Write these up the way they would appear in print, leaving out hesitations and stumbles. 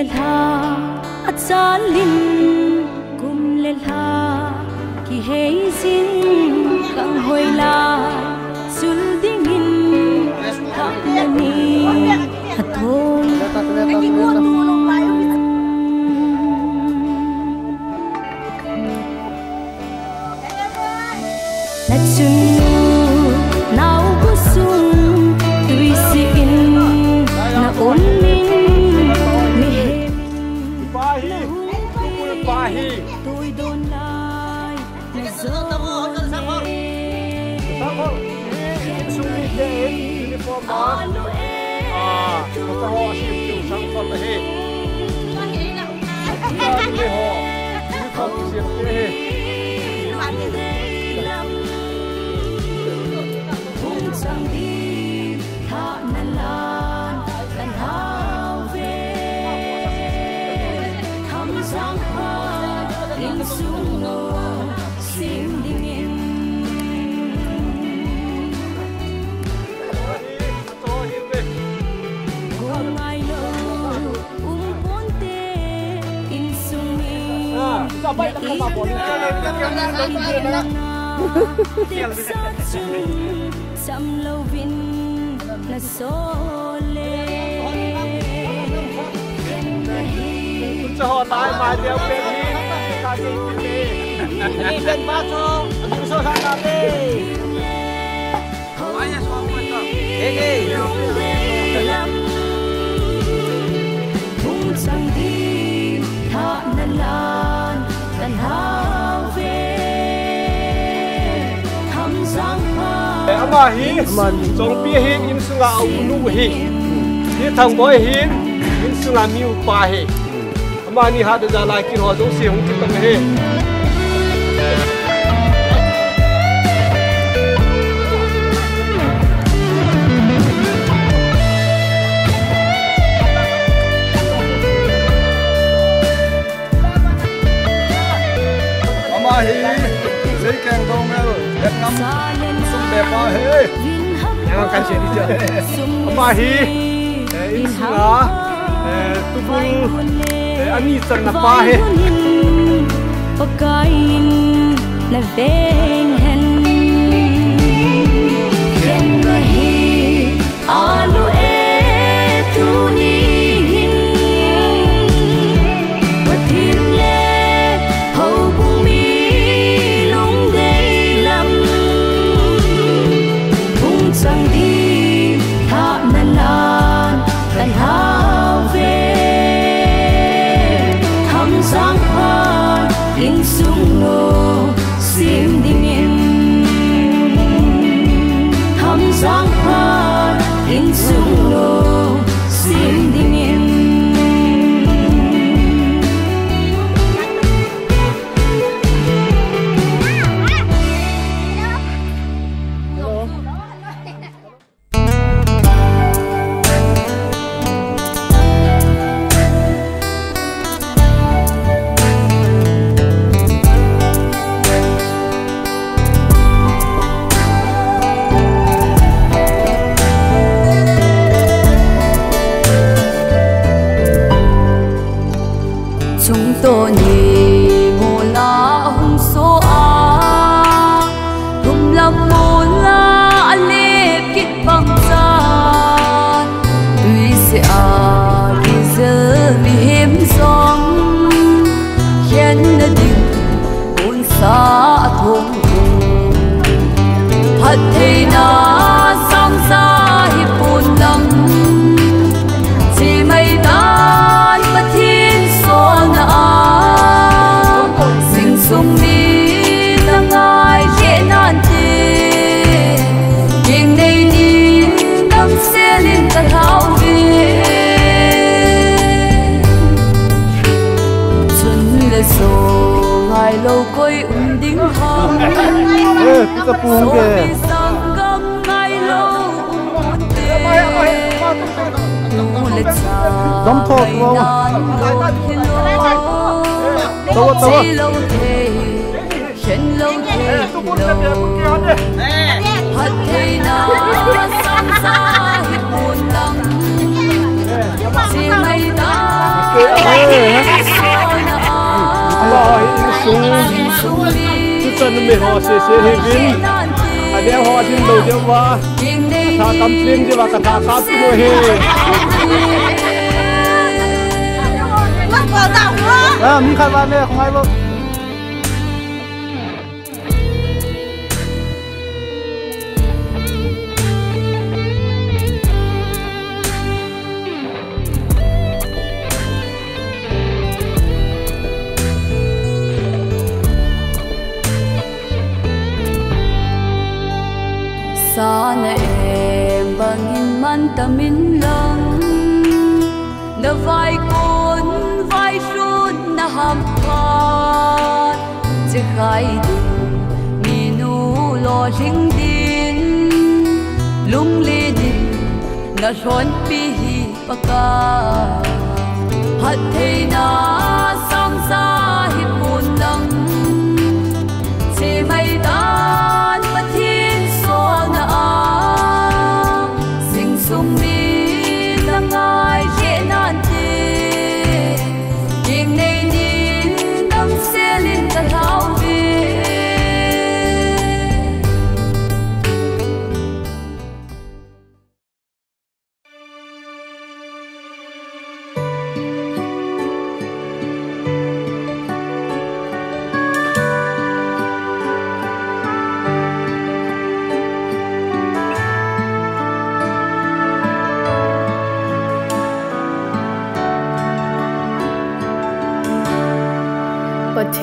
le la atsalin kum le la ki heizin kang hoila sul dingin haknani hathon Natsunu nau busung tuisin na unin mihem Pahi tôi đôn lại na gió alo sang đi thả năn lan cần hao về thăm giang hoa in sung ngô sim dingin gom ai lo ponte in sung mi sabay lang ka mabon Sam lâu vin na sole cho họ tái bài đều bên đi ta đi đi bên ba cho anh số hai là đi ai là số một đó đi thung sang đi thả năn lan cần hao về thăm giang hoa ama hi song pi hi in sunga unu hi hi thang boy hi in sunga miu pa hi ama ni ha da la ki ho do se hung ki tang he ama hi sei kang dong mel đẹp lắm sung đẹp quá he yang kan sih dia ama hi in sunga tubul ani sang na pa he pakain na veng hen ken rahi alu e tuni hin pathir le ho bung mi long dei lam bung sang di tha na lan kan hao ve thăm giang hoa in sung ngô sim dingin thăm giang hoa in sung ngô sim dingin tô nhì ngô la hung số a hum lam ngô la lê kít băng gian tuy sẽ a đi giờ mi hiếm song khen na đình buồn xa thùng thật thì na sang xa hiệp buồn lắm chỉ mây tan mất thiên số na sinh sung đi là ngài dễ nan tiền nhưng đây đi đắm xe lên tận hao về xuân là số ngài lâu coi đinh hồng kita pun ke đóng thọt không? Đâu đâu? sung chân mình họ sẽ hi vin anh em họ xin đầu tiên và thà cầm tiền chứ và cả thà cáp cái đôi he mình khai vào đây không ai đâu xa na em bangin man ta Minlen na vai con vai sun na ham khat che khai mi nu lo jing din lung le din na ron pi hi pa ka hat thei na sang sa hi pun lang che mai dan ma thiên so na a sing sung mi la ngai che nan te king nei din dam se lin ta lau ve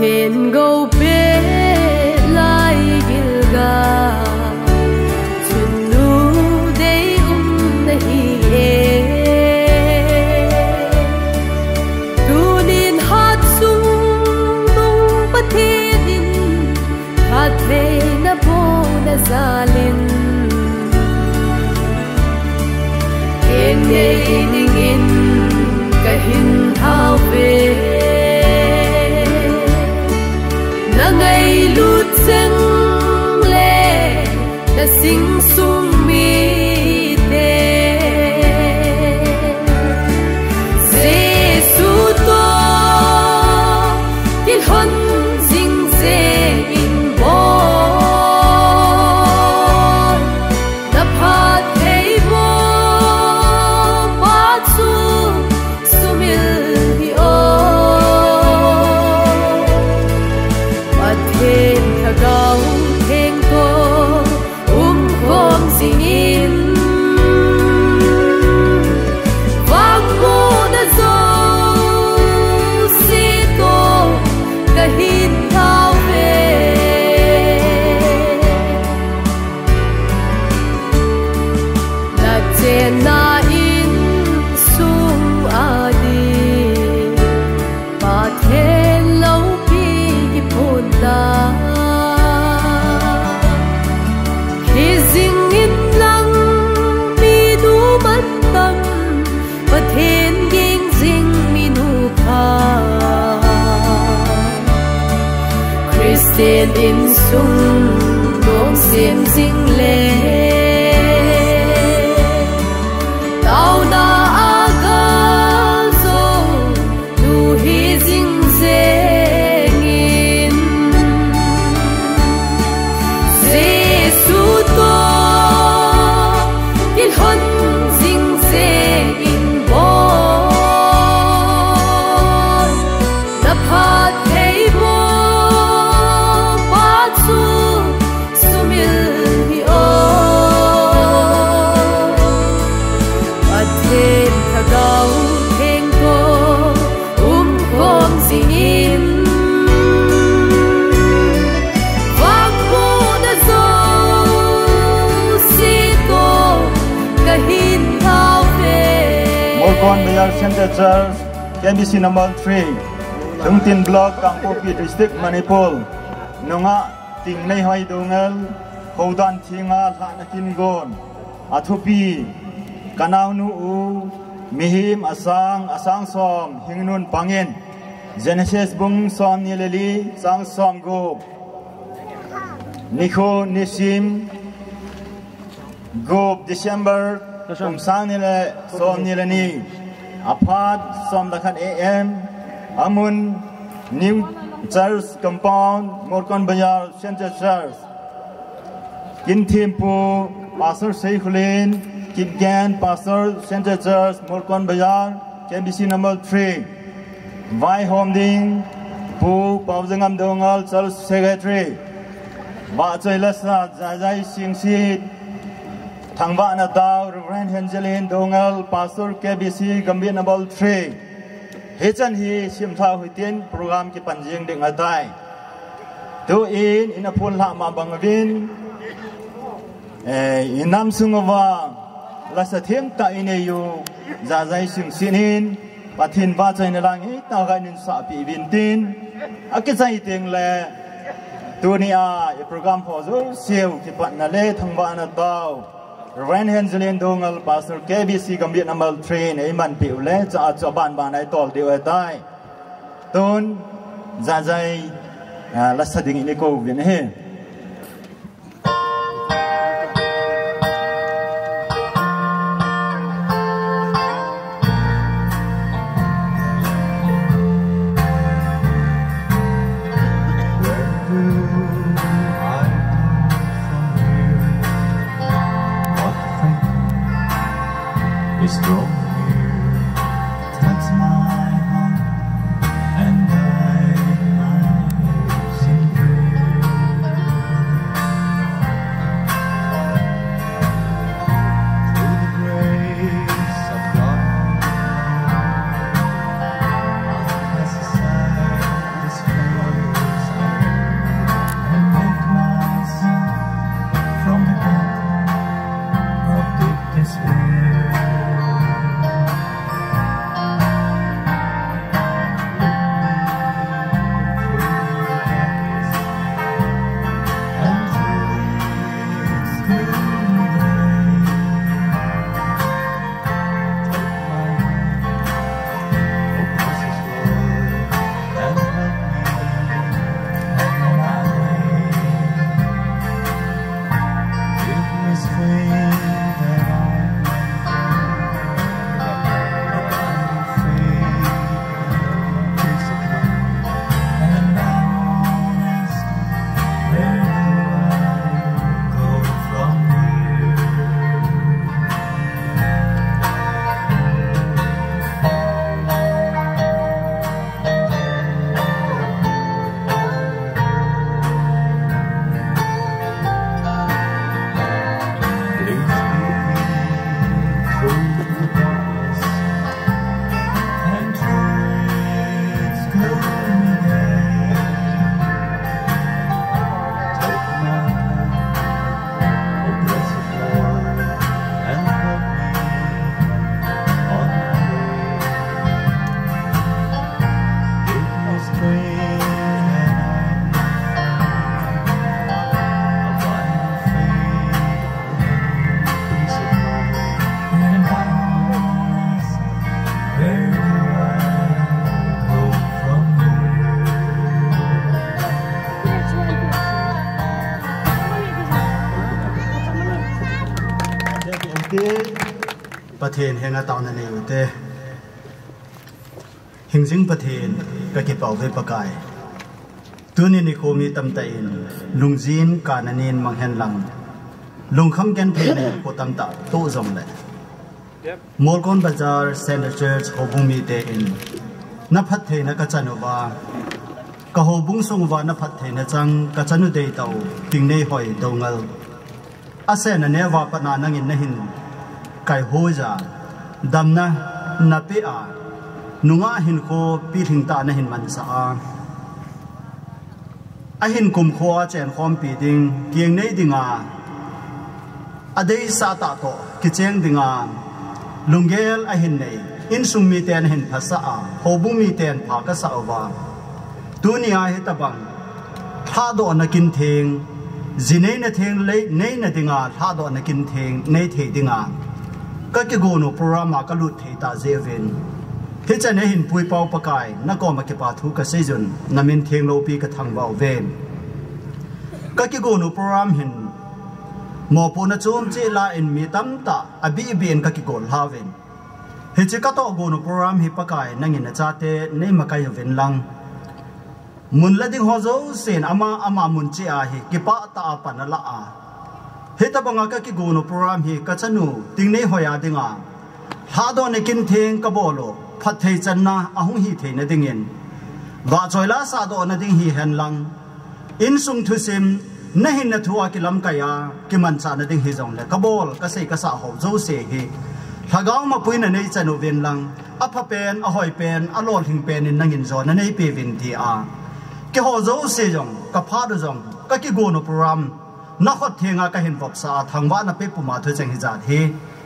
Thiên gâu bê lai gilga chun nu dei nahi e tunin hat sung nung pathidin hat ve na bo na zalin en nei ning in kahin thao ve ngày lút chân lệ đã sinh sung mi tê Giêsu to thiên hân dinh dê in bó đập hạt thấy bó bát su sumil hi ô thiên thà gấu thiên tô khom sinh in vang mô đã dâu si tô cả hin thao về là trên na in sung a đi ba thế lâu pi phun ta khi dinh in lăng mi du mất tâm và thiên kinh dinh mi nu pa Christian in sung gồm xiêm dinh lệ tao na aga zo nu hi dinh dê hân dinh dê in bó đập hạt thấy bó bát su sumil hi ô và thêm thà gấu thêm cô khom dinh in Molkon Bazar Center Church, KBC number 3, Tungtin Block, Kangpopi District, Manipur. Nunga Tingneihoi Hohoi Doungel, Houdan Thinga Lanakin Gon, Athupi, Kanau Nu, Mihim Asang Som, Hingnun Pangin, Genesis Bung Som Nileli, Sang Som Go, Niko Nisim, Go December. Sang nile som nile ni apart som dakhan am amun new Church Compound, Molkon Bazar, Center Church. Kin Thimpu, Pastor Saikul, Kipgan, Pastor Center Church, Molkon Bazar, KBC number 3. Vai Homding, Pu, Pauzangam Doungel, Church Secretary. Ba Choi Lasa, Zazai Sing Sit, Thangva Natao, Reverend Angeline Doungel, Pastor KBC, Gambia number 3. Hechan hi simtha huitin program ki panjing ding atai tu in a pun la ma bangavin inam sungwa la sathem ta ine yu za zai sing sinin pathin ba chai na lang hi ta ga nin sa pi vin tin akisai teng le tu ni a program pho zo sieu ki pat na le thangwa na taw Reverend Angeline Doungel, Pastor KBC Gambia number 3 ในมันปิวเล่จะบ้านบ้านไหนตอลเดียวได้ต้นจะใจลักษณะดิ่งนี้ก็วิ่งเฮ ประเทศแห่งตอนนี้อยู่แต่หิงสิงประเทศก็เก็บเอาไว้ประกายตัวนี้ในโคมีตำเตินลุงจีนการนันมังเฮนลังลุงคำแกนเพลโคตังตาโตจงเลยมอลกอนบาซาร์เซนเตอร์เชิร์ชโฮบุมีเตอินนับพัฒเทนกัจจานุวากะโฮบุงสงวานับพัฒเทนจังกัจจานุเดยเตาติงเนหอยดงเงลอาเซนเนวาปนานังอินนหินไก่โฮจาดำนะนับเปอานุงาหินโคปีถิงตานหินมันสาอาหินกุมโคอาเจนคอมปีดิงเกียงในดิงาอเดยสาตาโตกิเจงดิงาลุงเกลอาหินในอินสุมีเตนหินภาษาโฮบุมีเตนภากษาวาตัวนี้อาหิตบังท่าโดนกินเทงจีเนนเทงเล่เนนดิงาท่าโดนกินเทงเนเทดิงาก็เกโกโนโปรแกรมก็ลุดเทตาเซเวนที่จะเห็นปุยเปาปะกายนักก็มาเก็บปาทุกเซจนนามินเทียงโลปีกระทังเบาเวนก็เกโกโนโปรแกรมเห็นหมอปูนจูมเจลาอินมีตั้มตาอบีเบียนก็เกโกลฮาเวนเฮจิกาโตโกโนโปรแกรมฮิปะกายนั่งอินจ่าเตในมาไกยเวนลัง mun la ding ho zo sen ama mun chi a hi ki pa ta pa na la a heta banga ka ki gono program hi ka chanu Tingneihoi a dinga ha do ne kin theng ka bolo phat thei chan na ahung hi thei na dingin wa choila sa do na ding hi hen lang in sung thu sim na hin na thuwa ki lam ka ya ki man cha na ding hi zong le ka bol ka sei ka sa ho zo se hi thagaw ma puina nei chanu ven lang apha pen a hoi pen a lol hing pen in nangin zo na nei pe vin ti a ki ho zo se jong ka pha do jong ka ki gono program na khot thenga ka hin vop sa thangwa na pe pu ma thu chang hi za the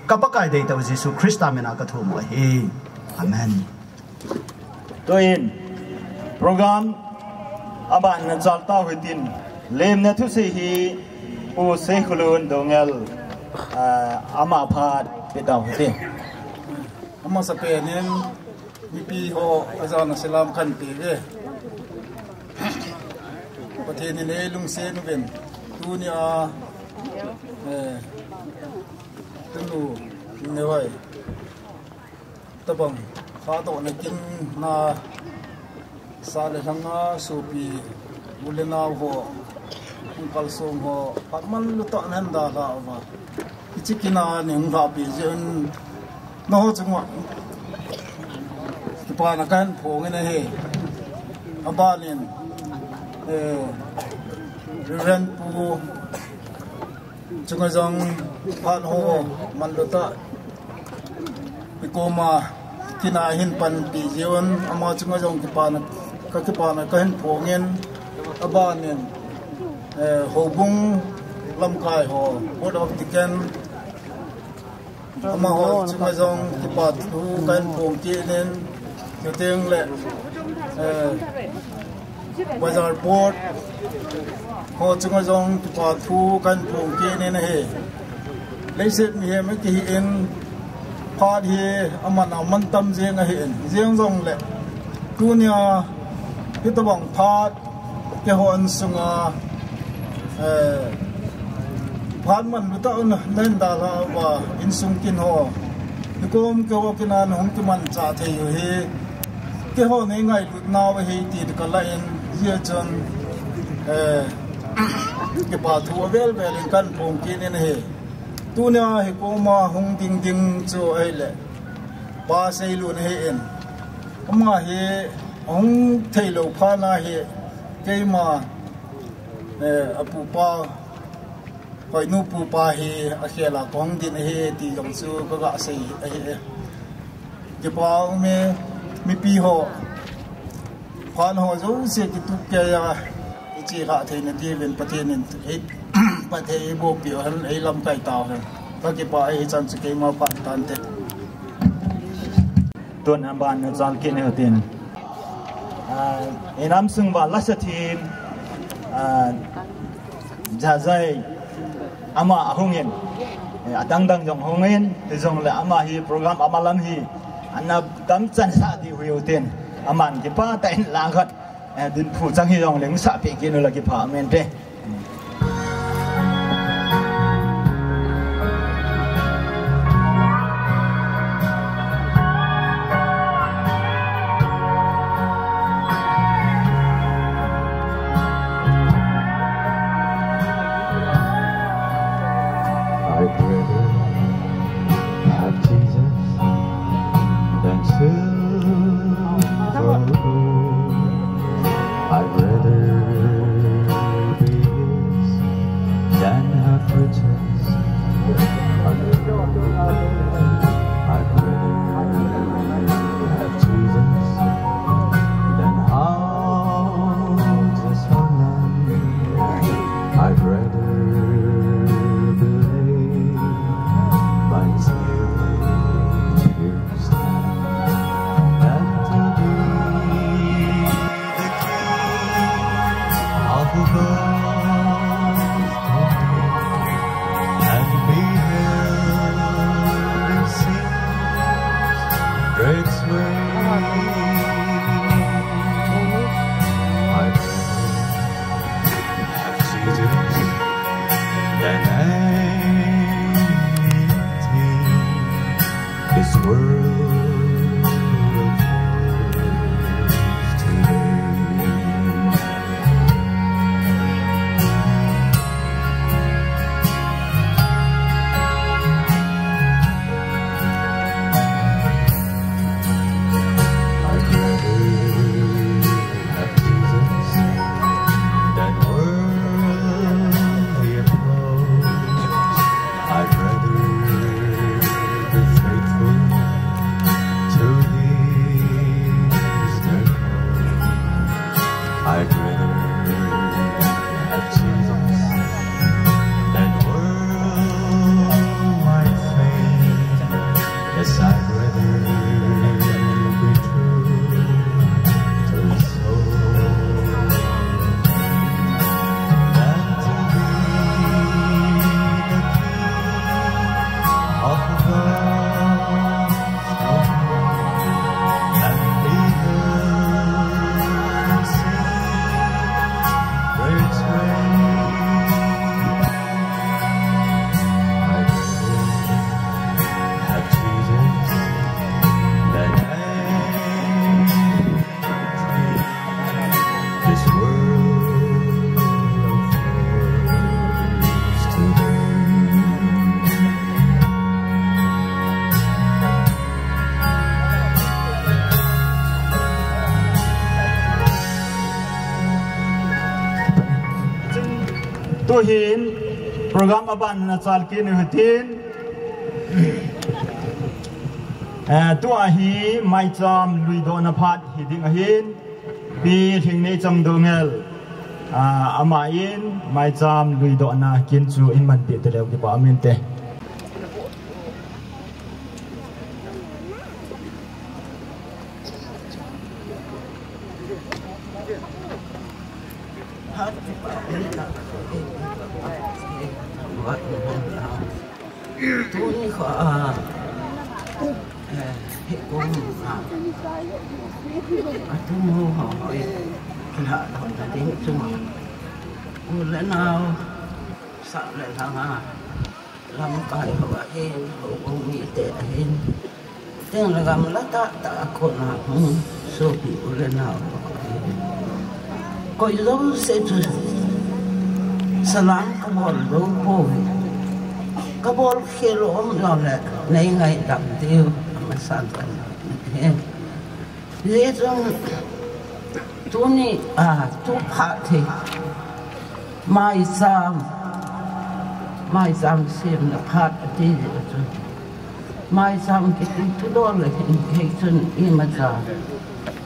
ka pa kai dei to Jesu Christa mena ka thu mo hi amen toin program aban na jalta huitin lem na thu se hi pu Saikul Doungel ama phat pe taw te ama sa pe nen mi pi ho azan salam khan ti ve pathe ni le lung se nu ben dunia tunu ne wai tabang kha to na kin na sa le hanga su pi ulena ho kal som ho patman lu to nan da ga ma ichikina ne ngha pi jen no chungwa pa na kan phong ne he abalin ren pu chunga jong phan ho man lu ta pikoma kina hin pan pi jeon ama chunga jong ki pa na ka hin phongen abalin ho bung lam kai ho board of tiken ama ho chunga jong ki pa thu kan phong ki nen teng le bazar board ho chunga jong ki pa thu kan phong ki nen he leiset mi he ma ki in phat he ama na man tam jeng a he jeng jong le tunia hitabang phat ke ho an sunga phan man lu ta na nen da la wa in sung kin ho nikom ke ho kinan hong ki man cha the yu he ke ho nei ngai lu na wa he ti ka la in ye chon ke pa thu vel vel in kan pong kin ne he tu na he ko ma hong ding ding chu ai le pa sei lu ne he en ma he hong thei lo pha na he ke ma apu pa koi nu pu pa he a khela kong din he ti jong chu ka ga sei a he ke pa me mi pi ho phan ho zo se ki tu ke ya chi ga the ne ti ven pa the nin he pa the bo pi han ei lam kai taw han ka ke pa ai chan chu ke ma pa tan te tuan amban na jal ke ne hotin enam sung ba la sa team jazai ama ahungen adang dang jong hongen te jong le ama hi program amalam hi anab tam chan sa di huyoten aman ki pa ta in la khat din phu chang hi jong leng sa pe ki no la ki pha men te I'd rather be Tuhin program aban na chalkin hutin tuahi mai cham luido na phat hiding ahin pi Tingneihoi Hohoi Doungel amain mai cham luido na kinchu in man ti telew di pa amente tôi có hệ công tôi mua hỏi là hỏi là đến chung một lẽ nào sợ lại là làm cái họ ấy họ cũng nghĩ tệ hơn tiếng là làm lát ta còn là không số bị lẽ nào coi giống sẽ salam các bọn đâu bồi các bọn khi lỗ rồi là nay ngày đậm tiêu mà sản phẩm thế trong tôi ni tôi phá thì mai sam xem là phá thì mai sam cái tôi đó là cái chân im mà ra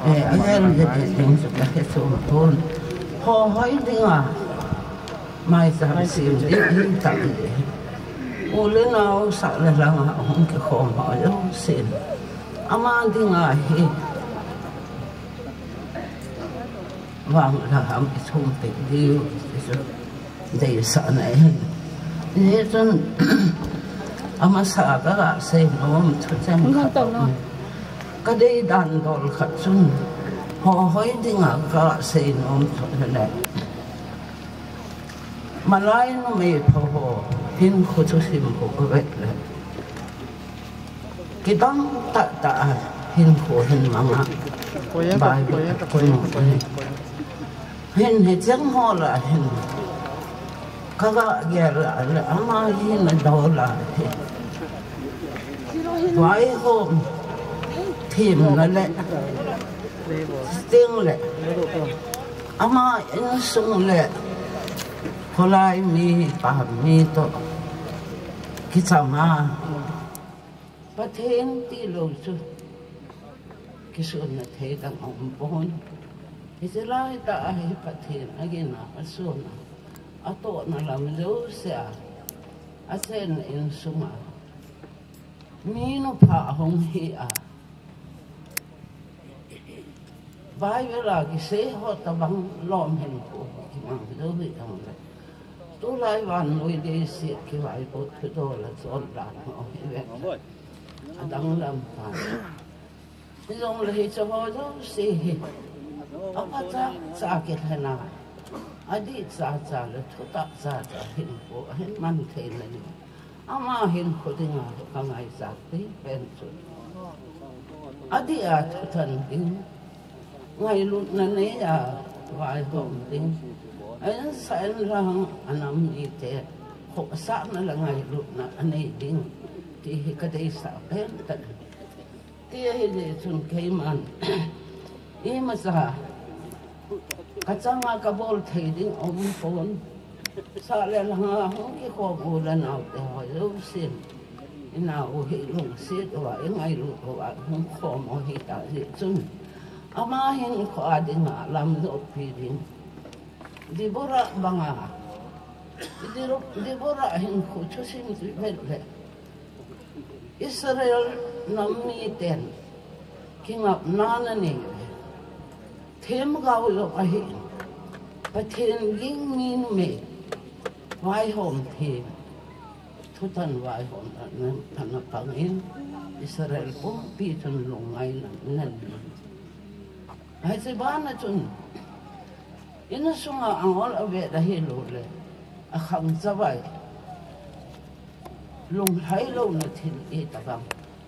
anh em là những cái số thôn họ hỏi đi mai sam xem đi tặng ô lên nào sợ là không cái khó mà đâu xem ama đi ngay vàng là ham cái thông tin đi để sợ này thế nên ama sợ các bạn xem nó thật xem cái đây đàn đòn khát sun họ hỏi đi ngay các bạn xem nó thật là mà lại nó mệt họ hin khu cho xem của vậy là cái đó ta hin khu hin mang bài hin hết chẳng họ là hin các bạn nghe là ama hin là đâu là vài hôm thêm nó lại tiếng lại ama in sung lại hồi lại mi bà mi to cái sama bắt hen ti lo chu cái số này thấy đang ông bốn cái thứ lại ta hay bắt hen again à số na à to na làm dấu xe à sen in suma mi nó phá hông hi à vài bữa là cái xe họ ta bằng lom hen của cái mang dấu bị thằng này tôi lại van nuôi đi xịt cái vải bột cái đồ là trộn đạn họ vậy đang làm phản bây giờ là cho họ đó xì ông ta trả cái thế nào đi trả là thôi ta trả hiện của hiện man thế này ama hiện của thì nào các ngài trả tí bên chỗ đi thần tiếng ngày lúc này vài hôm tiếng anh sẽ rằng anh làm gì thế họ sáng là ngày lúc anh ấy đến thì cái đấy sao hết tận thì để chúng cái man em mà sao cái trang cái bol thấy đến ông phone sao lại là không cái khó bol là nào để hỏi đâu xem nào hệ lùng xét rồi ngày lúc rồi không khó mà hệ ta gì chung ama hiện khó đi làm rồi thì di bora banga di bora hin khu chu sim tu vel le Israel namni ten king up nana ni them gao lo a hi pathen ging min me vai hom the thutan vai hon thana pangin Israel po piton lungay nan ai se bana chun ina sunga angol awe da hilo le a khang zawai lung hai lo na thin e tabang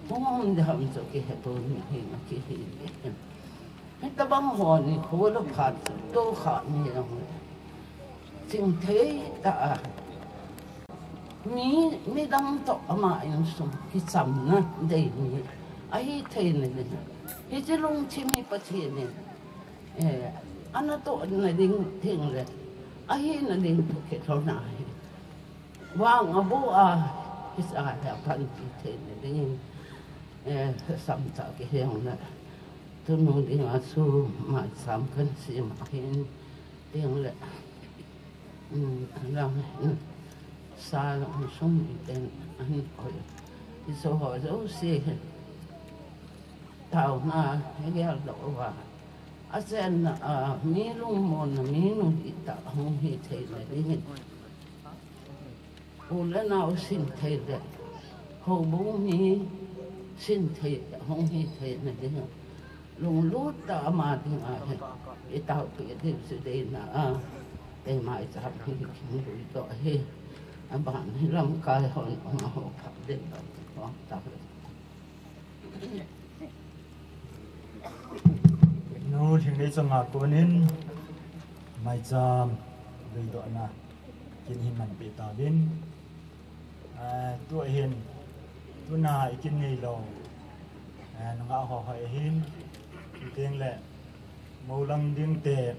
mong de ham cho ke heto ni he na ke he he tabang ho ni ko lo phat to kha ni na ching thế ta mi dam to ama in sum ki cham na de ni ai the ne ne he je long chi mi pa chi ne ana to na ding thing le ai na ding to ke thon na wa nga bu a ki sa ha pan ki the ne ding sam ta ke he na tu nu ding a su ma sam kan si ma hin ding le làm xa lòng sông tên anh hỏi thì số hỏi dấu xe tàu na cái gheo đổ vào ở trên mí lung mồn mí lung đi tạo không hề thấy này đi nhìn ô lên nào xin thầy đấy hồ bố mí xin thầy không hề thấy này đi nhìn lung lút ta mà đi mà cái tàu bị đi sự đây là để mai chạm thì chúng tôi gọi hết bạn làm cái hòn họ phát đến đó tập nô thì đây cho ngạc cô nên mai chạm vì đó là kinh hình mạnh bị tao đến tuổi hiền tuổi nào kinh ngày lâu nó ngạo họ hỏi hiền tiếng lệ màu lăng điên tệ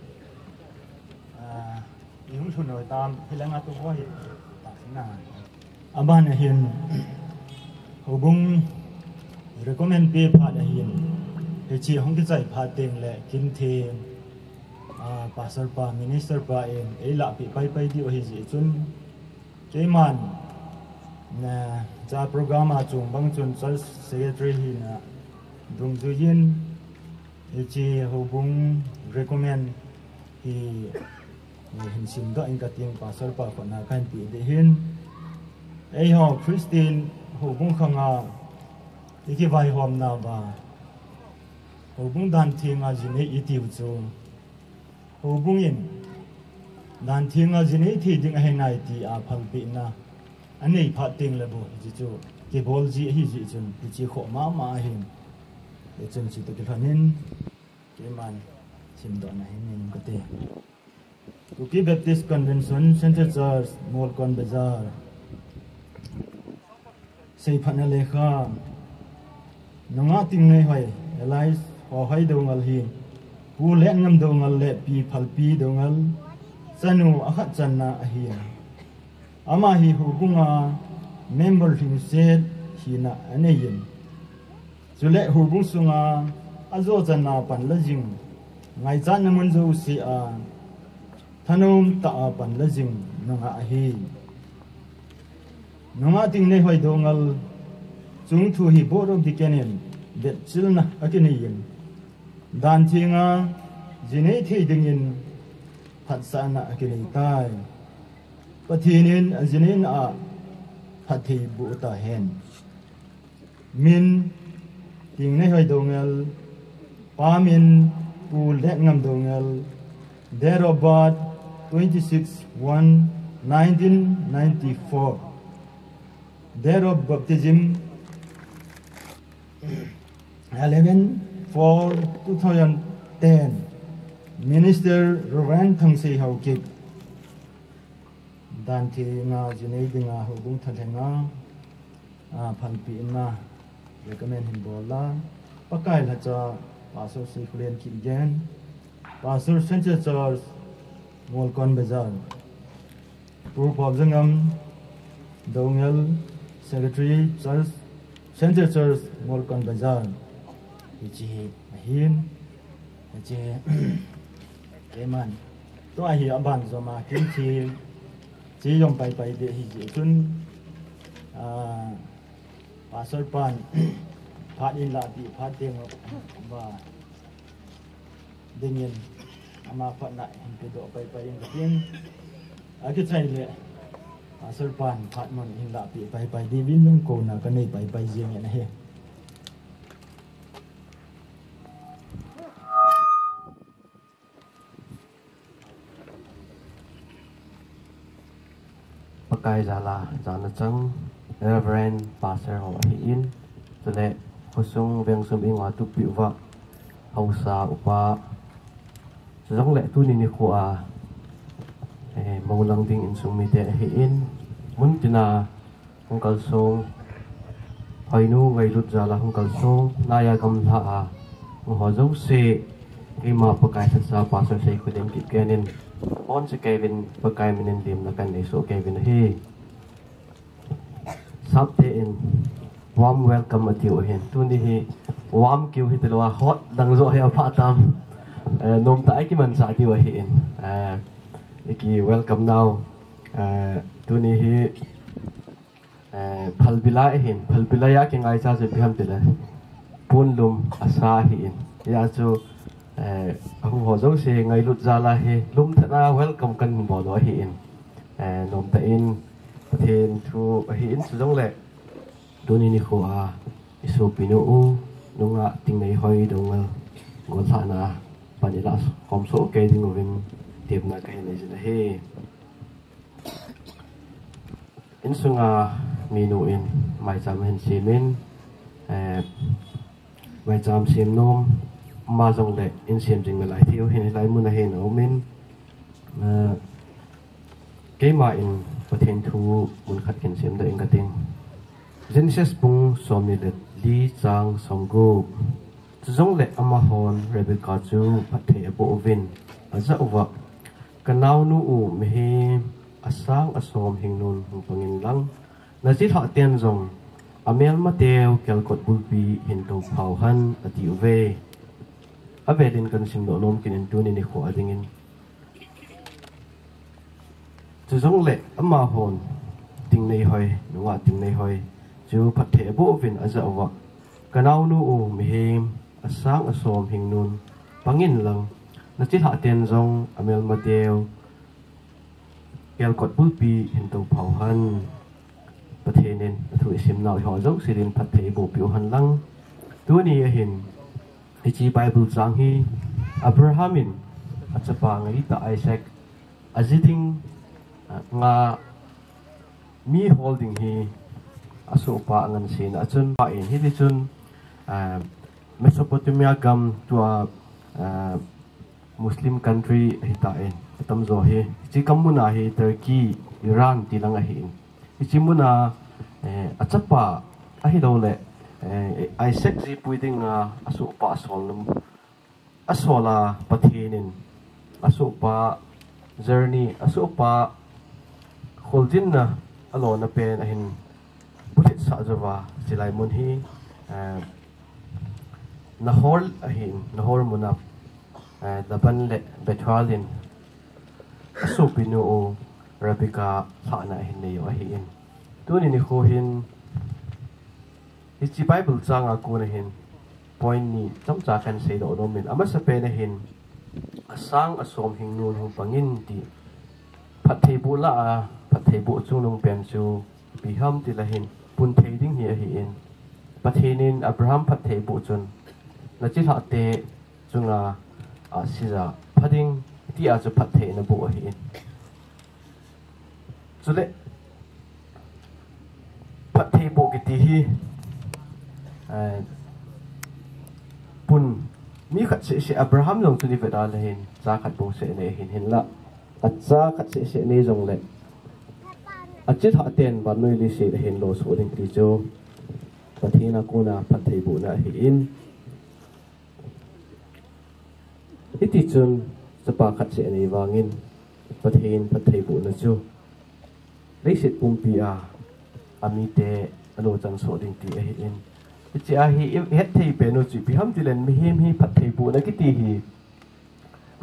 những số nội tam thì là ngắt tôi có hiện tại nào aban hiện hồ bung recommend pe phạt hiện thì chỉ không cái giải phạt tiền lệ kinh thi pastor pa minister pa em ấy là bị bay đi ở gì chun cái màn nè cha program chung bang chun church secretary hi na dung du yin thì chỉ hồ bung recommend thì hình xin đó anh cả tiếng pastor pa còn là cái bị để hin ấy họ Christine hồ bung khang à cái vai hôm nào và hồ bung đàn thiên à gì này ít tiêu cho hồ bung in đàn thiên à gì này thì những ngày này thì phật bị na anh ấy phát tiếng là bộ gì cho cái bol gì hi gì chun chỉ khổ mà hin để chun chỉ tự cái nên cái màn xin đó này nên có thể Cookie Baptist Convention Center Church Molkon Bazar xây phản lệ kha nanga Tingneihoi Hohoi Doungel hi pu le ngam Doungel le pi phalpi Doungel chanu akhat channa hi ama hi hubunga member him set hina aneyin chule hubung sunga azo channa pan la jing ngai chan namun zo si a thanum ta pan la jing nanga hi nanga Tingneihoi Doungel chung thu hi borom dikenin det chilna akiniyin dan thinga jinei thei dingin phatsana akini tai pathinin ajinin a phathi bu ta hen min Tingneihoi Doungel pamin pu let ngam Doungel date of birth 26/1/1994 date of baptism 11/4/2010 minister Reverend Thangsei Haukip dan thi nga jinei dinga hubung thalenga phalpi na recommend him bola pakai la cha pastor Saikul Kimgen pastor Center Church Molkon Bazar Pu Pobjangam Doungel Secretary Church Center Church Molkon Bazar ichi hin ichi keman to a hi aban zoma kin thi chi yom pai de hi ji chun pastor pan phat in la bi phat teng ba dingin ama phat nai hin pe do pai in tin a ki chai le Serpan Patmon in la pi pai divin nung ko na kanay pai jing yan he pakai jala jana chang Reverend Pastor ho in tole hosung beng sum ing wa tu pi wa hausa upa jong le tu ni ko a maulang ding in sung mi te hi in mun tina hong kal song hoinu ngai lut jala hong kal song naya gam tha a ho zo se ke ma pakai sa Pastor Saikul den kip kenin on se Kevin pakai minin dim na kan so Kevin hi sabte in warm welcome at you hin tu ni hi warm kiu hi telwa hot dang zo ya pa tam nom ta ki man sa ti wa hi in iki welcome now tu ni hi phalbila hin phalbila ya ki ngai cha se biham tela pun lum asa hi in ya chu aku ho zo se ngai lut jala he lum thana welcome kan bo lo hi in nom ta in pathen thu hi in chu jong le doni ni kho a isu pinu u nunga Tingneihoi Doungel ngol thana panila kom so ke ding ovin tep na kai nei jena he in sunga minu in mai cham hen simin mai cham sim nom ma jong le in sim jing lai thiu hin lai mun he no min ke ma in pathen thu mun khat ken sim da ing kating Genesis pung somnilet li chang somgu zong le amahon Rebecca chu pathe bo vin aza uwa kanau nu u mehi asang asom hingnun pangin lang na chi tha ten zong amel mateu kelkot bulpi hinto phauhan ati uve avedin kan sim do nom kinin tuni ni kho adingin zong le amahon Tingneihoi nuwa Tingneihoi chu pathe bo vin aza uwa kanau nu u mehi asang asom hingnun pangin lang na chi tha ten zong amel mateu kelkot bulpi hinto phauhan pathenin thu sim nau ho zo sirin pathe bo piu han lang tu ni hin ichi Bible chang hi Abrahamin achapa ngai ta Isaac aziting nga mi holding hi aso pa ngan sin achun pa in hi di chun Mesopotamia gam tua Muslim country hita in tam zo hi chi kamuna hi Turkey Iran tilang a hin chi muna achapa a hi do le Isaac ji puiding aso pa solnum asola pathinin aso pa journey aso pa holdin na alona pen a hin putit sa java silai mun hi nahor munap daban le betwalin supinu o Rebecca thana hin nei a hi in tuni ni kho hin ichi Bible changa ko na hin point ni chamcha kan sei do no min ama sa pe na hin asang asom hing nun hu pangin ti phathei bu la phathei bu chung nong pen chu biham ti la hin pun thei ding hi a hi in pathenin Abraham phathei bu chun na chi tha te chunga siza phading ti a chu phathei na bu a hi in chule phathei bu ki ti hi pun mi khat se Abraham long tu ni veda le hin cha khat bu se ne hin la cha khat se ne jong le a chi tha ten ban noi li se hin lo so ding ti chu pathina ko na phathei bu na hi in iti chun sapa khat se ne wangin pathin pathei bu na chu leisit pumpi a ami te alo chan so ding ti a hi in chi a hi het thei pe no chi pi ham ti len mi him hi phat thei bu na ki ti hi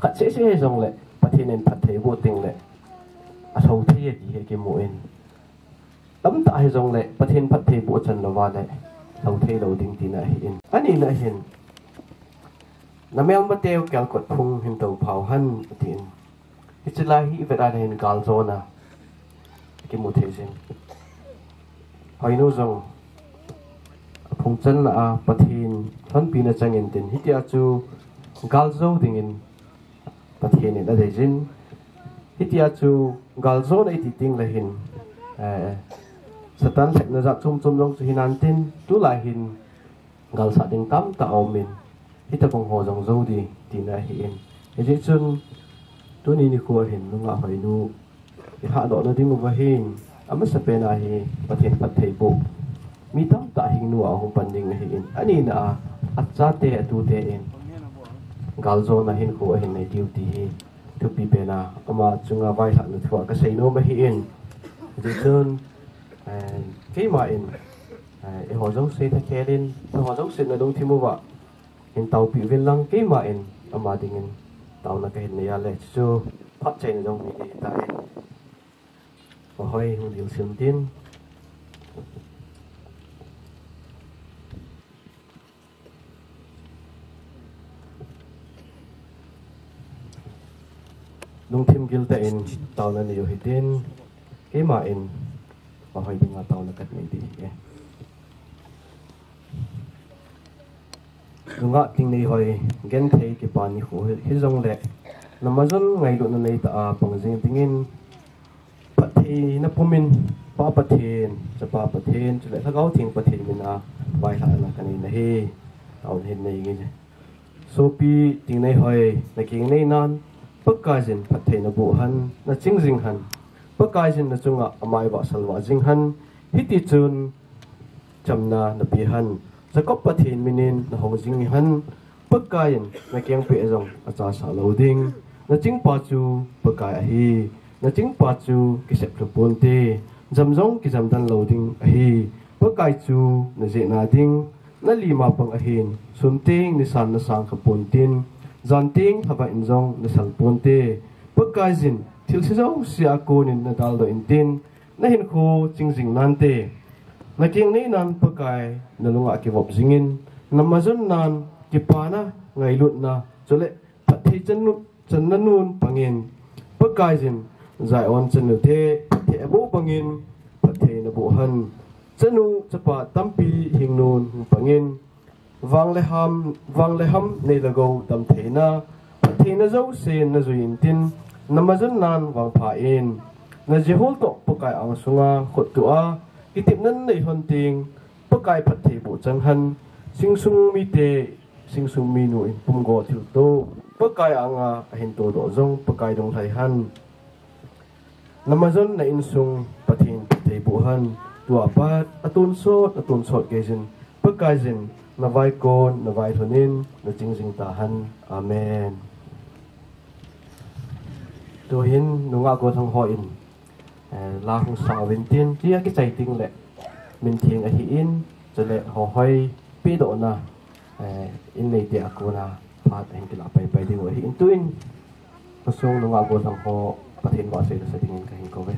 khat se se jong le pathinen phat thei bu ting le a thau thei ti he ke mo in tam ta hi jong le pathin phat thei bu chan lo wa le thau thei lo ding ti na hi in ani na hin na mel ma teu kal kot phung him to phau han tin ichla hi ve da hen gal zona cái một thế sinh hỏi nô rằng phong chân là bắt hin phân pin là chẳng yên tin hít ya chu gal dâu thì in bắt hin là thế sinh hít ya chu gal dâu này thì tiếng là hin Satan sẽ nó giặc chung chung trong hin an tin tu lại hin gal sa tiếng tam tạo mình hít ta phong hồ dòng dâu thì là hin thế chân tu ni ni khua hin nó ngã hỏi nu hạ độ nó đi một vài hin amas sa pena hi bắt hin bắt thầy bộ mi tam ta hing nu ahong panding hi in ani na atcha te atu te in galzo na hin ko hin nei duty hi to pi pena ama chunga vai la nu thwa ka sei no ma hi in je chun ke ma in e ho jong sei ta kelin to ho jong sin na dong thimu wa in tau pi vel lang ke ma in ama ding in tau na ka hin ya le chu phat chei na dong mi ta in hoi hu dil sim tin nung thêm gil ta in tàu na nhiều hitin cái mà in và hơi đi ngã tàu na cắt này đi nung ngã tiếng này hơi gen thấy cái bàn như khổ hết rong lệ nằm mà dân ngày độ này ta bằng riêng tiếng in bắt thì nó pumin ba bắt thiền cho ba bắt thiền cho lại thắc áo thiền bắt thiền mình vài lại là cái này này tàu hiện này nghe số pi tiếng này hơi là tiếng này non bất cái gì phát thấy nó bộ hắn nó chính dinh hắn bất cái gì nó chung amai vợ salwa dinh hắn hít đi chun chăm na nó bị hắn giờ có phát hiện mình nó hồng dinh hắn bất cái gì nó kiêng bể rong cha sa lâu đinh nó chính pa chu bất cái hi nó chính pa chu cái sẹp được bốn tê dầm giống cái dầm tan lâu đinh hi bất cái chu nó dễ na đinh nó lima bằng hin sun ting ni san nó sang khap bốn tin Zan ting haba in zong na salponte pagka zin til si zong si ako nin na daldo in tin na hin ko ching jing nante na king ni nan pagkai na lunga ki vop zingin na mazon nan ki pana ngai lut na chole pathi chan na nun pangin pagkai zin zai on chen nu the the bu pangin pathi na bu han chanu chapa tampi hing nun pangin vang le ham nei la go tam the na zo sen na zuin tin namazan nan wang pha in na je hol to pakai ang sunga khot tu a kitip nan nei hon ting pakai phat the bu chang han singsung mi nu in pum go thil to pakai anga hin to do zong pakai dong thai han namazan na in sung pathin the bu han tu apat atun sot ke jin pakai jin na vai kon na vai thonin na ching jing ta han amen to hin nunga ko thong ho in la hong sa win tin tia cái chai ting le min thieng a hi in chale ho hoi pi do na in nei te ko na phat en kila pai ding wa hi in tuin ko song nunga ko thong ho pathin wa se sa ding ka hin ko ve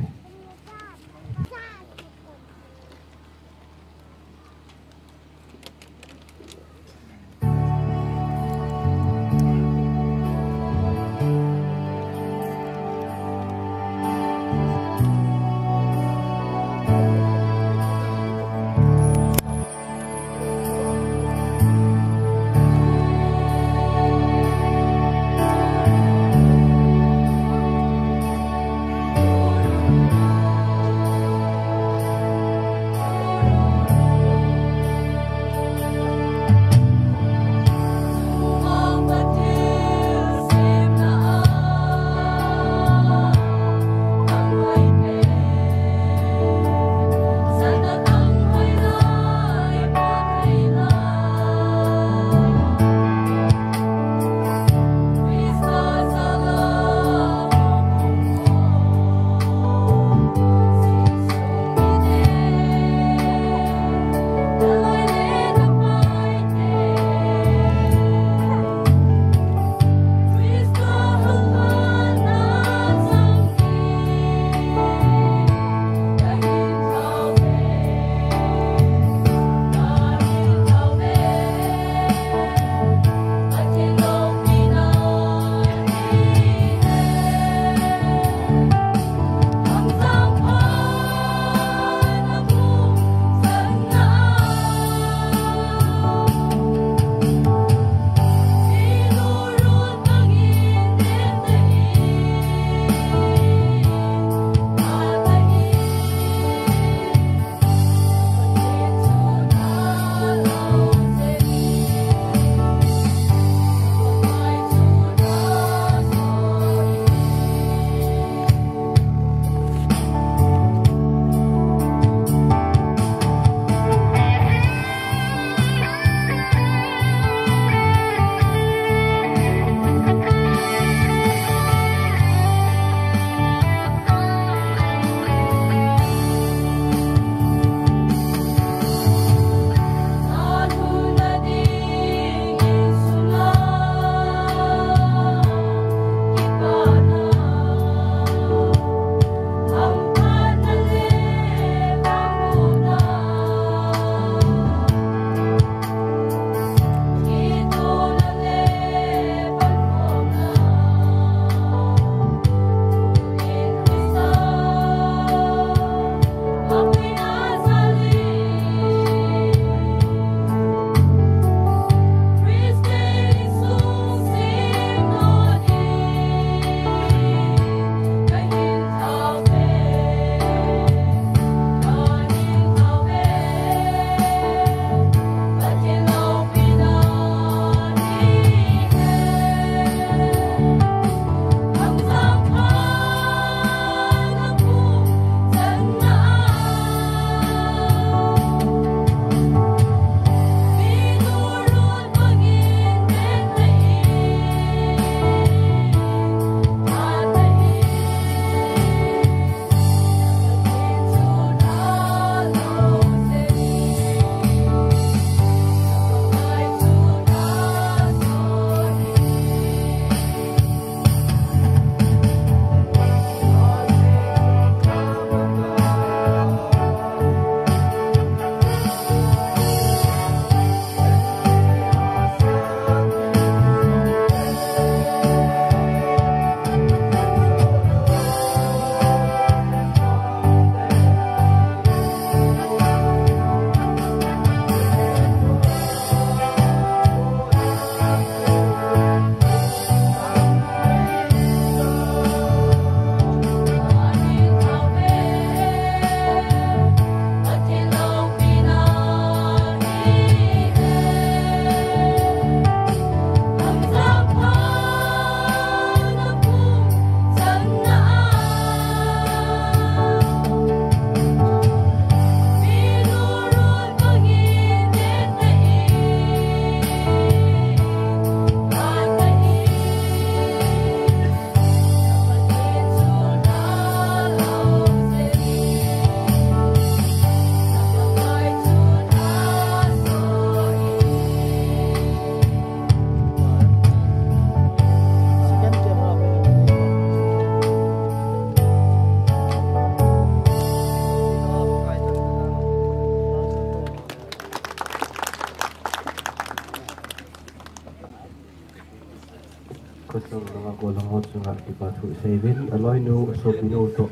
có trong là có lòng hot chung lại bà thủ xây vin alloy nu so pino to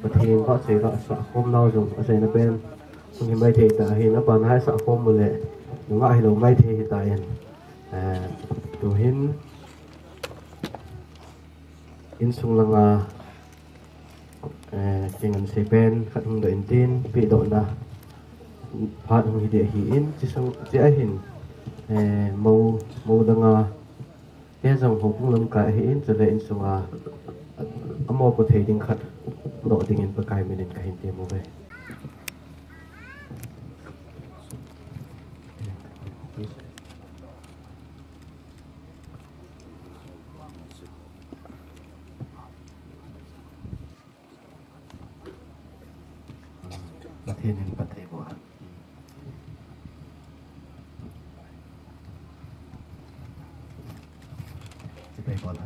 và thêm có sẽ có sạ hôm nào dùng ở đây nó bên không hiện bây thì tại hiện nó còn hai sạ hôm một lệ đúng không? Lâu bây thì tại tụ hiện in sung là chỉ ngân xây bên khát hùng đợi tin bị độ là phát hùng địa hiện chỉ xong chỉ hình màu đang cái dòng hộp cũng lâm cái hiện cho nên sung màu có thể đình khát độ tình hình bậc cái mình đến cái hiện tiền màu về thiên hình bát thầy của chỉ phải còn là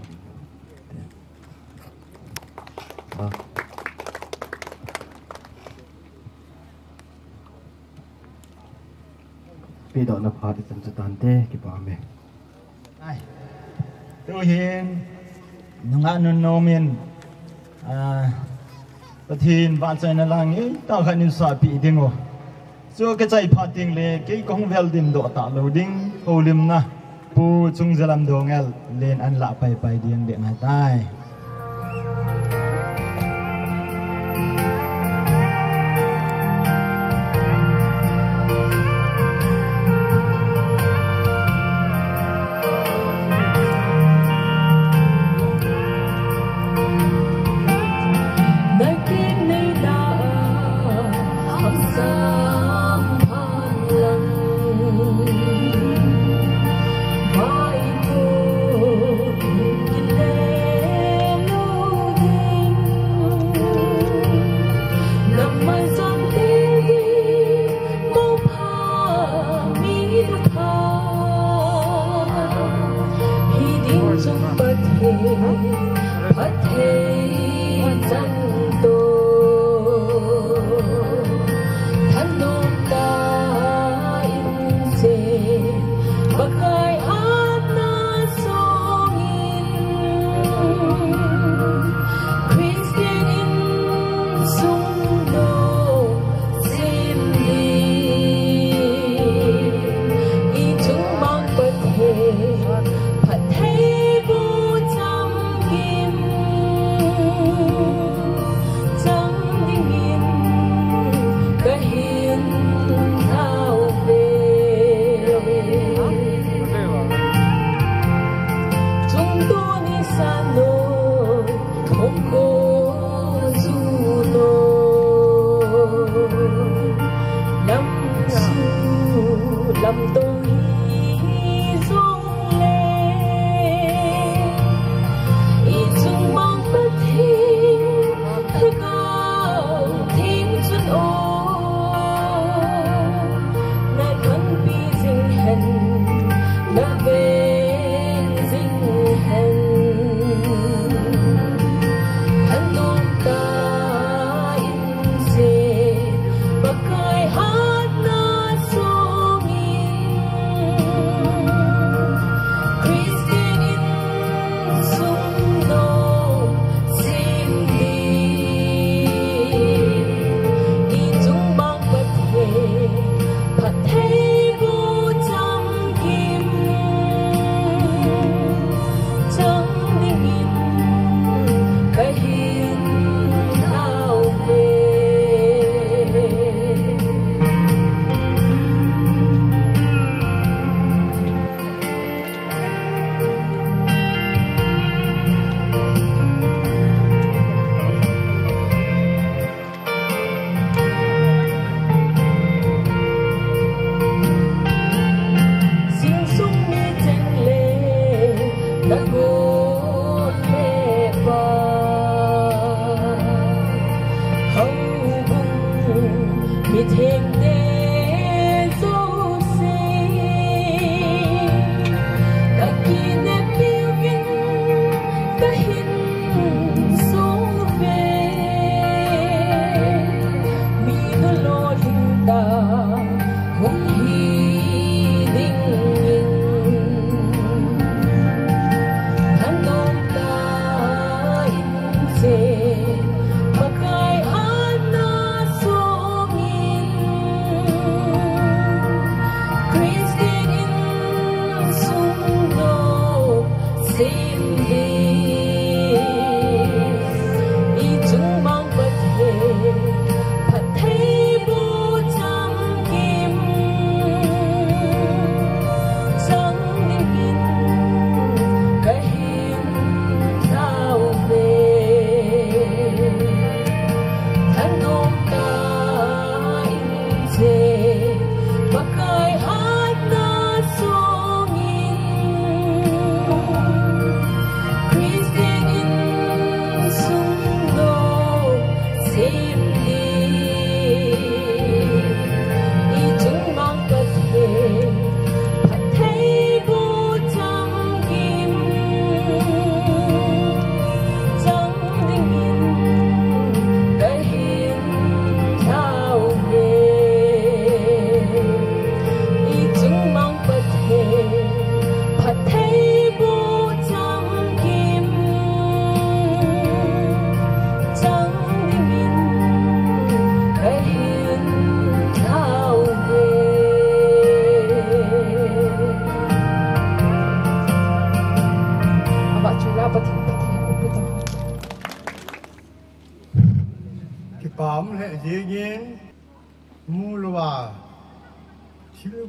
bây giờ nó phát đi trong tận thế cái bảo mẹ tôi hiện nung ăn nôm miênประเทศบ้านใจนั่นล่ะงี้ตาขันนิสาปีดิ่งโอส่วนก็ใจพัดดิ่งเลยกี่กองเวลดิมโดตาโลดิ่งโอลิมนะปูจุงจะลำดวงเอลเลนอันละไปเดียงเด็กมาได้Hãy subscribe cho kênh Ghiền Mì Gõ để không bỏ lỡ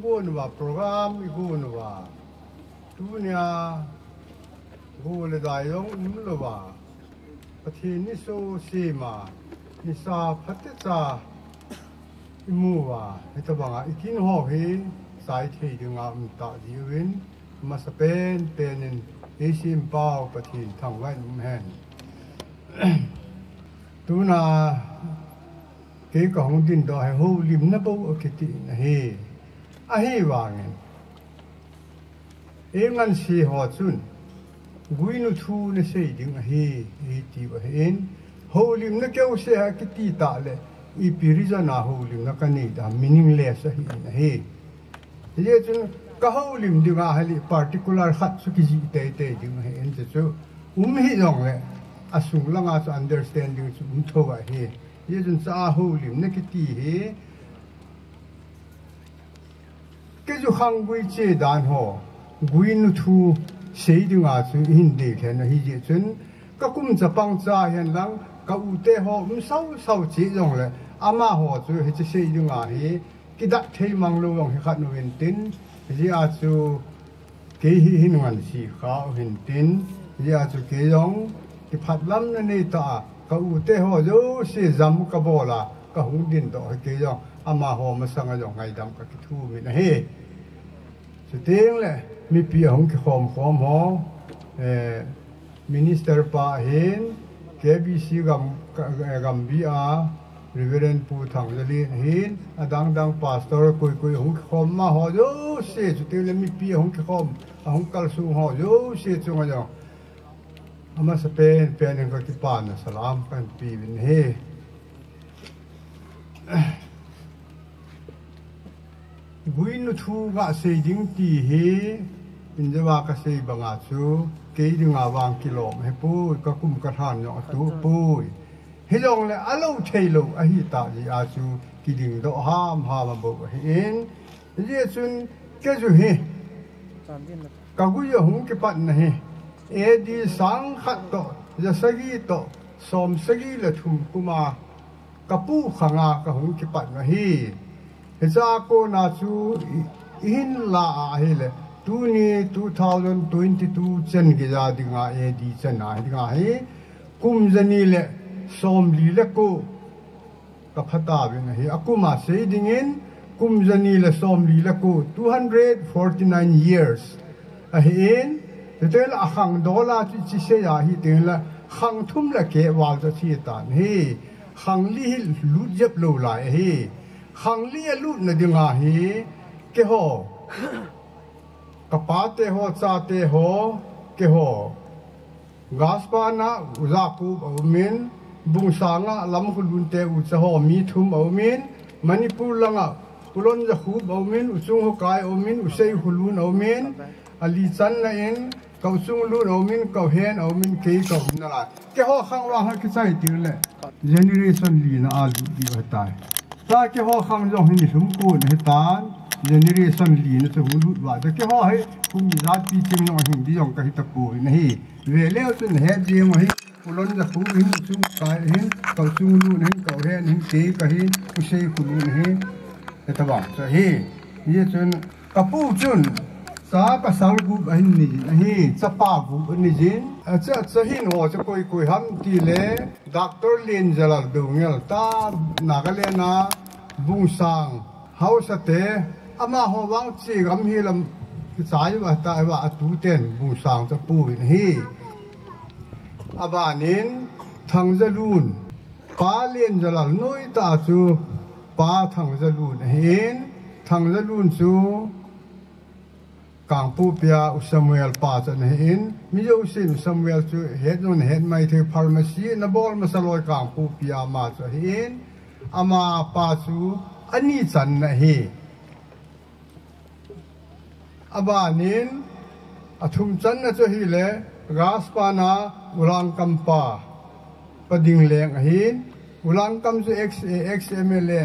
go no program go no tu nia go le dai yong lo ba pathi ni so si ma ni sa phatte cha imu wa eta banga ikin ho he sai thei dinga ta diwin ma sa pen penin esim pau pathi thang wai hen tu na cái con tin đó hay hô lim nó bao cái gì này ai vàng em ăn xì họ chun vui nó thu nó xây dựng hay tí vậy hô lim nó kéo xe cái tí tạ lệ ý bì ra na hô lim nó cái này đã meaningless hay thế chun cái hô lim đi ngay hay particular khát số cái gì tệ tệ dựng hay anh chứ hi dòng lệ asung lang as understanding thâu vậy ye jun sa ho lim ne ki ti he ke ju hang gui che dan ho gui nu thu sei ding a chu hin de khen na hi je chun ka kum cha pang cha hian lang ka u te ho sau chi jong le ama ho chu he che sei ding a he ki da thei mang lo yong he khat no wen tin ji a chu ke hi hin ngan si kha hin tin ji a chu ke yong ki phat lam na nei ta ka u te ho jo si zam ka bola ka hung din do ke yo ama ho ma sang yo ngai dam ka ki thu mi na he chu teng le mi pi hong ki khom ho minister pa hin KBC gam bi a reverend pu thang jali hin adang pastor koi hong ki khom ma ho jo si chu teng le mi pi hong ki khom hong kal su ho jo si chu nga yo ama sa pen ko ki pan na salam kan pi bin he gui nu thu ga se ding ti he in jawa ka se banga chu ke ding a wang kilom he pu ka kum ka than no tu pu he long le alo thei lo a hi ta ji a chu ki ding do ham ha ma bo hin ye chun ke ju he ka gu yo hung ki pat na he edi sang khat to ja sagi to som sagi la thum kuma kapu khanga ka hung ki pat na hi hecha ko na chu in la hi le tu ni 2022 chen ge ja dinga edi chen na dinga hi kum jani le som li le ko ka phata be na hi akuma se dingin kum jani le som li le ko 249 years a hin thế là hàng đô la chỉ xe ya hi tiền là hàng thum là kế vào cho chi tàn hi hàng li lút dẹp lâu lại hi hàng li lút là đi ngà hi cái ho kapate ho cha te ho cái ho gaspa na uzaku min bung sanga lam khulun te u cha ho mi thum au min manipur langa pulon ja khu au min usung ho kai au min usei khulun au min ali chan na in cầu sung lu đầu min cầu hen đầu min kí cầu na la cái họ khang wa ha cái sai tiếng lệ generation li na a lu di wa tai ta cái họ khang jong hin sum ku ne tan generation li na chu lu wa cái họ hay cũng như ra pi chim no hin di jong ka hi ta pu ne hi về leo chu ne ji mo hi ulon ja pu hin sung kai hin cầu sung lu ne cầu hen hin kí ka hi ku sei ku lu ne hi ta ba so hi ye chun ka pu chun sa ka sang gu anh ni hi chapa gu ni jin cha hin ho cha koi ham ti le doctor lin jalal dungel ta nagalena bung sang house te ama ho wang chi gam hi lam chai wa ta wa tu ten bung sang cha pu hi abanin thang jalun pa lin jalal noi ta chu pa thang jalun hin thang jalun chu càng pu pia Samuel pa cha na hin mi yo sim Samuel chu head on head mai the pharmacy na bol masaloi càng pu pia ma cha hin ama pa chu ani chan na hi abanin athum chan na chu hi le gas pa na ulang kampa pading leng hin ulang kam chu ex MLA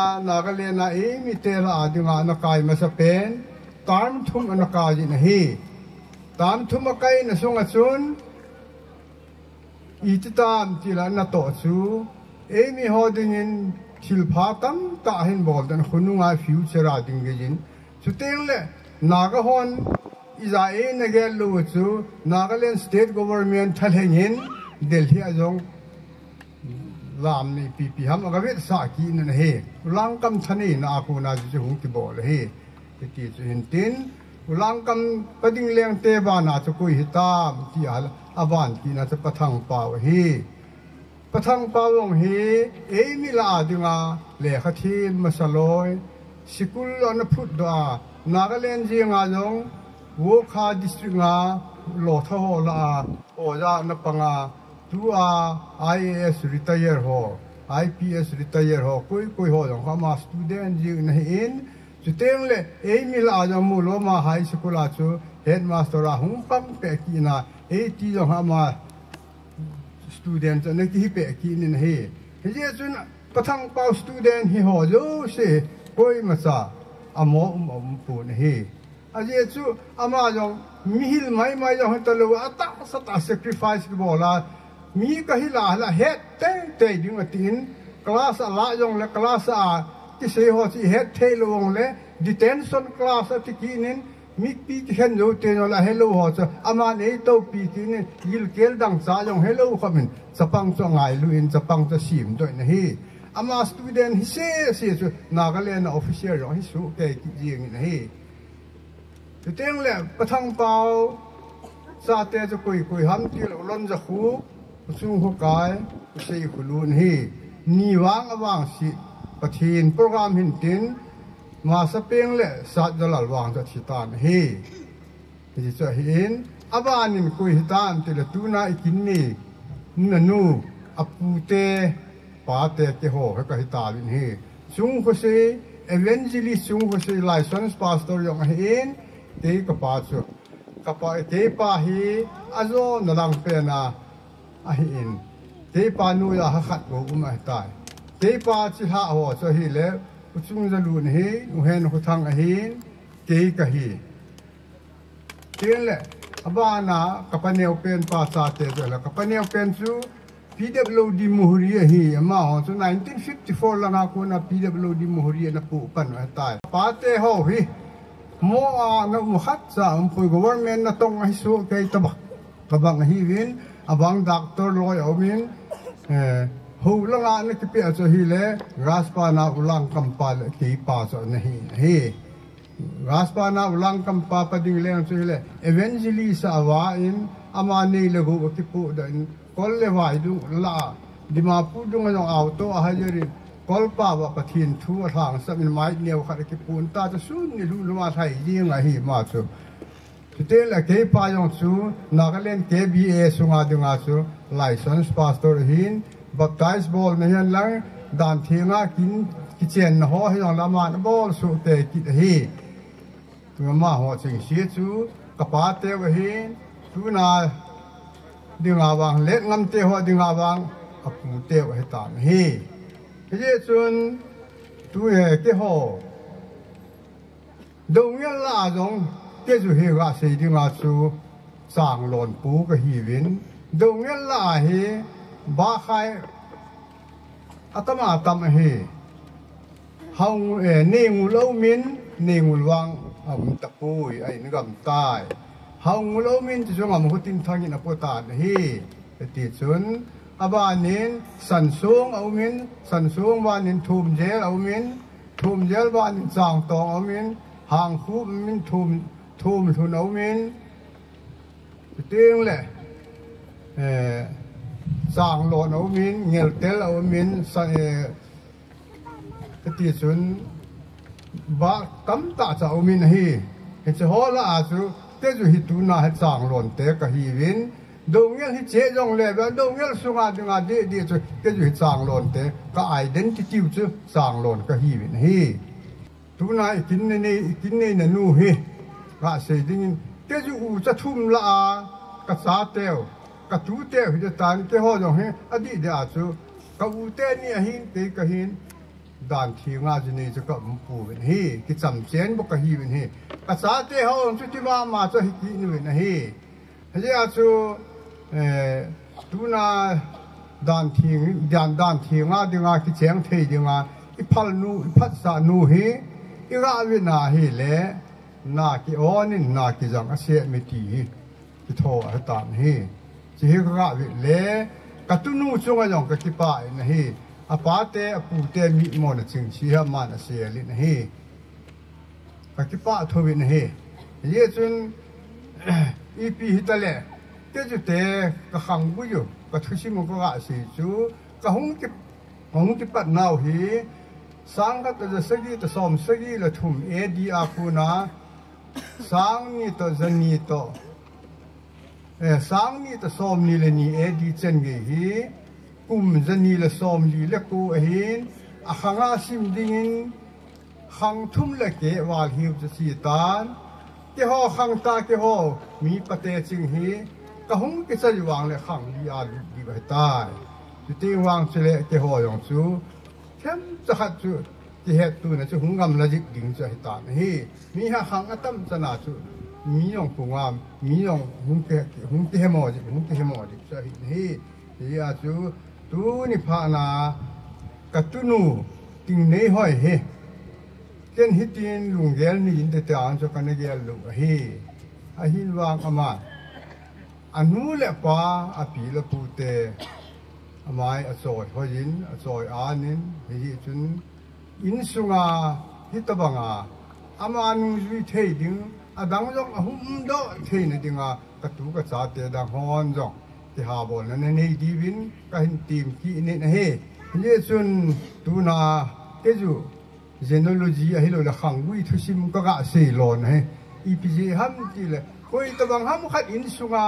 a nagale na e mi te la adinga na kai ma sa pen tam thum anaka ji na hi tam thum akai na sunga chun iti tam ti la na to chu emi hoding in thil pha tam ta hin bol dan khununga future a ding gejin chuteng le naga hon iza e nagel lu chu Nagaland state government thalhengin Delhi ajong lam ni pp ham agavit sa ki na he ulang kam thani na aku na ju hung ki bol he ti chu hin tin ulang kam pading leng te ba na chu kui hita ti al avan ki na chu pathang paw he pathang pawong he e mi la dinga le khathi masaloi sikul on phut da Nagaland jinga jong Wokha district nga lo tha ho la oja na panga tu a IAS retire ho IPS retire ho koi ho jong ma student ji na in chuteng le e mi la jong mu lo ma high school a chu headmaster a hung pam pe ki na e ti jong ma student na ki pe ki ni na he je chun pathang pau student hi ho jo se koi ma cha amo pu na he aje chu ama jong mihil mai jong talo ata sata sacrifice ki bola mi ka hi la het te ding atin class ala jong le class a ki se ho chi het the long le detention class ati kinin mi pi hen jo te no la hello ho cha ama nei to pi kinin gil kel dang sa jong hello khamin sapang cho ngai lu in sapang cha sim doi na hi ama student hi se chu Nagaland officer ro hi su ke ki jing na hi Teng le pathang pau sa te cho koi ham ti lo lon za khu chung ho kai sei khulun hi ni wang awang si pathin program hin tin ma sa peng le sa dalal wang za thitan hi ji cha hin abanin koi hitan ti le tuna ikin ni nanu apu te pa te ke ho ka hitalin hi chung ho se evangelist chung ho se license pastor yong hin te kapa chu kapa te pa hi azo nadang pe na a hi in te pa nu ya ha khat go ma tai te pa chi ha ho cho hi le uchung za lu ni hi u hen ko thang a hin te ka hi te le abana kapa neu pen pa sa te la kapa neu pen chu PWD muhuriya hi ama ho chu 1954 la na ko na PWD muhuriya na pu pan ma tai pa te ho hi mo na muhat sa poi government na tong ai su kai tabang hi win abang doctor loi omin ho langa na ki pe cho hi le raspa na ulang kampal ki pa so na hi raspa na ulang kampa pa ding leng cho hi le eventually sa wa in ama nei le go ki pu da kol le wai du la dimapur dung jong auto a hajeri kolpa wa pathin thu thang samin mai neu khat ki pun ta cha sun ni lu ma thai jing a hi ma chu te la ke pa yong chu Nagaland KBA sunga dunga chu license pastor hin baptize bol me han lang dan thinga kin kichen ho hi yong lama bol su te ki hi tu ma ho ching si chu kapa te wa hin tu na dinga wang let ngam te ho dinga wang apu te wa ta hi thế chun tu cái hồ đồng nhân là giống cái chủ hiệu là xây dựng là chú sang lòn bú cái hi vin đồng nhân là hi ba khai atama tam hi hong nê ngủ lâu min nê ngủ vang ông tập bùi ai nó gầm tai hong ngủ lâu min chỉ cho ngầm hút tin thang in áp tạt hi cái chun abanin sansung aumin sansung wanin thum gel aumin thum gel wanin chang tong aumin hang khu min thum thun aumin ting le chang lon aumin ngel tel aumin sa ti chun ba kam ta cha aumin hi he che ho la a chu te ju hi tu na he chang lon te ka hi win Doungel hi che jong le ba Doungel sunga dinga de chu ke ju chang lon te ka identity chu chang lon ka hi win hi tu na kin ne na nu hi ka se ding ke ju u cha thum la ka sa teo ka tu teo hi tan ke ho jong he adi de a chu ka u te ni a hin te ka hin dan thi nga ji ni chu ka pu win hi ki cham chen bo ka hi win hi ka sa te ho chu ti ma chu hi ki ni win hi he a chu tu na đàn thiêng à đi ngà cái chén thề đi ngà ít phật nu phật sa nu hi ít ra vi na hi lệ na cái onin na cái giang à sẽ mi ti hi cái thô à tàn hi chỉ hi ra vi lệ cái tu nu chung à dòng cái pa na hi à pa te à pu te mi mo na ching chi ha ma na se li na hi cái pa thô vi na hi ye chun ipi hi ta lệ cái chú té cái khang bui yo cái thứ gì mà có gạ gì chú cái hông cái bắt nào hi sáng cái tờ giấy tờ xóm giấy là thùng edi aku na sáng ni tờ dân ni tờ sáng ni tờ xóm ni là ni edi chân cái hi dân ni là xóm ni là cô hin khang a sim dingin khang thum là cái wal hiu cho si tan cái ho khang ta cái ho mi pate ching hi cái hông cái sao vàng lại khang đi à đi vậy ta chú tiếng vàng sẽ lại cái hồ yong chú thêm cho hạt chú cái hết tu này chú hông ngầm là dịch đỉnh cho hết ta này mi ha khang ở tâm cho nào chú mi yong phụng am mi yong hông cái mò dịch cho hết này thì à chú tu ni pha na cái tu nu tiếng nei hỏi he cái hít tin lùng gel ni in te an cho cái này gel lùng he à hin vàng ama anu le pa api le pute amai asoi hojin asoi anin hi chun in sunga hitabanga amanu zui thei ding adang jong ahum do thei na dinga katu ka cha te dang hon jong ti ha bol na nei divin ka hin tim ki ne na he ye chun tu na ke ju genealogy a hilo la khangui thusim ka ga se lon he ipj ham ti le koi tabang ham khat in sunga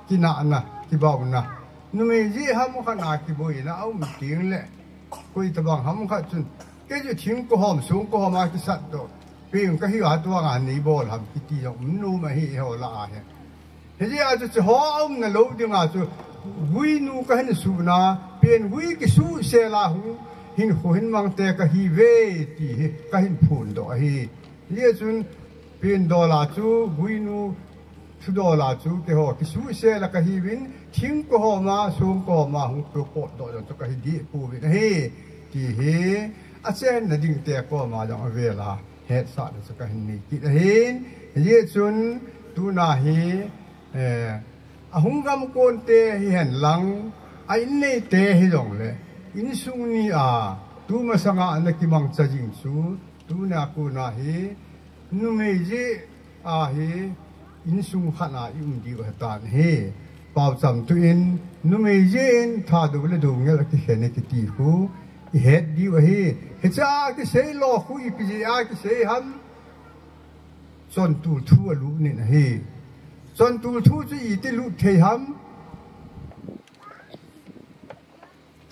kina na kibau na nume ji ham khat na kiboi na au mi ting le koi tabang ham khat chun ke ju thing ko hom sung ko ma ki sat do ping ka hi wa to nga ni bol ham ki ti jong nu ma hi ho la he he ji a chu ho om na lo ding a chu gui nu ka hin su na pen gui ki su se la hu hin ho hin mang te ka hi ve ti ka hin phun do hi ye chun pen do la chu gui nu thu do la chu ke ho ki su se la ka hi win thing ko ho ma sum ko ma hu pro po do cho ka hi di pu wi he ti he a chen na ding te ko ma jong ve la he sa na cho ka hin ni ki hin ye chun tu na hi a hung gam kon te hi hen lang a in nei te hi jong le in sung ni a tu ma sanga na ki mang cha jing chu tu na ku na hi nu me ji a hi in sung khana yum di wa tan he pau cham tu in nu me jen tha du le du ngel ki hene ki ti hu i het di wa he cha ki sei lo khu i pi a ki sei ham son tu thu lu ni na he son tu thu chi i ti lu the ham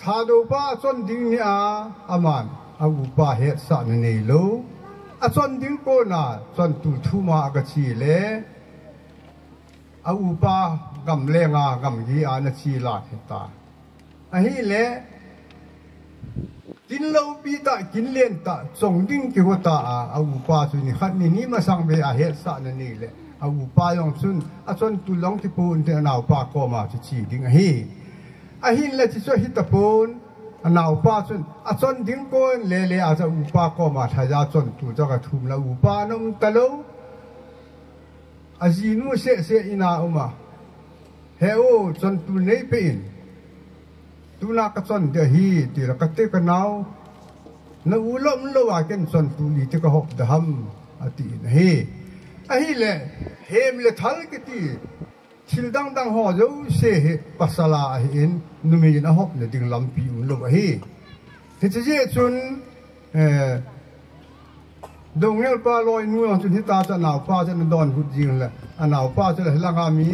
tha do pa son ding ni a aman a u pa he sa na nei lo a son ding ko na son tu thu ma ga chi le a upa gam lenga gam gi ana chi la heta a hi le kin lo pi ta kin len ta chong ding ki hota a upa chu ni khat ni ma sang be a het sa na ni le a upa yong chun a chon tu long ti pun te na upa ko ma chi ding a hi le chi so hi ta pun a na upa chun a chon ding ko le a cha upa ko ma tha ja chon tu cha ka thum la upa nong ta lo azinu se ina uma heo chon tu nei pe in tu na ka chon de hi ti ra ka te ka nau na u lo wa ken chon tu ni te ka hok da ham ati na he a hi le hem le thal ke ti thil dang ho jo se he pasala in nu me na hok le ding lam pi un lo hi he je chun dong ngel pa loi nu chun hi ta cha naw pa cha don hu jing la a naw pa cha la nga mi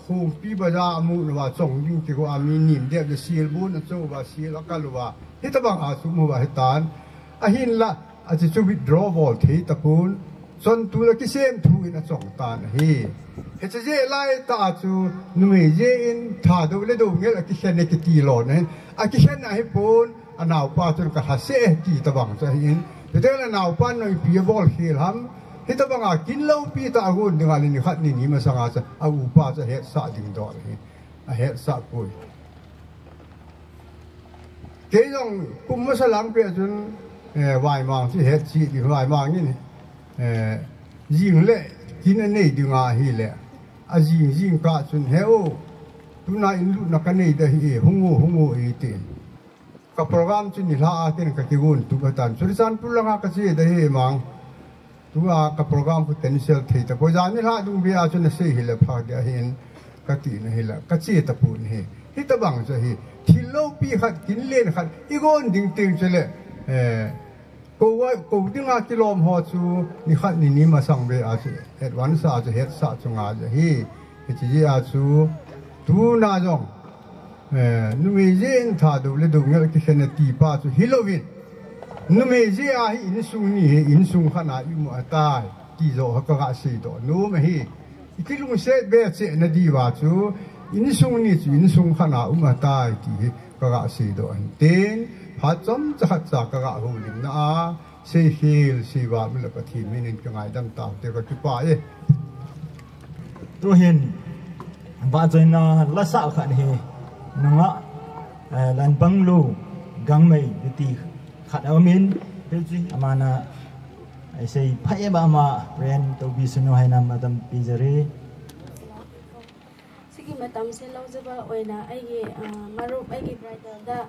khum pi ba ja mu wa chong ding ki ko ami nim de de sil bu na chu ba sil ka lu wa hi ta bang a su mu wa hi tan a hin la a chi chu withdraw ball thei ta pun chon tu la ki sem thu in a chong tan hi he che je lai ta chu nu me je in tha do le do ngel a ki chen ne ki ti lo ne a ki chen na hi pun a naw pa chun ka ha se ti ta bang cha hin thế là nào pan nói bia bol khi lắm, thế ta bảo à kín lâu bia ta gun đừng ăn ni khát ni mà sang à u pa cho hết sa đỉnh đó hết sa cùi, cái dòng cũng mất lắng về chúng vài mảng chỉ hết chỉ thì vài mảng như này riêng lệ chính là này đường à hi lệ à riêng cả chúng heo tu na in lu na cái này đây hi hung ngô hi tiền các program chúng ni la tiền các cái gun tu batan so san tu lang ka si đây hi mang tu các program potential thì ta có gian ni la dung bia chúng nó sẽ hi lệ phá dia hin cái tiền hi lệ cái chi ta pun hi ta bang cho hi thì lâu pi khát kín lên khát igon ding cho lệ cô tiếng cái lom họ chú ni khát ni mà sang về à chứ advance à chứ hết sa chung à chứ hi cái gì à chú tu na giống nuôi dân thà đâu lấy đâu nghe cái cái này tì pa chú Halloween nuôi dân à hi in sung khát à im mà ta tì rồi các cái gì đó nuôi mà hi cái lúc sẽ về sẽ nó đi vào chú in sung khát à mà ta thì các cái gì đó tên phát chấm chắc các cái hồ lim na xây hill xây vạt mình là cái thì mình cái ngày đâm tạo để cái chụp bài tôi hiện và rồi nó là sao khăn hè nó lần băng lu gang mây thì khát ở miền cái gì mà na I say phải ba mà ren tôi bị sunu hay nam adam pizzeria sige matam se lo jaba oina ai ge marup ai ge bridal da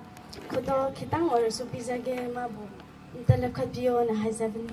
khodo khitang or su pizza ge ma bu tala khabio na hazabni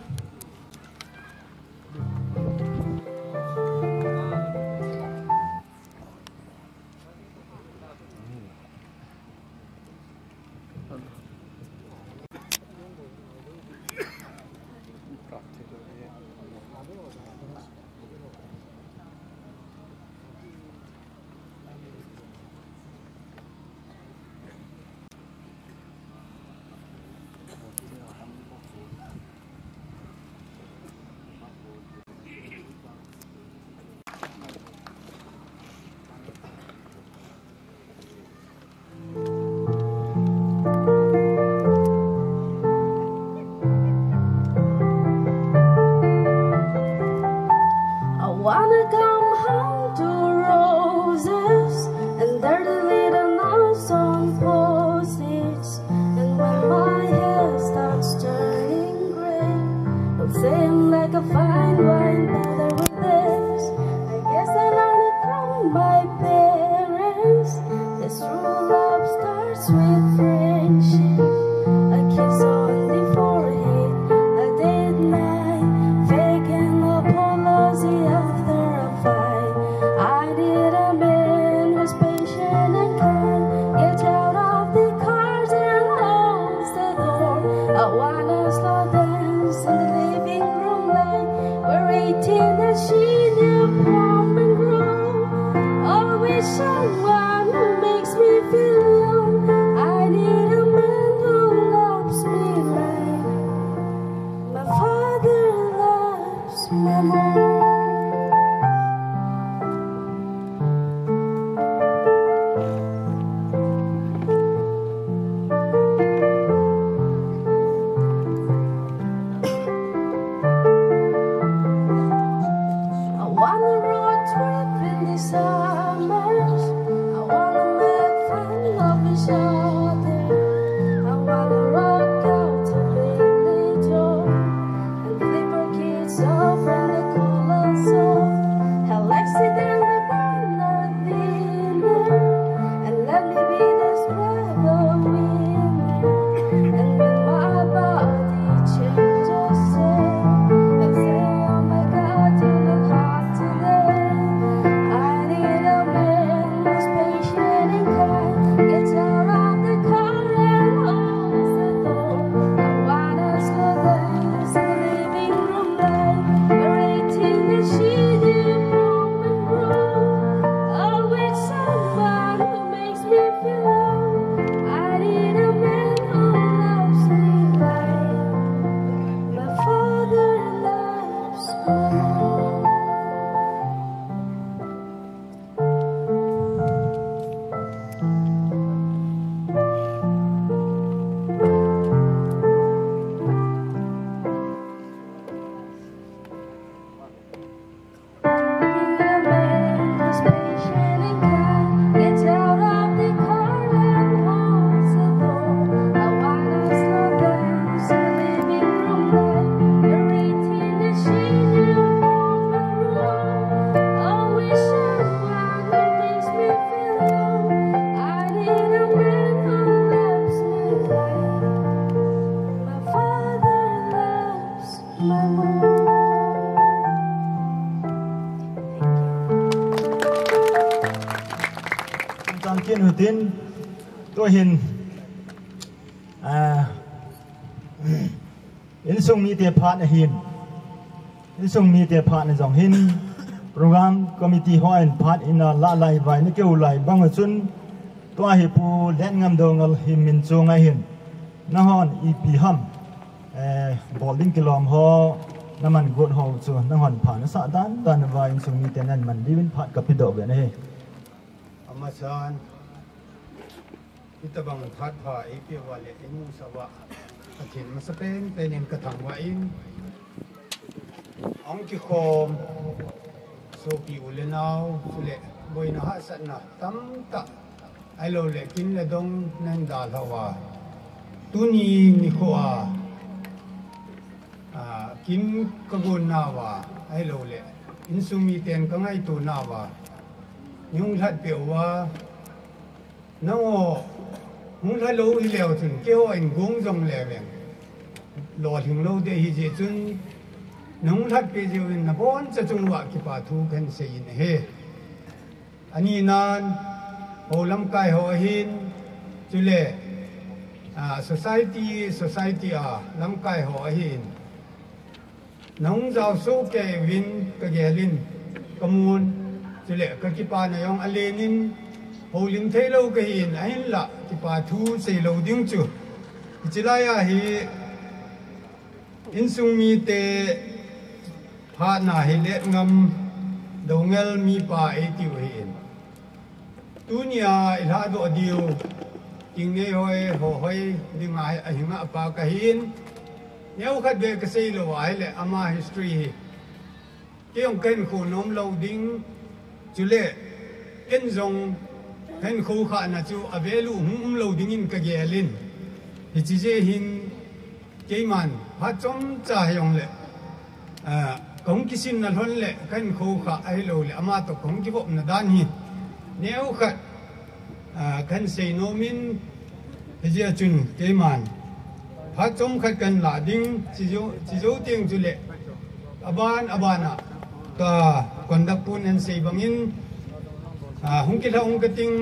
biên hữu tin tôi hình in sung mi te phat a hin in sung mi te phat na jong hin program committee hoin phat in a la lai vai na keu lai bang chun to hi pu len ngam dongal him min chunga hin na hon ep ham bowling kilom ho naman got ho chu na hon pha na sa dan vai in sung mi te nan man livin phat ka pi do be na he amasan itabang phat pha ep wale inu sawa atin masapen penin katang wa in ang ki khom so pi ulenau sule boina ha satna tam ta ai lo le kin le dong nan da lawa tuni ni khoa kin kagun nawa ai lo le insumi ten ka ngai tu nawa nhung thật biểu nó muốn thấy lâu thì leo thuyền kêu anh cũng dòng lẻ về lò thuyền lâu để hi dễ chun nông thật bây giờ là bốn cho trung hòa cái bà thu khen xây này he anh nan hồ lâm cai hồ hin chú lệ society lâm cai hồ hin nông giàu số kẻ vin cái ghé linh commune chú lệ cái kipa này ông alenin hồ linh thấy lâu cái hình anh là kipa thu xây lâu tiếng chú chỉ là hi in sung mi te pha na hi le ngam Doungel mi pa e tiu hin tunia ila do diu Tingneihoi Hohoi Doungel a hinga pa ka hin neu khat be ka sei lo ai le ama history hi kiong ken khu nom lo ding chú lệ en zong ken khu kha na chu avelu lo ding in ka gelin hi chi je hin keiman ha chom cha yong le kong kisin na lon le kan khu kha ai lo le ama to kong ki bop na dan hi neu khat kan sei no min je chun keiman ha chom khat kan la ding chi jo ting chu le abana ta kondapun en sei bangin hung ki hung ka ting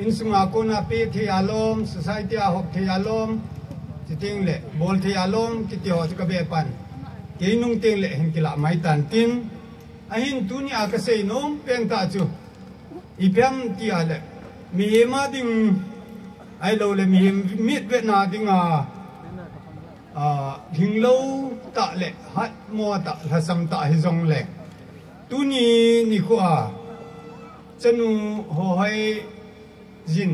in sunga ko na pe the alom society a hop the alom ting le bol the alom ki tio ka be pan ke nung ting le hin kila mai tan tin a hin dunia ka sei nom pen ta chu i pem ti ale mi ma ding ai lo le mi mit ve na ding hing lo ta le hat mo ta la sam ta hi zong le tu ni ko chanu ho hai jin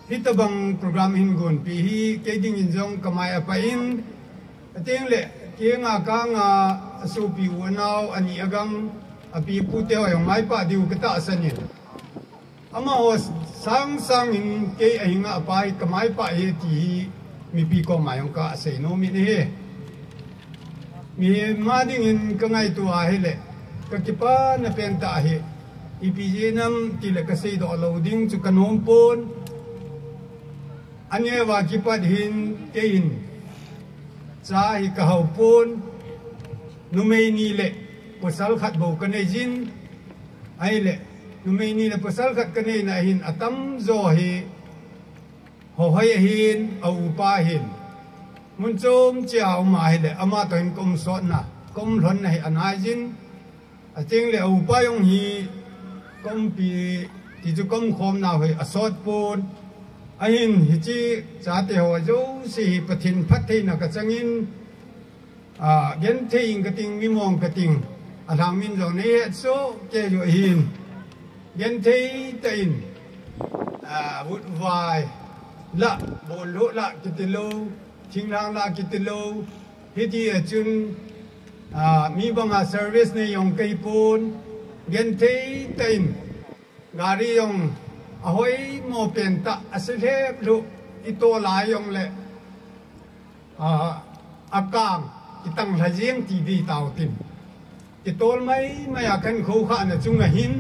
hitabang program hin gon pi hi ke ding in jong kamai apa in ateng le ke nga ka nga su pi wanau ani agam api pu te ho mai pa diu ka ta sanin ama ho sang in ke ahinga apai kamai pa he ti mi pi ko mai ong ka sei no mi ne he mi ma ding in ka ngai tu a he le ka ki pa na pen ta he ipj nam ti le ka sei do loading chu kanom pon anye wa ki pa hin ke in cha hi ka hau pon nu mei ni le posal khat bo ka nei jin ai le nu mei ni le posal khat ka nei na hin atam zo hi ho hoi hin au pa hin mun chom chiao mai le ama to in kom so na kom lon nei anai jin a ting le au pa yong hi kom pi ti chu kom khom na hoi asot pon a hin hi chi cha te ho zo si pathin phat thei na ka changin gen thei ka ting mi mong ka ting a thang min zo ne so ke yo hin gen thei ta in vut vai la bol lo la kitilo thing lang la kitilo hi ti chun mi banga service ne yong kai pon gen thei ta in gari yong ahoi mo pen ta asile lu ito la yong le akang itang lajeng tv tau tin itol mai maya kan kho kha na chunga hin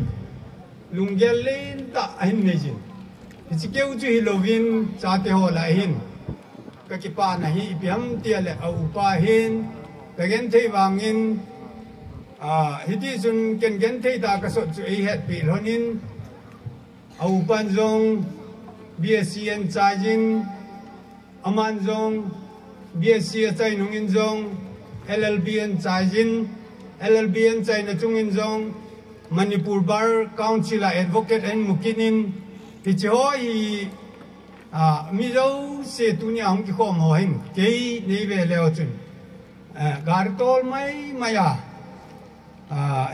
lunggel len ta hin ne jin ichikeu chu hilovin cha te ho la hin ka ki pa na hi biam tia le au pa hin ka gen thei wangin hiti sun ken gen thei ta ka so chu e het pi lonin au pan zong BSc en chajin aman zong BSc chai nungin zong LLB en chajin LLB en chai na chungin zong Manipur Bar Council advocate en mukinin hichoi mi zo se tunia hong ki khom ho hin ke nei ve leo chun gar tol mai maya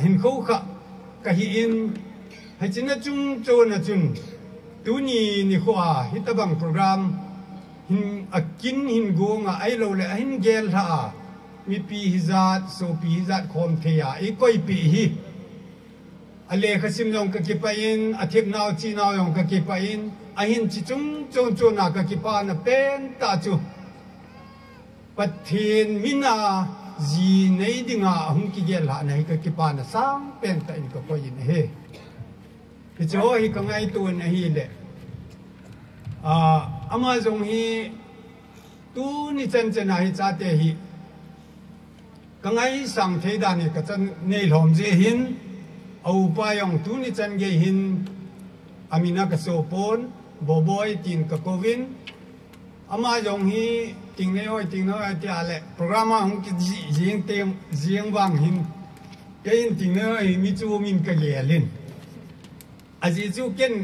hin kho kha ka hi in hachina chung chona chun tuni ni khwa hitabang program hin akin hin go nga ai lo le hin gel ha mi pi hizat so pi hizat khom theya e koi pi hi ale khasim jong ka kipain athip naw chi naw yong ka kipain ahin chi chung chung chu na ka kipa na pen ta chu pathin mina ji nei dinga hum ki gel ha nei ka kipa na sang pen ta in ka ko yin he ki cho hi ka ngai tu na hi le ama jong hi tu ni chen chen hi cha te hi ka ngai sang the da ni ka chan nei lom je hin au pa yong tu ni chan ge hin amina ka so pon boboy tin ka kovin ama jong hi Tingneihoi ti ale programa hong ki jing tem jing wang hin ke in Tingneihoi mi chu min ka gelin aji chu ken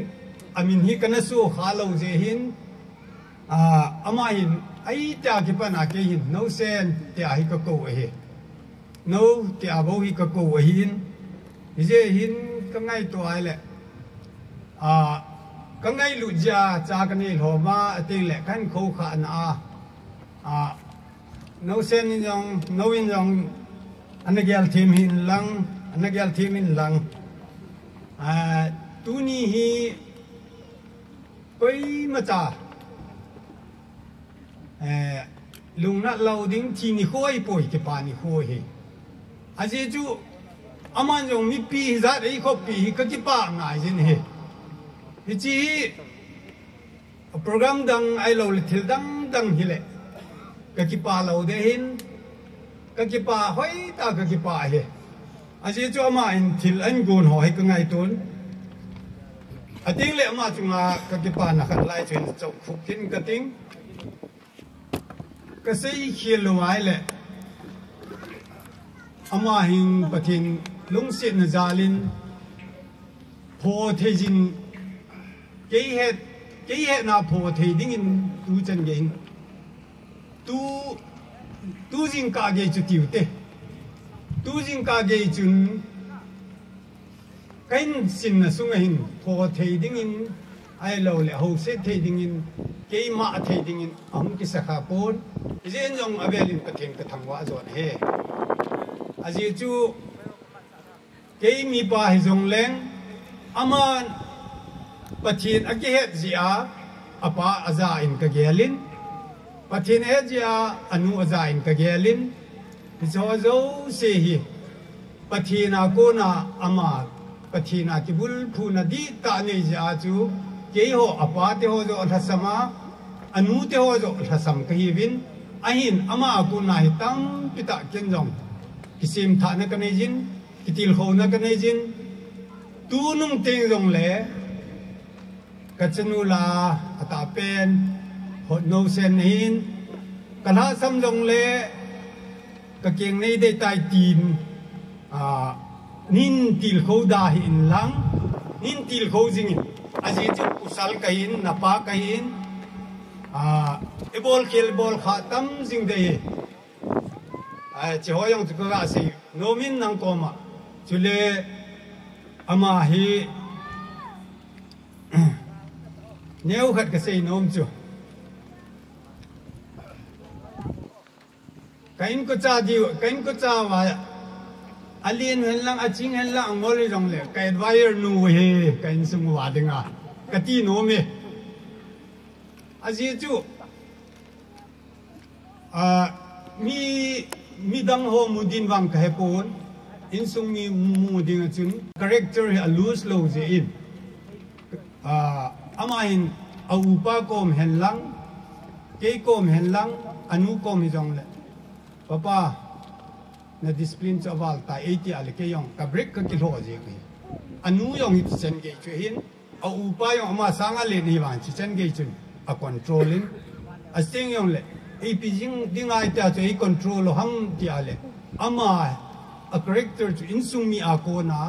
amin hi kana su khalo je hin ama hin ai ta ki pana ke hin no sen ti a hi ka ko he no ti a bo hi ka ko hin je hin ka ngai to ai le ka ngai lu ja cha ka ni lo ma te le kan kho kha na no sen in jong no in jong anagyal team hin lang anagyal team in lang tu ni hi koi ma cha lung na lo ding chi ni khoi poi ke pa ni khoi he aje chu aman jong mi pi za dei kho pi ka ki pa ngai jin he hi chi program dang ai lo le thil dang hi le ka ki pa lo de hin ka ki pa hoi ta ka ki pa he aje chu ama in thil an gun ho he ka ngai tun ating le ama chunga ka ki pa na khat lai chen chok khuk kin ka ting ka sei khil lo ai le ama hin pathin lung sit na zalin pho thejin ke he na pho thei ding in tu chan ge tu jing ka ge chu tiu te tu jing ka ge chun kain sin na sung hin pho thei ding in ai lo le ho se thei ding in ke ma thei ding in am ki sa kha pon jen jong avelin pathin ka thangwa zon he aji chu ke mi pa hi jong leng aman pathin ake het zia apa aza in ka gelin pathin he zia anu aza in ka gelin zo zo se hi pathina ko na ama pathina ki bul phu na di ta nei ja chu ke ho apa te ho zo thasama anu te ho zo thasam ka hi win ahin ama ko na hi tam pita ken jong kisim tha na ka nei jin kitil ho na ka nei jin tu nung teng jong le ka chanu la ata pen hot no sen hin kana sam jong le ka keng nei de tai tin nin til kho da hin lang nin til kho jing aji chu usal ka hin na pa ka hin ebol khel bol kha tam jing de che hoyong chu ka se no min nang ko ma chule ama hi neu khat ka sei nom chu kain ko cha di kain ko cha wa alien hen lang aching hen lang ngol jong le kai wire nu he kain sung wa dinga ka ti no me aji chu mi dang ho mudin wang ka hepon in sung mi muding chun character a lose lo je in ama hin au pa kom hen lang ke kom hen lang anu kom hi jong le papa na discipline cho wal ta 80 ale ke yong ka break ka ki ho je ki anu yong hi chen ge chwe hin a upa yung ama sanga le ni wan chi chen ge chun a controlling a sing yung le e pi jing ding ai ta che control ham ti ale ama a character to insung mi a ko na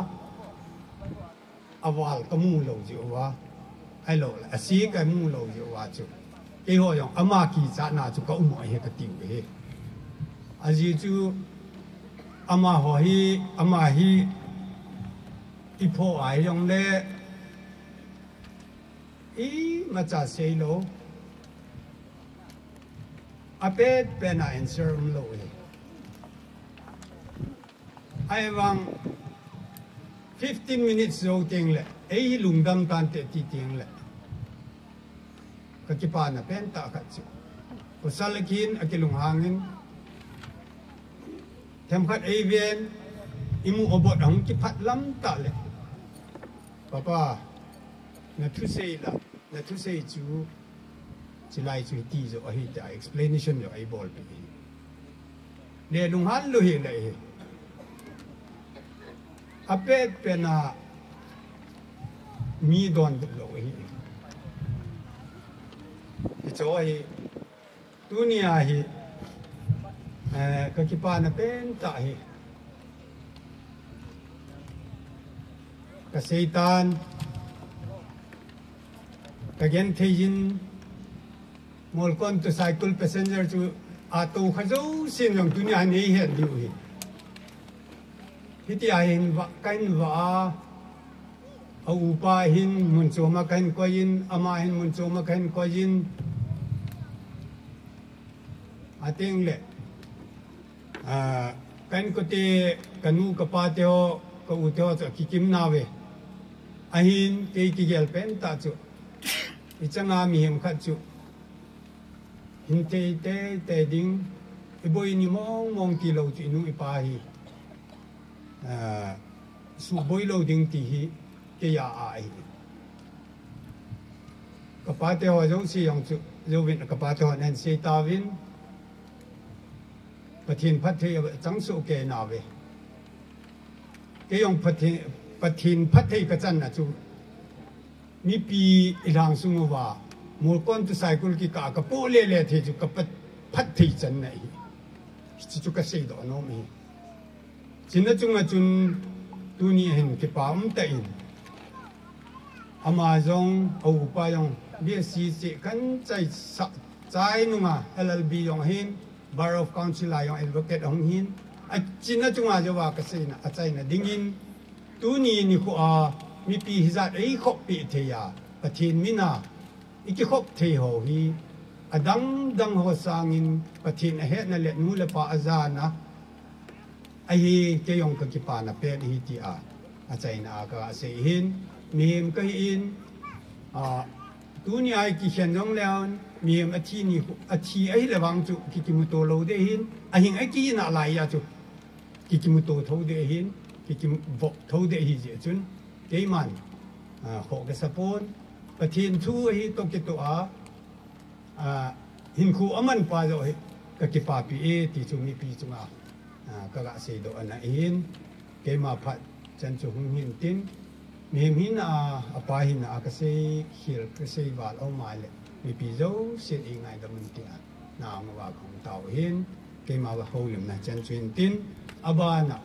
awal kamu lo ji wa ai lo a si ka mu lo ji wa chu ke ho yung ama ki sa na chu ka mo he ka ti we a ji chu ama ho hi ama hi ipo ai yung le ma cha sei lo a pet pen answer lo ai wang 15 minutes zo ting le ai lung dam tan te ti ting le ka ki pa na pen ta ka chu ko salakin akilung hangin them khat ai ven imu obot ang ki phat lam ta le papa na thu sei la na thu sei chu chỉ lại chú ti rồi ấy ta explanation rồi ấy bol bị nè lung han lu hi lại apet pena mi don được rồi cái chỗ ấy dunia hi cái kipa na pen ta hi cái setan cái gen thejin Molkon to Saikul passenger to ato khazo sin yung dunia ni hen diu hi hiti ahin wa kain wa au pa hin mun choma kain ko yin ama hin mun choma kain ko yin ating le kain ko te kanu ka pa teo ko u teo ki kim na we ahin ke ki gel pen ta chu ichanga mi hem khat chu hin te ding iboi ni mong ti lo ti nu ipa hi su boi lo ding ti hi ke ya ai ka pa te ho zo si yong chu zo win ka pa te ho nen se ta win pathin phat the chang su ke na we ke yong pathin phat the ka chan na chu mi pi ilang su wa Molkon to Saikul ki ka po le the chu ka phat thei chan nei chi chu ka sei do no mi chin na chung ma chun tu ni hen ki pa ta in amazon au pa yong bi si si kan chai sa chai nu ma llb yong hin bar of council la yong advocate hong hin a chin na chung ma jo wa ka sei na a chai na dingin tu ni ko a mi pi hizat ei khop pi the ya pathin mina iki khop thei ho hi adang ho sangin pathin a het na le nu le pa azana ai ke yong ka ki pa na pe hi ti a chai na ka se hin mim ka in dunia ki hian jong leon mim a thi ni a thi ai le wang chu ki mu to lo de hin a hin ai ki na lai ya chu ki mu to tho de hin ki mu vo tho de hi je chun ke man ho ka sapon pathin thu hi to ki to hin khu aman pa jo hi ka ki pa pi e ti chu mi pi chu nga ka ga se do ana hin ke ma phat chan chu hung hin tin mi hin a pa hin a ka se hil ka se wal au mai le mi pi zo sit i ngai da mun ti na ma wa khong tau hin ke ma wa ho lim na chan chuin tin abana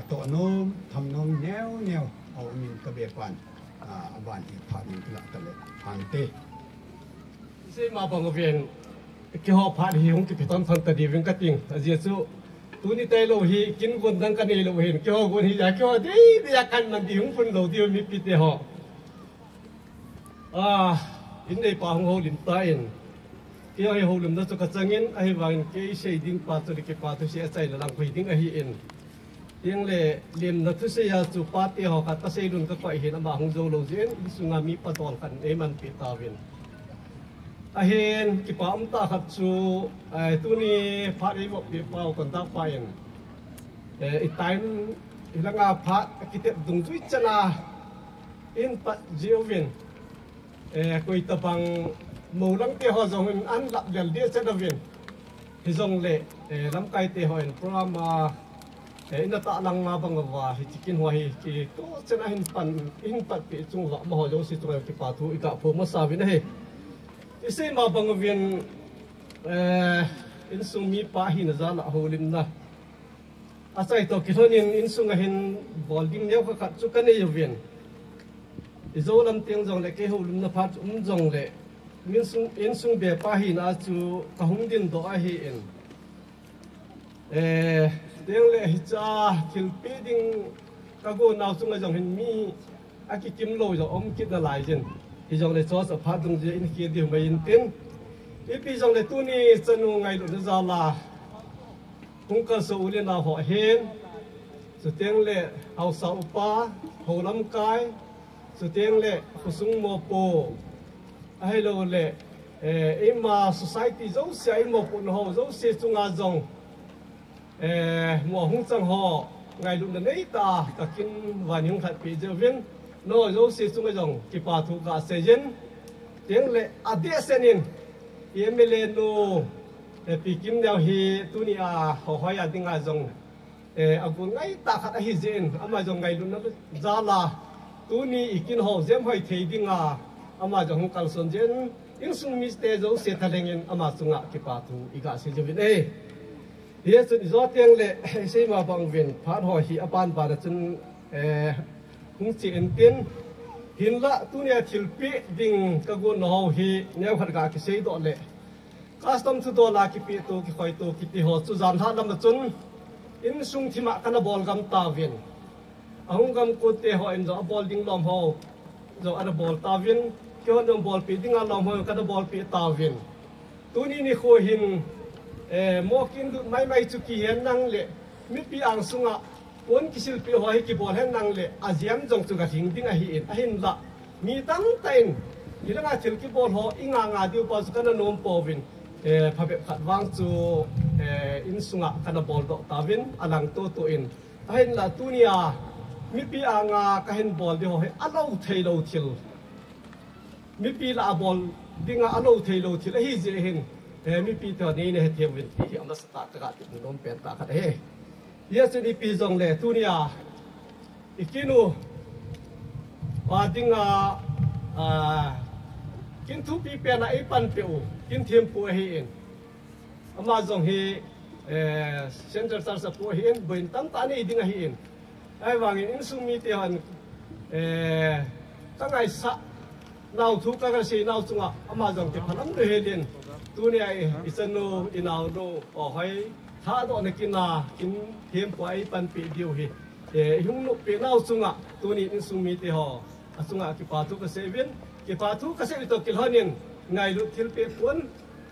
to nom tham nom neo au min ka be pan aban hi pha min la ta le an te se ma bang ven ki ho pha hi hung ki piton thon ta di ving ka ting a je chu tu ni tai lo hi kin gun dang ka ni lo hin ki ho gun hi ya ki ho dei ya kan man di hung pun lo di mi pi te ho in nei pa hung ho lim ta in ki ho lim da chu ka changin a hi wang ke sei ding pa tu ki pa tu se chai la lang phi ding a hi in tiếng lệ liềm nó thứ xây chủ pa ti họ cả ta xây luôn các loại hiện mà hung dâu lâu diễn sunga mi pa toàn cảnh em ăn bị tao viên hiện cái pa ông ta học chú tu ni phát đi một bị bao còn ta phải ít time là ngà phát cái tiệm dùng chuối chana in pa diêu viên coi tập bằng màu lăng ti họ dùng ăn lạp dần đi chana viên thì dùng lệ lắm cây ti họ program ina ta lang nga bang wa hi chikin wa hi ki to chena hin pan pi chung wa ma ho jo si chung ki pa thu ika pho ma sa vi na he ise ma bang vien in sung mi pa hi na za la ho lim na asai to ki thonin in sung hin bolding neu ka khat chu kan e vien izo lam tiang jong le ke ho lim na phat jong le in sung be pa hi na chu ka hung din do a hi in tiếng lệ cha thil pi ding kago nào chung là dòng hình mi aki kim lôi rồi ông kít là lại chân thì dòng lệ cho phát dung gì in kia điều mấy in tiếng pi dòng lệ tu ni chân ngày lúc đó là cũng có số liên nào họ hen sự tiếng lệ hậu sáu pa hậu năm cái sự tiếng lệ hậu sung mô po hay là lệ em mà society dấu xe em một phần hậu dấu xe chung à dòng mùa hung sang họ ngày lúc đấy ta cả kinh và những hạt bị dơ viên nó dấu xí xuống cái dòng kịp bà thu cả xây dân tiếng lệ à đĩa sen in em lên nó bị kim đeo hi tu ni à họ hỏi à tiếng à dòng à cũng ngay ta khát hi dân mà dòng ngày lúc nó ra là tu ni ikin họ dám hỏi thấy tiếng à mà dòng hung kalson dân in sung mi ste dấu xí thằng in mà sung à kịp bà thu iga xây dơ viên ấy hiện giờ do tiếng lệ xây mà bằng viên phát hỏi hi apan bà đã chân hung chỉ in tiền hiện là tu nhà thiếu pi ding các cô nó hi nếu phát cả cái xây đó lệ custom tu đó là cái pi tu cái khói tu cái pi họ tu gian thà làm chân in sung thì mà cái nó ball gam ta viên ông gam cô te họ in rồi ball ding lom họ rồi anh ball ta viên cái họ dùng ball pi ding anh lom họ cái nó ball pi ta viên tu ni khôi hin mô kinh đút mai chu kỳ hiện năng lệ mít pi ang sunga cuốn kí sil pi hoa ki bol hiện năng lệ aziam dòng chu cả hình tiếng hin la mi tăng tên thì nó ngài ki bol họ inga ngà điều bao chu kana nom po vin pha be khat wang chu in sunga kana bol do ta vin alang to in hin la tunia mi pi anga ka hin bol dio he alo thei lo thil mi pi la bol dinga alo thei lo thil hi je hin mi pi to ni ne thiam win ti am sa ta ka ti nom pen ta ka he yes ni pi jong le tu nia ikinu wa dinga kin thu pi pe na e pan pe u kin thiam pu he in ama jong hi center sar sa pu he in boin tam ta ni dinga hi in ai wang in sum mi te han ta ngai sa nào thu ka si nào chunga ama jong te phanam de he len tu ni ai isanu inau no o hoi tha do ne kina kin thiam pu ai pan pi diu hi hung no pe nau chunga tu ni in sum mi te ho asunga ki pa tu ka se vin ki pa tu ka se to kil honin ngai lu thil pe pun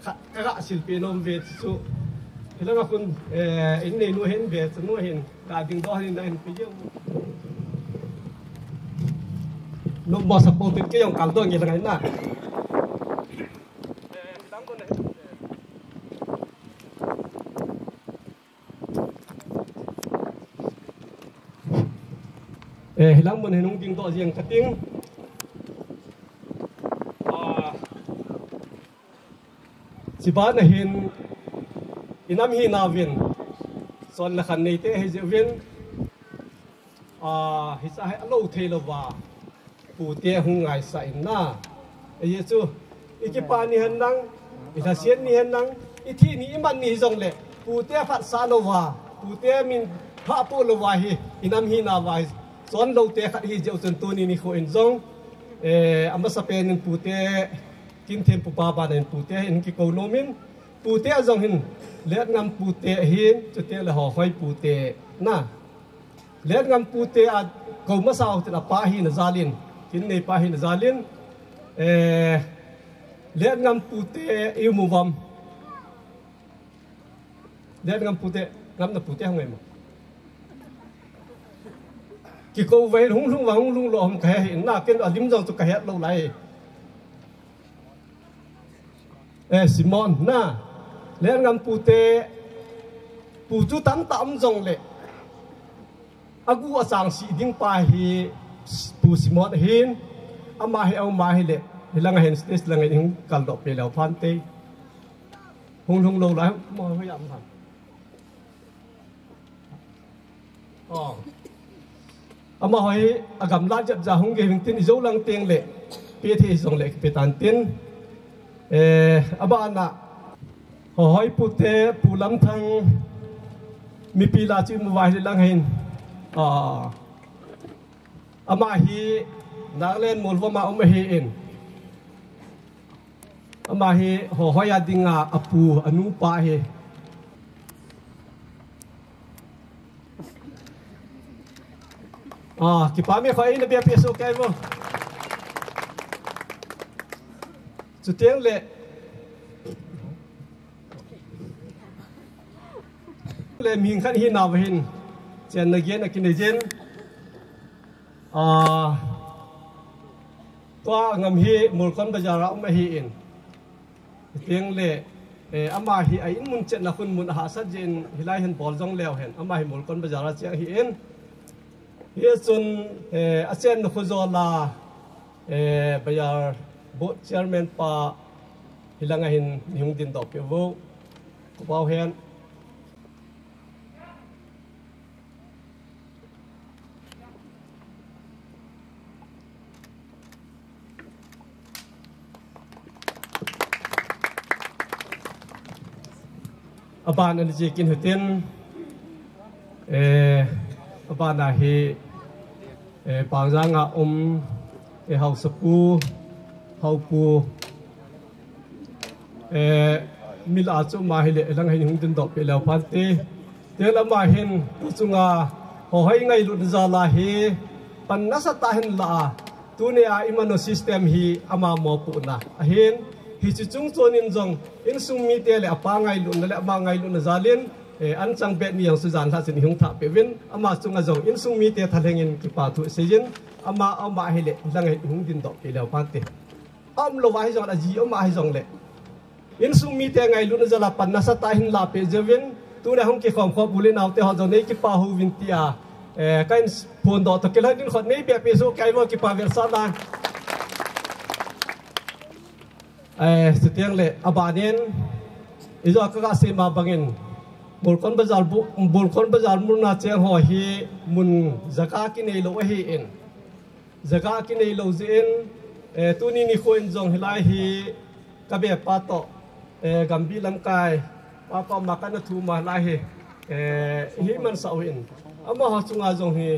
ka ga sil pe nom ve su hilanga kun in nei nu hen ve nu hen ka ding do hin nai pe yo no mo sa po pe ke yong kal do ngi ngai na hilang mun hinung ding do jiang kating siba na hin inam hi na vin son la khan nei te he je vin hi sa hai alo the lo wa pu te hung ngai sa in na ye chu ikipa ni han nang ita sien ni han nang I thi ni man ni jong le pu te phat sa lo wa pu te min pha pu lo wa hi inam hi na wa son lo te khat hi je chun tu ni kho in jong ama sa pen in pu te kin them pu pa ba nen pu te in ki ko nomin pu te jong hin let ngam pu te hin chu te le ho hoi pu te na let ngam pu te a ko ma sao te pa hi na zalin kin nei pa hi na zalin let ngam pu te yu mu vam let ngam pu te ngam na pu te hang mo ki ko ve hung lung lo hom ka he na ken alim jong tu ka he lo lai Simon na le ngam pu te pu chu tam tam jong le agu asang si ding pa hi pu Simon hin ama hi au ma hi le hilang hen stes lang hin kal do pe lo phan te hung lo lai mo ho yam han ama hoi agam la jat ja hung ge hing tin zo lang teng le pe the zong le pe tan tin aba na hoi pu te pu lam thang mi pi la chi mu vai lang hin ama hi Naglen mulwa ma hi in ama hi hoi adinga apu anu pa hi kipa mi khoi na bia peso kai mo chu tiang le ming khan hi na hin chen na gen akin gen toa ngam hi Molkon Bazar ma hi in tiang le ama hi ai mun chen na khun mun ha sa jin hilai hen bol jong leo hen ama hi Molkon Bazar chiang hi in hi chun achen khu zo la bayar bo chairman pa hilanga hin hung din dok pe wo ko baw hen aban an ji kin hutin abana hi pangjanga hau sapu hau pu mila chu ma hi le lang hin hung din dok pe law pan te lama hin chunga ho hoi ngai lu za la hi pan na sa ta hin la tu ne a imano system hi ama mo pu na a hin hi chu chung chon in jong in sung mi te le apa ngai lu na le ama ngai lu na zalin an chang bet mi yang su jan tha sin hung tha pe win ama chunga jong in sung mi te thaleng in ki pa thu sejin ama hi le lang hung din dok pe law pan te lo wai jong a ji ama hi jong le in sung mi te ngai lu na zala pan na sa ta hin la pe jewin tu ne hong ki khom kho bulin autte ho jong nei ki pa hu win tia kain phon do to kelai din khot nei be pe so kai wo ki pa ver sa dan setiang le abanen izo ka se ma bangin Molkon Bazar mun na cheng ho hi mun zaka ki nei lo hi in zaka ki nei lo zin tu ni khoin jong hilai hi ka be pa to gambi lam kai pa pa makana thu ma lai hi man sawin ama ha chunga jong hi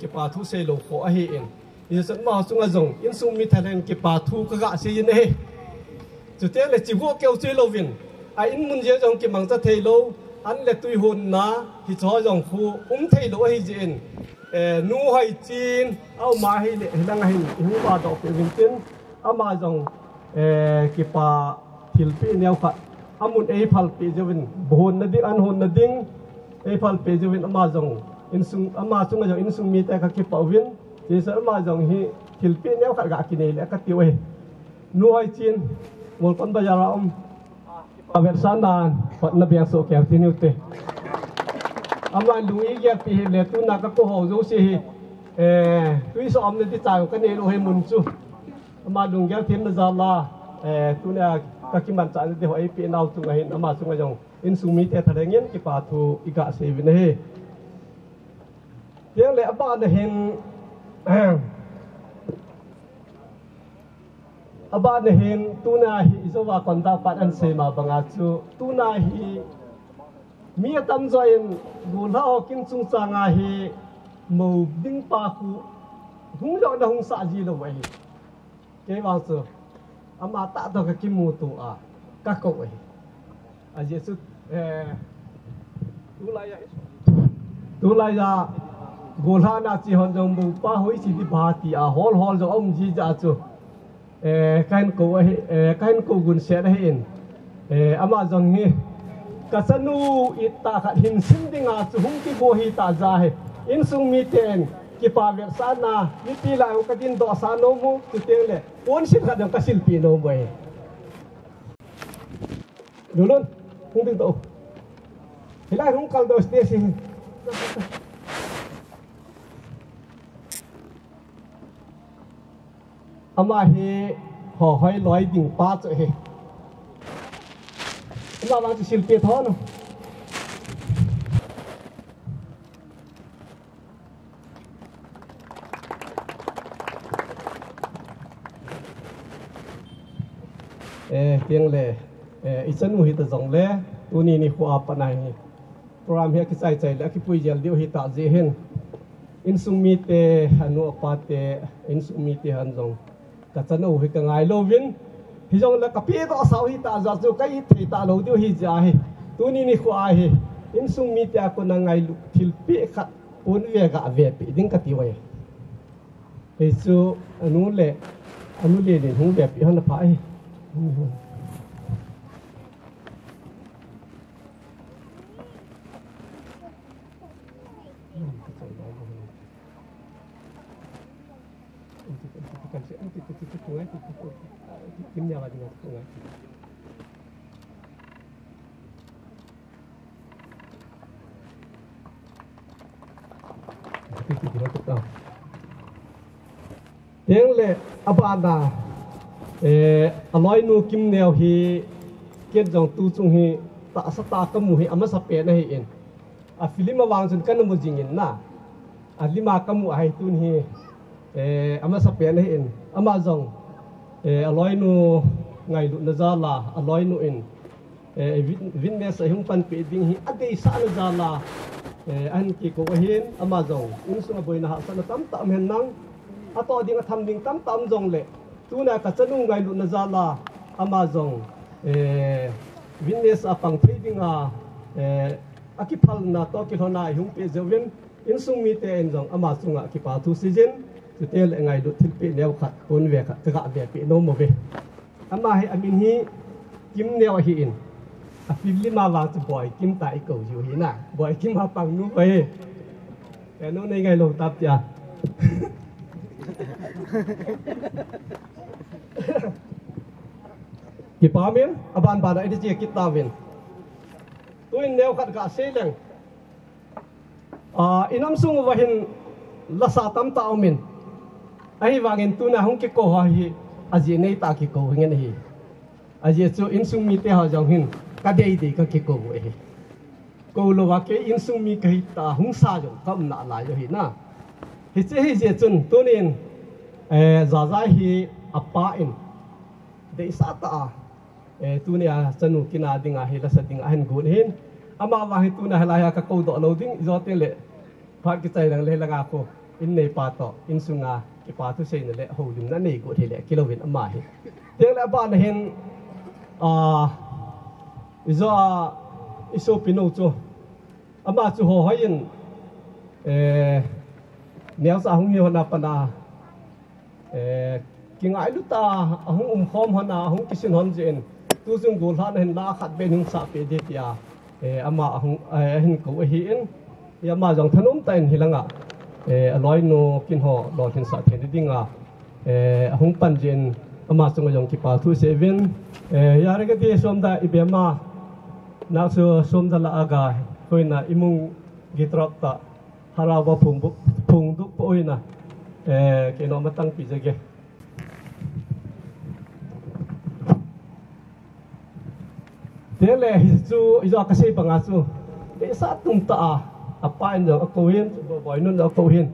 ki pa thu se lo kho a hi in isan ma chunga jong in sum mi thalen ki pa thu ka ga se yin he chu te le chi go keu che lo win a in mun je jong ki mang ta thei lo an le tui hun na hi cho jong khu thei lo hi jin nu hai chin au ma hi le lang hi hu ba do pe win tin ama jong ki pa thil pi neu kha amun phal pe jewin bon na ding an hon na ding phal pe jewin ama jong insung ama chunga jong insung mi ta ka ki pa win je sa ama jong hi thil pi neu kha ga ki nei le ka ti we nu hai chin Molkon Bazar pa ver sanan pat na biang so kyang tinu te ama lui ya pi le tu na ka ko ho zo si tui so am ne ti chang ka ne lo he mun chu ama dung ya tin na za la tu na ka ki man cha ne de ho ai pi nau tu nga hin ama chunga jong in sung mi te tharengin ki pa thu iga se vin he tiang le aba na hin aba na hin tu na hi izowa konda pat an se ma banga chu tu na hi mi tam join gun ha kin chung changa hi mo ding pa khu hung lo na hung sa ji lo wai ke wa chu ama ta to ka ki mu tu a ka ko wai a je su tu la ya gol ha na chi hon jong bu pa hoi chi di ba ti a hol jo om ji ja chu kain ko gun se ra hin ama jong ni kasanu ita khat hin sim dinga chu hung ki bo hi ta za he in sung mi ten ki pa ver sana ni ti la ka din do sa no mu tu te le on sin kha dang ka sil pi no boy dulun hung ding do hilai hung kal do ste sin ama hi ho hoi loi ding pa chu he ama wang chi sil pe tho no tiếng lệ ít chân mùi ta dòng lệ tu ni ni khoa pa này program here cái chạy là cái pui gel điều hi ta dễ hen in sung mi te hanu pa te in sung mi te han dòng cả chân ô hi cái ngày lâu viên hi dòng là cái pi đó sao hi ta ra cho cái thì ta lâu điều hi giá hi tu ni khoa hi in sung mi te ko na ngày thil pi khát un về gạ về pi ding cái tiêu hi so anu le đến hung về pi han là phải kim nhà vào dengan sungai. Tiếng lệ abana aloi nu kim neo hi kết dòng tu chung hi ta sata kamu hi ama sape na hi in a film awang chun kan mu jingin na a lima kamu ai tun hi ama sape na hi in ama dòng aloi nu ngai lu na za la aloi nu in vin me sa hung pan pe ding hi adei sa na za la an ki ko hin ama dòng in sunga boina ha sa na tam tam hen nang ato ding tham ding tam tam dòng le tu na ka chanu ngai lu na za la ama dòng vin me sa pang thei ding a akipal na to ki hona hung pe zewin in sung mi te en dòng ama sunga ki pa tu season tel ngai lu thil pe neu khat kon ve khat ka ve pe no mo ve ama hi amin hi kim neu hi in a fili ma wa chu boy kim tai ko yu hi na boy kim ha pang nu ve ke no nei ngai lo tap ja ki pa men aban ba dai ji ki ta ven tuin neu khat ka se leng inam sung wa hin la sa tam ta min ai wangin tu na hong ke ko ha hi aji nei ta ki ko ngen hi aji chu in sung mi te ha jong hin ka dei dei ka ki ko hi ko lo wa ke in sung mi kai ta hung sa jong kam na la yo hi na hi che hi je chun tu nin za za hi apa in dei sa ta tu ne a chanu kina dinga hi la sa ding a hen gun hin ama wa hi tu na hala ya ka ko do lo ding zo te le phat ki chai dang le la nga ko in nei pa to in sunga ki pa tu sei le ho lim na nei go the le kilowin ama hi teng la ba na hen izo iso pino chu ama chu ho hoin neo sa hung hi na pa na kingai lu ta hung khom hona hung kisin hon jen tu sung gol han hen la khat ben hung sa pe de tia ama hung hin ko hi in ya ma jong thanom tain hilanga aloi no kin ho lo hin sa the dinga hung pan jen ama sung jong ki pa thu seven ya re ga ti som da ibema na so som da la aga hoina imung gitrok ta harawa phung du poina ke no matang pi jage tele hisu izo ka sei panga chu de sa tum ta apa en jo ko hin boy nun jo ko hin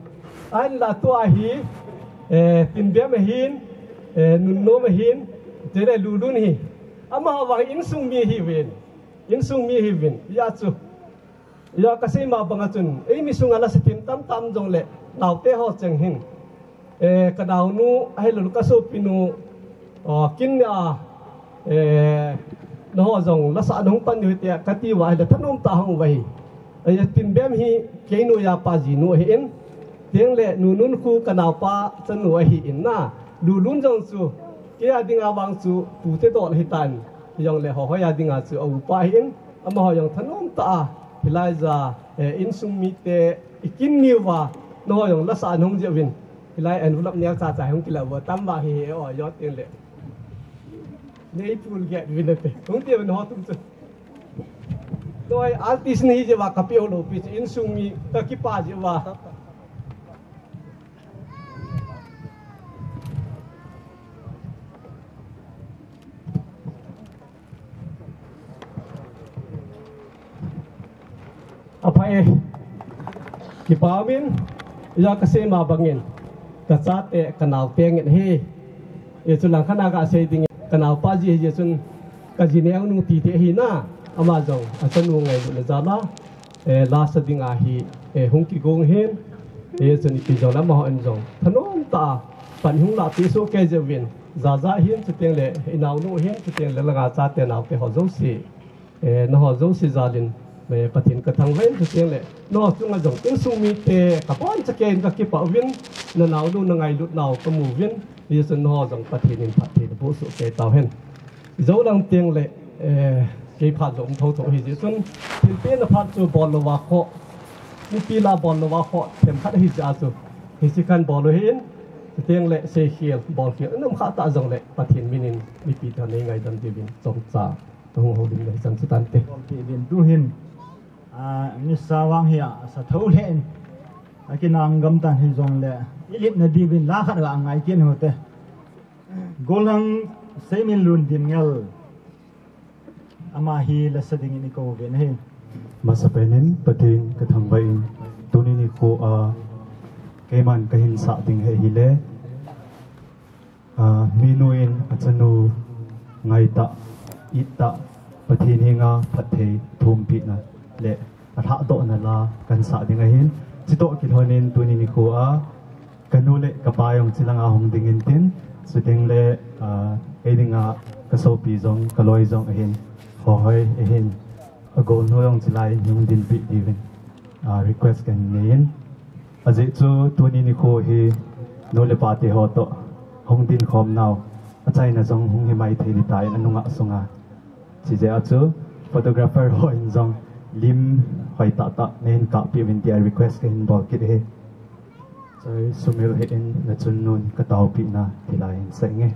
an la to a hi tin be me hin nun no me hin tere lulun hi ama wa in sung mi hi wen in sung mi hi wen ya chu ya ka sei ma panga chun ei mi sunga la sitin tam tam jong le naw te ho cheng hin ka daw nu ai lu ka so pinu kin a nó dòng lá xã đông pan như thế cái ti vài là thắt nôm ta hông vậy tin bém hi cái nuôi ya pa gì nuôi hin tiếng lệ nu nun khu cái nào pa chân nuôi hin na lu lun dòng su cái ading awang su tu te dot hi tan dòng lệ họ hỏi ading su au pa hin ama họ dòng thắt nôm ta hilai za in sung mi te ikin niwa nó dòng lá xã nông diệu vin hilai envelope neo cha cha hông kila wa tam ba hi o yo tiếng lệ nei pul get vinate tung ti ben hotum chu toy artist ni je wa kapio lo pi in sung mi ta ki pa je wa apai ki pa min ya ka se ma bangin ka cha te kanal peng he e chu lang khana ga se ding kanau pa ji je chun ka ji ne nu ti te hi na ama jong achanu ngai lu za la la sa ding a hi hung ki gong hen chun ki jong la ma en jong thanom ta pan hung la ti so ke je win za hian chu teng le inau nu hian chu teng le la ga cha te nau ke ho zo si no ho zo si za lin me pathin ka thang ven chu teng le no chung a jong ting sung mi te ka pon cha ken ka ki pa win na nau nu na ngai lut nau ka mu win ye chun no jong pathin in pathin bo su ke tau hen zo lang teng le ke pha jom tho tho hi je chun tin pe na phat chu bol lo wa kho ni pi la bol lo wa kho them khat hi ja chu hi si kan bol lo hin tiếng lệ xe khiêng bò khiêng nó khá tạ dòng lệ và thiên minin bị bị thằng này ngày đâm tiêu viên trong xã trong hồ đình này chẳng sự tan tệ tiêu viên tu hin như sa vang hiya sa thâu lệ cái nàng gầm tan hi dòng lệ ilip na tiêu viên lá khát là ngày kiến hồ tê golang say min lun dim ngel ama hi là sa ding ni ko ven hin masa penin patin ka thang vai tuni ni ko keman kahin sa ting he hile minuin achanu ngai ta ita pathin hinga pathe thum pi na le atha do na la kan sa ding hin chito ki honin tuni ni ko kanu le kapayong chilanga hong dingin tin suting le edinga kasopi zong kaloi zong hin hohoi hin agol noyong chilai yung din pi divin request kan nin aje chu tuni ni ko hi no le pate ho to hong din khom naw achai na jong hong hi mai thei tai anunga sunga chi je achu photographer ho in jong lim hoi ta nen ka pi vin dia request ka in bol kit he chai sumil he in na chun nun ka taw pi na tilai in senge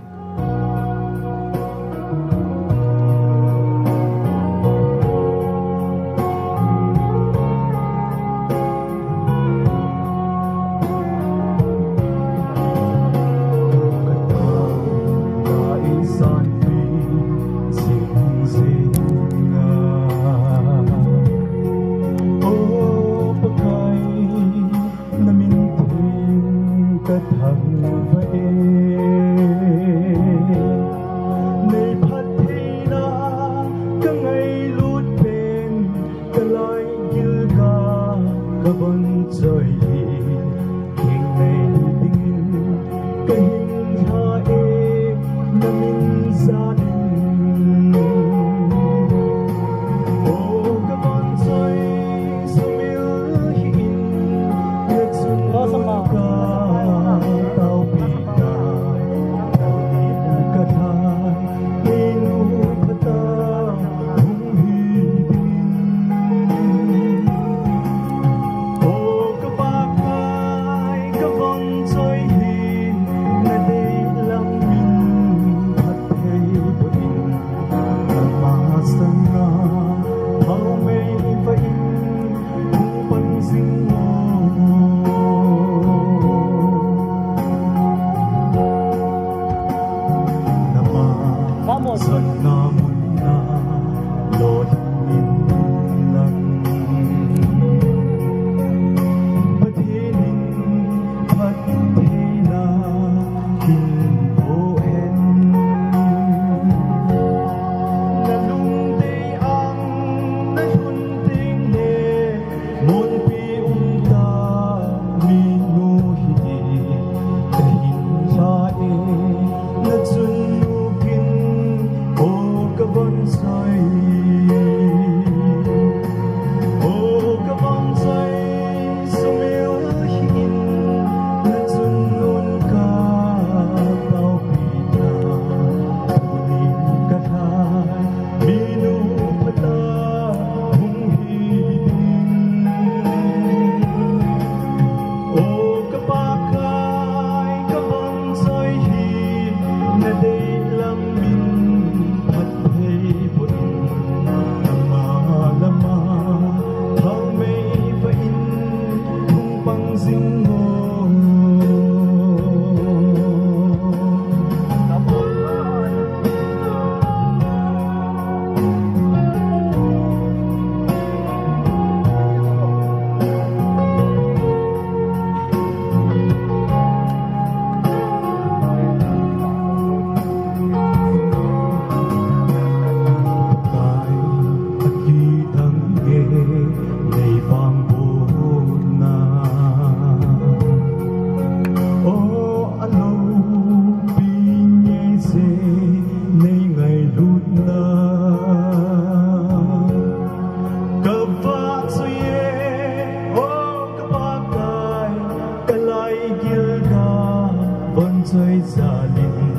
chơi gia đình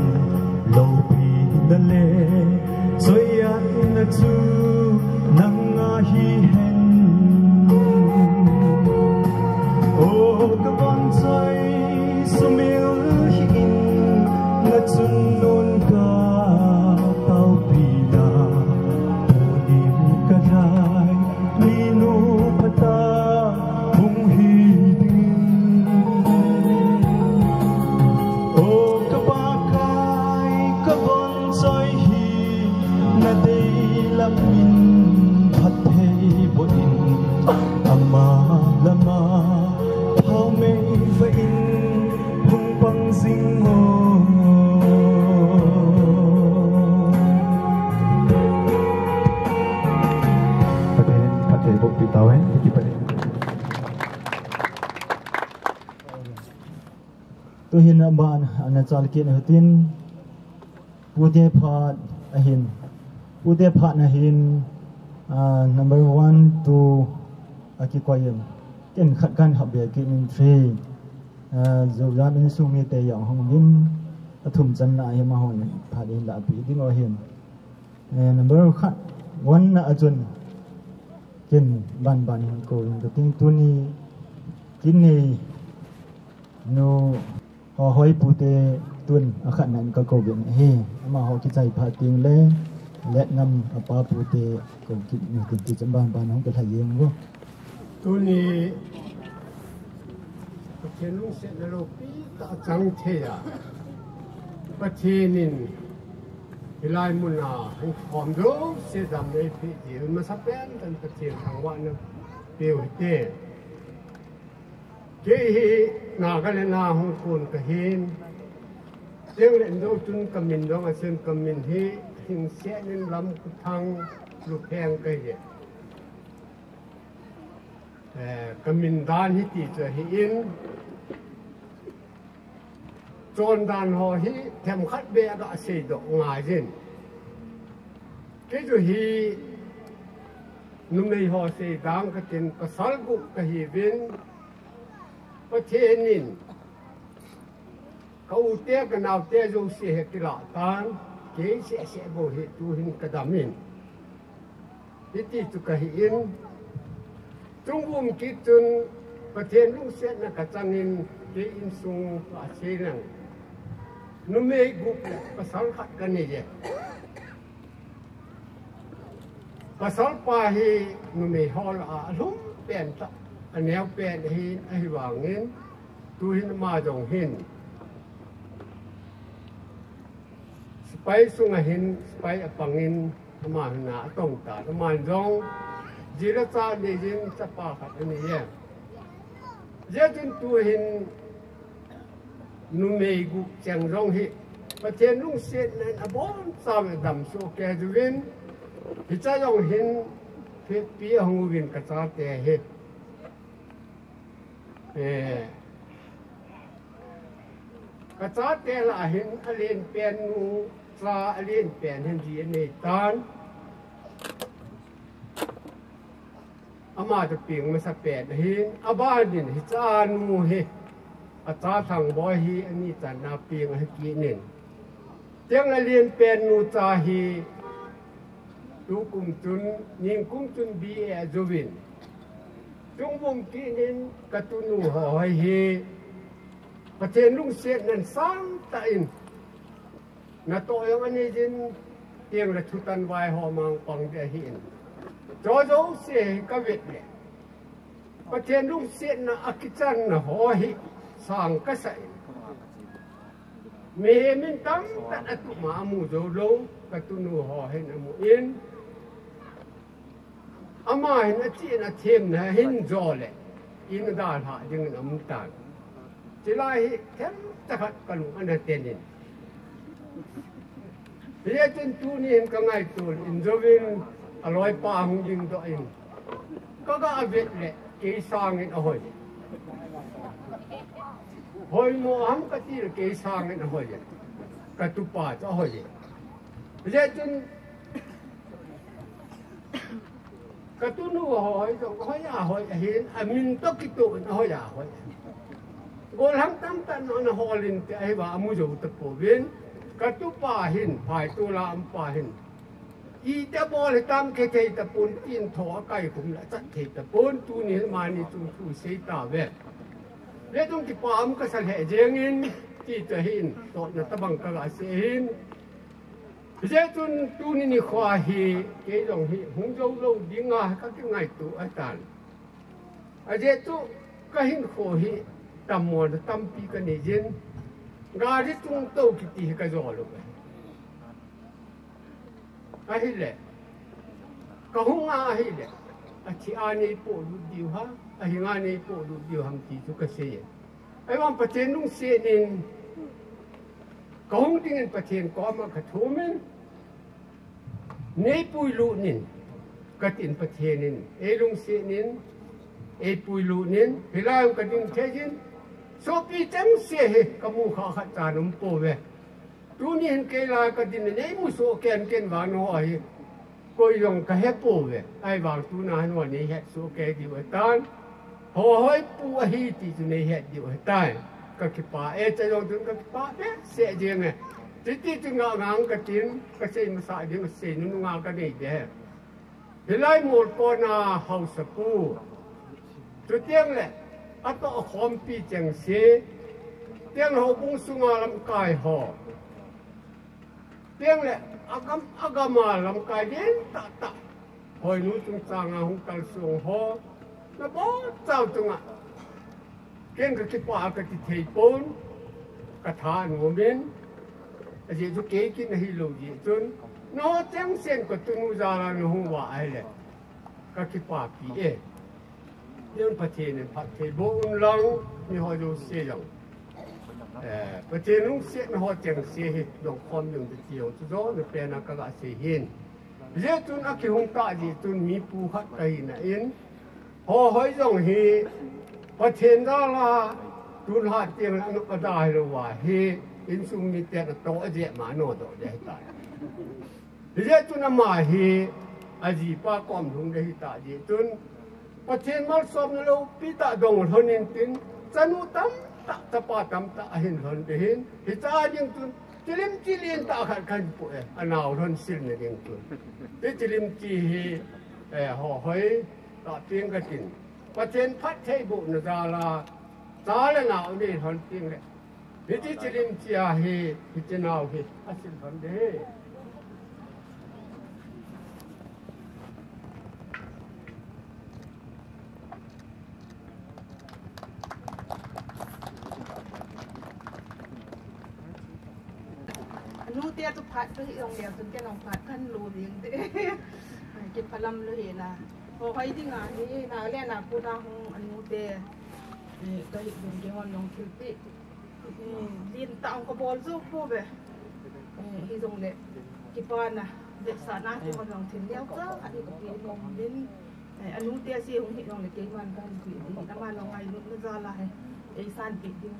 lâu bị đã lệ chơi ăn na chu nang hi hen ô các con chơi sumil hin na chun nun ka tao bị na nim ka hai linu pata hung hi ding ô các ba kai các con chơi hi na dei lam min phat thei bo in ama lama thao me fa in hung bang sing mo phat thei bo pi tao en ki pa tu hin ban ana chal kin hatin pude phat ahin pude phat na hin number 1 2 aki koyem ken khat kan habbe kin 3 zo lam in sumi te yang hong bin athum chan na hi ma hon phadin la pi ding o hin number khat 1 na ajun ken ban ban ko in ting tuni kin ni no ho hoi pute tun akhan nan ka ko ben he ma ho ki chai phating le let ngam apa pute ko ki ni ki cham ban ban hong ka thayeng go tuni thiên lung sẽ là lô pi ta trắng thế à bất thiên nín thì lại muốn là anh phòng đó sẽ làm đây phi gì mà sắp đến tận bất thiên thằng bạn nó biểu thế cái nào cái nào không còn cái hin tiếng lệnh đâu chun cầm mình đó mà xem cầm mình thì hình sẽ nên làm thằng lục hang cái gì cầm mình đan hi tỷ cho hi in tròn đàn họ hi thèm khát bè đã xây độ ngài trên cái rồi hi nung này họ xây đàng cái tiền cái sál cục cái hi viên cái thiên nín câu té cái nào té rồi sẽ cái lạ tan cái sẽ bổ hi tu hin cái đam min hi tỷ cho cái hi in trung vùng kỹ thuậtประเทศลุงเสียนะกจังอินเกอินซุงอาเซียนนุ่มเอกบุกภาษาขัดกันนี่เดียภาษาป่าฮีนุ่มเอกฮอลอาลุ่มเปลี่ยนตะอันแนวเปลี่ยนฮีไอหวังเงินตูหินมาจงหินสไปซุงหินสไปอปังหินมาหนาต้องตามาจงจีรจาเดียนจะป่าขัดกันนี่เดียเจ้าจุนตัวหินนุ่มเอกกุจังร้องฮิประเทศลุงเสียนั้นอบอมสามดำโซแกจูวินพิจารณ์หินเพชรปีหงวินกระจาเตะฮิกระจาเตะละหินอเลียนเปลี่ยนนูซาอเลียนเปลี่ยนหินดีในตานอามาจะเปลี่ยนมาสักแปดหินอาบ้านดินฮิจานูฮิอาจารย์ทางบ่อฮีอันนี้จะนาเปลี่ยนให้กี่หนึ่งเจ้าเรียนเป็นนูจาฮีดูกุมจุนยิงกุมจุนบีเอจูวินจงวงกี่หนึ่งกระตุนูหอยฮีประเทศลุงเสียนั้นสร้างตาอินนาโตยังอันนี้จินเตียงละทุตันวายหอมังปังเดียหินโจโจเสียกวิดเนี่ยประเทศลุงเสียนะอากิจันนะหอยสร้างกษัตริย์เมมินตั้งแต่อตุมามูโจโลกตุนูหอให้นมูอินอามาเห็นจีนเทียมนะเห็นโจเลยอินดาหาจึงน้ำตาลจิลายเทมตะขัดกันอันนั้นเตียนินเรียกจนตูนี่เห็นก็ง่ายตัวอินโจวินอร่อยปาหงยิงตัวเองก็อเวทเลยเกี่ยสร้างเงินเอาไว้หอยโมหัมกติเกี่ยสร้างเงินเอาไว้กระตุป่าจะเอาไว้เรียกจนกระตุนูหอยต้องหอยหอยเห็นอามินตกิตุนหอยหอย gol ham tam tan on holin te ai wa amu jo ta po vin ka tu pa hin phai tu la am pa hin i ta bol tam ke ke ta pun tin tho kai kum la chat ke ta pun tu ni ma ni tu tu sei ta ve le tung ki pa am ka sal he jeng in ti ta hin to na ta bang ka ga se hin je tun tu ni khwa hi ke dong hi hung jo lo dinga ka ki ngai tu a tan a je tu ka hin kho hi tam mo tam pi ka ni jin ga ri tung to ki ti ka zo lo a hi le ka hung a hi le a chi a ni po lu diu ha a hi nga ni po lu diu ham ti tu ka se ye ai wan pa chen nung se nin ka hung ting in pa chen ko ma ka thu men nei pui lu nin ka tin pa chen nin e lung se nin e pui lu nin hilai ka ding che jin so pi chang se he ka mu kha kha ta num po ve tu ni hin ke la ka din nei mu so ken ken wa no ai ko yong ka he po ve ai wang tu na no ni he so ke di wa tan ho hoi pu hi ti tu nei he di wa tan ka ki pa e cha yong tu ka pa e se je nge ti ti tu nga ngang ka tin ka se ma sa di ma se nu nga ka nei de hilai mol ko na house pu tu tiang le a to khom pi chang se tiang ho bung sunga lam kai ho tiang le agama lam kai den ta ta hoi nu tung sang a hung kal sung ho na bo chao tung a ken ka ki pa ka ti thei pon ka tha nu men a je ju ke ki nahi lo ji chun no chang sen ko tu nu za la nu hu wa ai le ka ki pa pi e nhân phát triển phát triển bộ long như họ đều xây dựng phát triển lúc xây họ chẳng xây hết đồng con đường tự chiều cho đó được bên nào các bạn xây hiện giờ tôi nói cái hông tạ gì tôi mi pu khát cây này in họ hỏi rằng hi phát triển đó là tôi hạt tiền là nó có đại rồi và hi in sung mi tiền là tổ gì mà nó tổ để tại giờ tôi nói mà hi à gì ba con không để tạ gì tôiประเทศมาสอบเราพิตาดงหนินตินจันุตั้มตะตะปาตั้มตะหินหนเห็นหิจายังตุนจิลิมจิลินตะขัดขันปุเออนาวหนสิลเนี่ยยังตุนที่จิลิมจีห่อหอยตะเตียงกระตินประเทศพัดเทบุนซาลาซาเลนาวนี่หนเตียงเลยที่จิลิมจีอาเฮหิจนาวเฮอาศิลหนเดนูเตียตุพัดไปโรงเรียนจนแกน้องพัดขั้นรูเรียงเด้เก็บพลัมเลยนะพอใครที่งานนี้นาเรียนนาปูนาหงอันนูเตียก็เห็นโรงเรียนน้องคิวปี้เรียนต่างกับบอลสู้พวกแบบที่โรงเรียนกี่ปอนนะเด็กสานาที่คนลองถึงเลี้ยวก็อันนี้ก็เป็นลงเล่นอันนูเตียซีของเห็นโรงเรียนเก่งวันกันคือน้ำมันลงไงนุ่นจะอะไรไอ้ซานปิดดิ้ง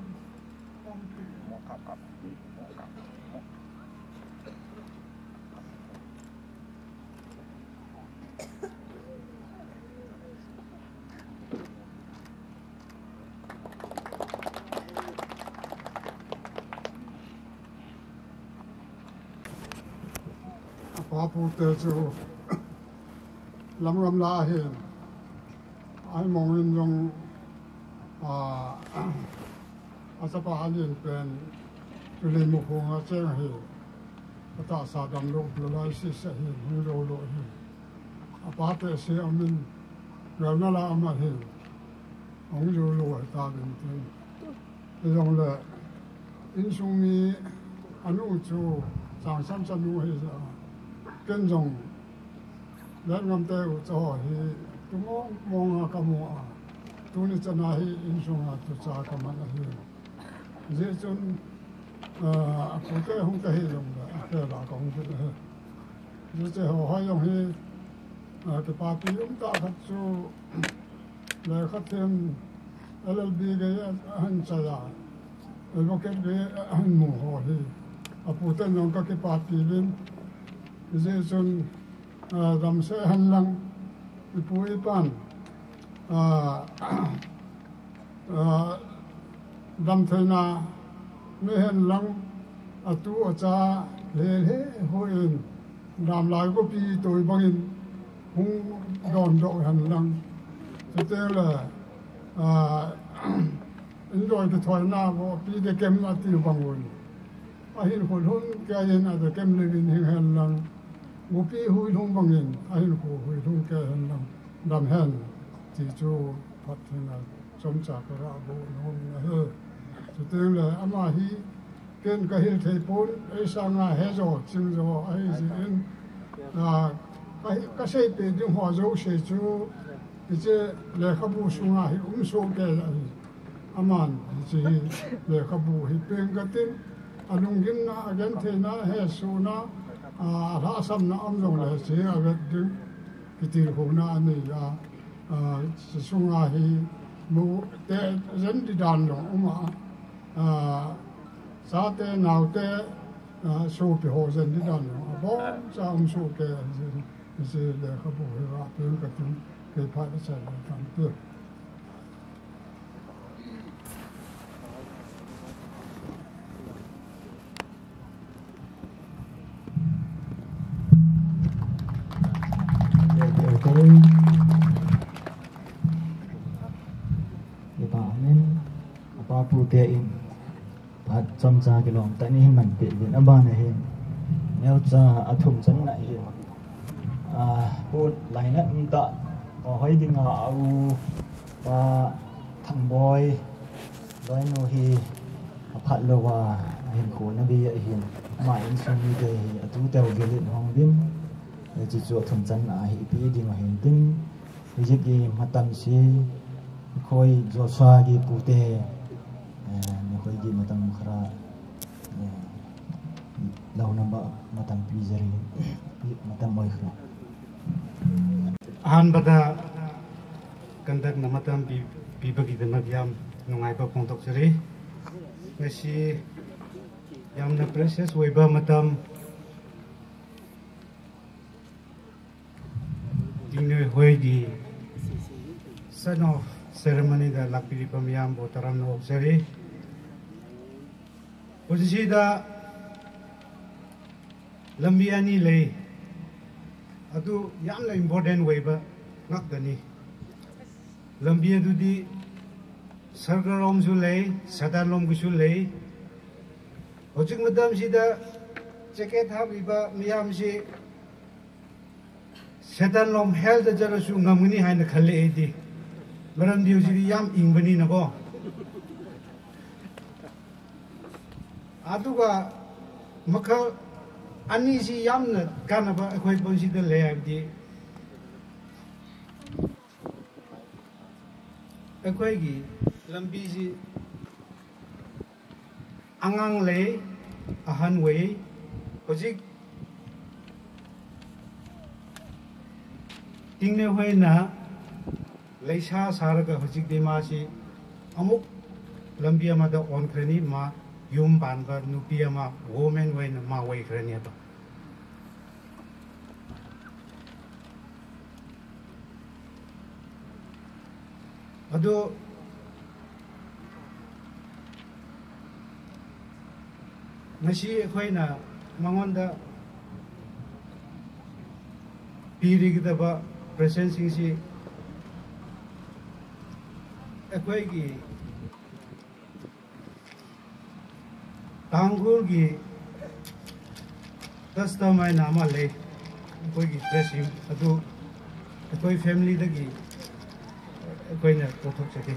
พอพูดเตจูลำรำลาเห็นไอ้มองยินยงอาสปาเรียนเป็นจุลิมุขงอาเจ้าเห็นพระตาสาดำลงละลายสิเสหินฮิโรโลเห็นอาปาเตเสียมินเรื่องนั้นละอามาเห็นองยูโรตาเป็นจริงเป็นอย่างเลยอินซุมีอนุจูสางสัมสนุเห็น跟踪，咱们在有做是，都望啊，干么啊？都你在那些英雄啊，都咋干嘛那些？这种古代红的用的，这哪讲的呢？你这好还用去给把地用大开就来开天，LLB 嘅很在啊，我给嘅很模糊去，古代用个给把地用。这种咱些很冷，一步一般， đam thế na mê hen lăng à tu ở cha lê hồi in làm lại có pi tôi bằng in hung đòn độ hành lăng cho nên là in rồi thì thoại na có pi để kem là tiêu bằng rồi ahin hồn hồn cái in là để kem lên hình hành lăng một pi hui hung bằng in ahin hui hung cái hành lăng đam hen chỉ cho phát hiện là trong trả cái ra bộ hồn là hơi cho nên là ama hi ken ka hil thei pon ai sanga he zo ching zo ai zin ka sei pe ding ho zo se chu che le khabu sunga hi so ke aman chi le khabu hi pen ka tin anung gin na again the na he su na ra sam na am zo le che aga ding kitir ho na ani ya sunga hi mu te zen di dan lo ma sa te nào te số bị hồ dân đi đàn nó bó ra ông số cái gì để các bộ hệ ra tiếng cái tiếng cái phải nó sẽ là phản tượng để bảo nên bảo phụ tiền phát trong cha cái lòng tại nên mình biển biển âm ban này hiện nếu cha thùng chân lại hiện bút lại nát ta có hơi đi ngạo và thằng boy đôi nó hi phát lô và hiện khổ nó bị hiện mãi in xong như thế tu theo cái lệnh hoàng đêm chỉ cho thùng chân lại hiện bị đi mà hiện tin cái gì mà tâm si khôi do xoa cái cụ thể khôi di matang khara lau namba matang pizari matang boy khra han bada kandak na matang pi bagi de magyam nungai ba pong tok seri ngasi yam na precious way ba matam Tingneihoi di son of ceremony da lakpiri pamyam botaram no seri posisi da lambi ani lei adu yam la important way ba ngak dani lambi adu di sargarom su lei sadalom gu su lei hojik madam si da jacket habi ba miyam si sadalom health da jara su ngamni haina khale edi maram di ji yam ingbani na ko aduga makha ani si yamna kanaba akhoi bonsi da le abdi akhoi gi lambi si angang le ahan we hojik Tingneihoi na leisa saraga hojik de ma si amuk lambi ama da on khrani ma yum ban ba nupi ama woman way na ma way khrani ba ado nasi khoi na mangonda piri gida ba presence si akhoi gi Tanggul gi tasta mai nama le akhoi gi dressing adu akhoi family da gi akhoi na pothok chake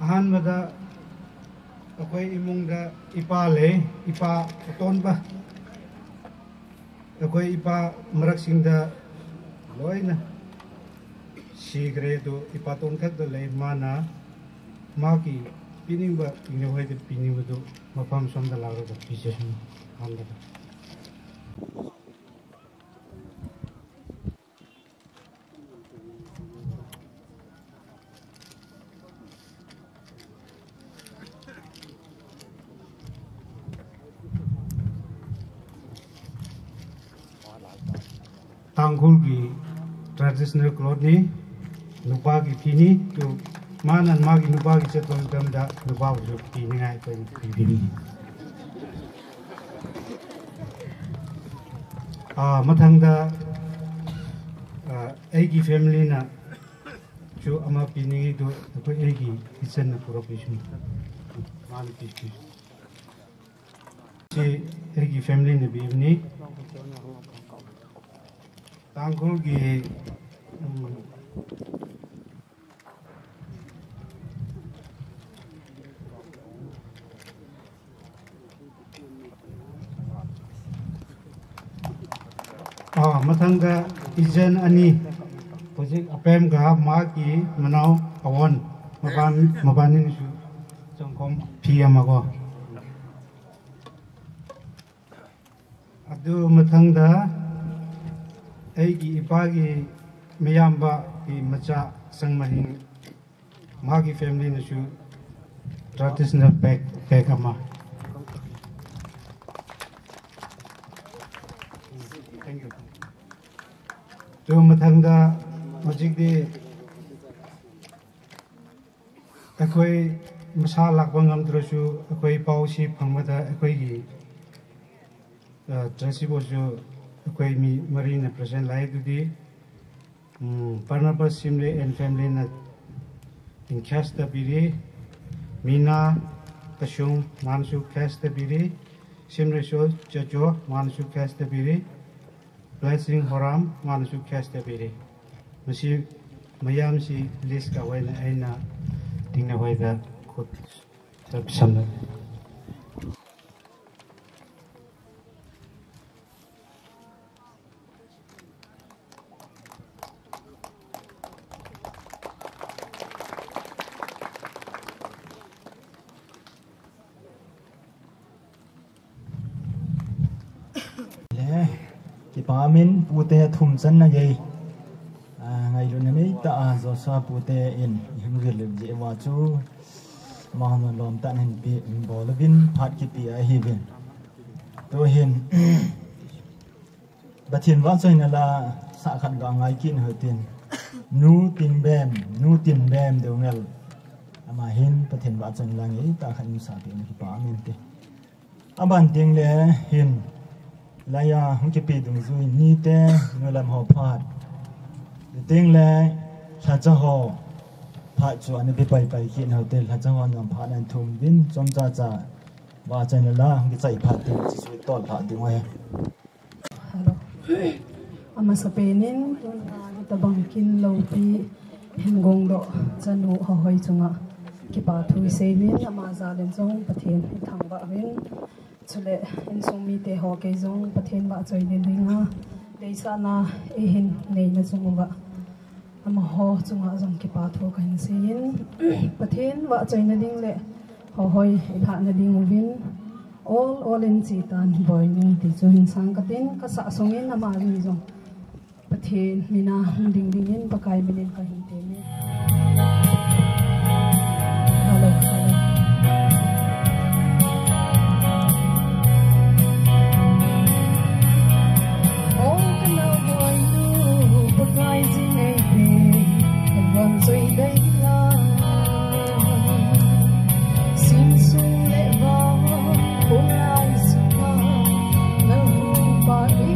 ahan mada akhoi imung da ipa le ipa ton ba akhoi ipa marak sing da loina sigre do ipa ton khat da le mana ma ki pining ba Tingneihoi de pining ba do mapam som da lago da pieces mo handa da Tanggul gi traditional cloth ni nupa gi pini to manan magi nuba gi chetol dam da nuba ju ki ningai ko bi mathang da aigi family na chu ama pini do ko aigi kitchen na profession man ki si aigi family na bi ni tangkul gi mathanga ijen ani project apem ga ma ki manau awon mabani ni su chongkom pm go adu mathangda ai gi ipa gi miyamba ki macha sangmahin ma ki family ni su traditional bag ama तो मथंगदा हजिकदि अखोई मसा लाकबा ngamद्रसु अखोई पाउसी फंगबदा अखोईगी ट्रेसिबोसु अखोई मी मरीना प्रेजेंट लाइ दुदि पार्नापा सिमले एंड फैमिली ना इनकैश तबिरी मीना कशुम मानसु कैश तबिरी सिमरेसो जजो मानसु कैश तबिरी blessing horam manusu khaste biri masi mayam si list ka waina aina Tingneihoi da khut samna Pamin pute thum chan na ye ngai lu nei ta zo sa pute in hingil je wa chu mahma lom tan hin pi bolvin phat ki pi a hi bin to hin bathin wa choi na la sa khan ga ngai kin hotin nu tin bem Doungel ama hin pathin wa chon la ngai ta khan sa pi ni pamin te aban ting le hin laya hong ki pi dung zui ni te ngalam ho phat ting le sa cha ho phat chu an bi pai pai kin hotel ha chang on phat an thum bin chom cha cha wa chen la hong ki chai phat ti sui tol phat ti ngoi ama sa penin ta bang kin lo pi hengong do chanu ho hoi chunga ki pa thui se min ama za len chong pathian thang ba win chule in sumi te ho ke zong pathen ba choi den dinga leisa na e hin nei na chunga ama ho chunga zong ki pa tho kan sein pathen ba choi na ding le ho hoi e pha na ding win all in chi tan boy ni ti chu hin sang ka tin ka sa songin ama ri zong pathen mina ding ding in pakai minin ka hin te me Hãy subscribe cho kênh Ghiền Mì Gõ để không bỏ lỡ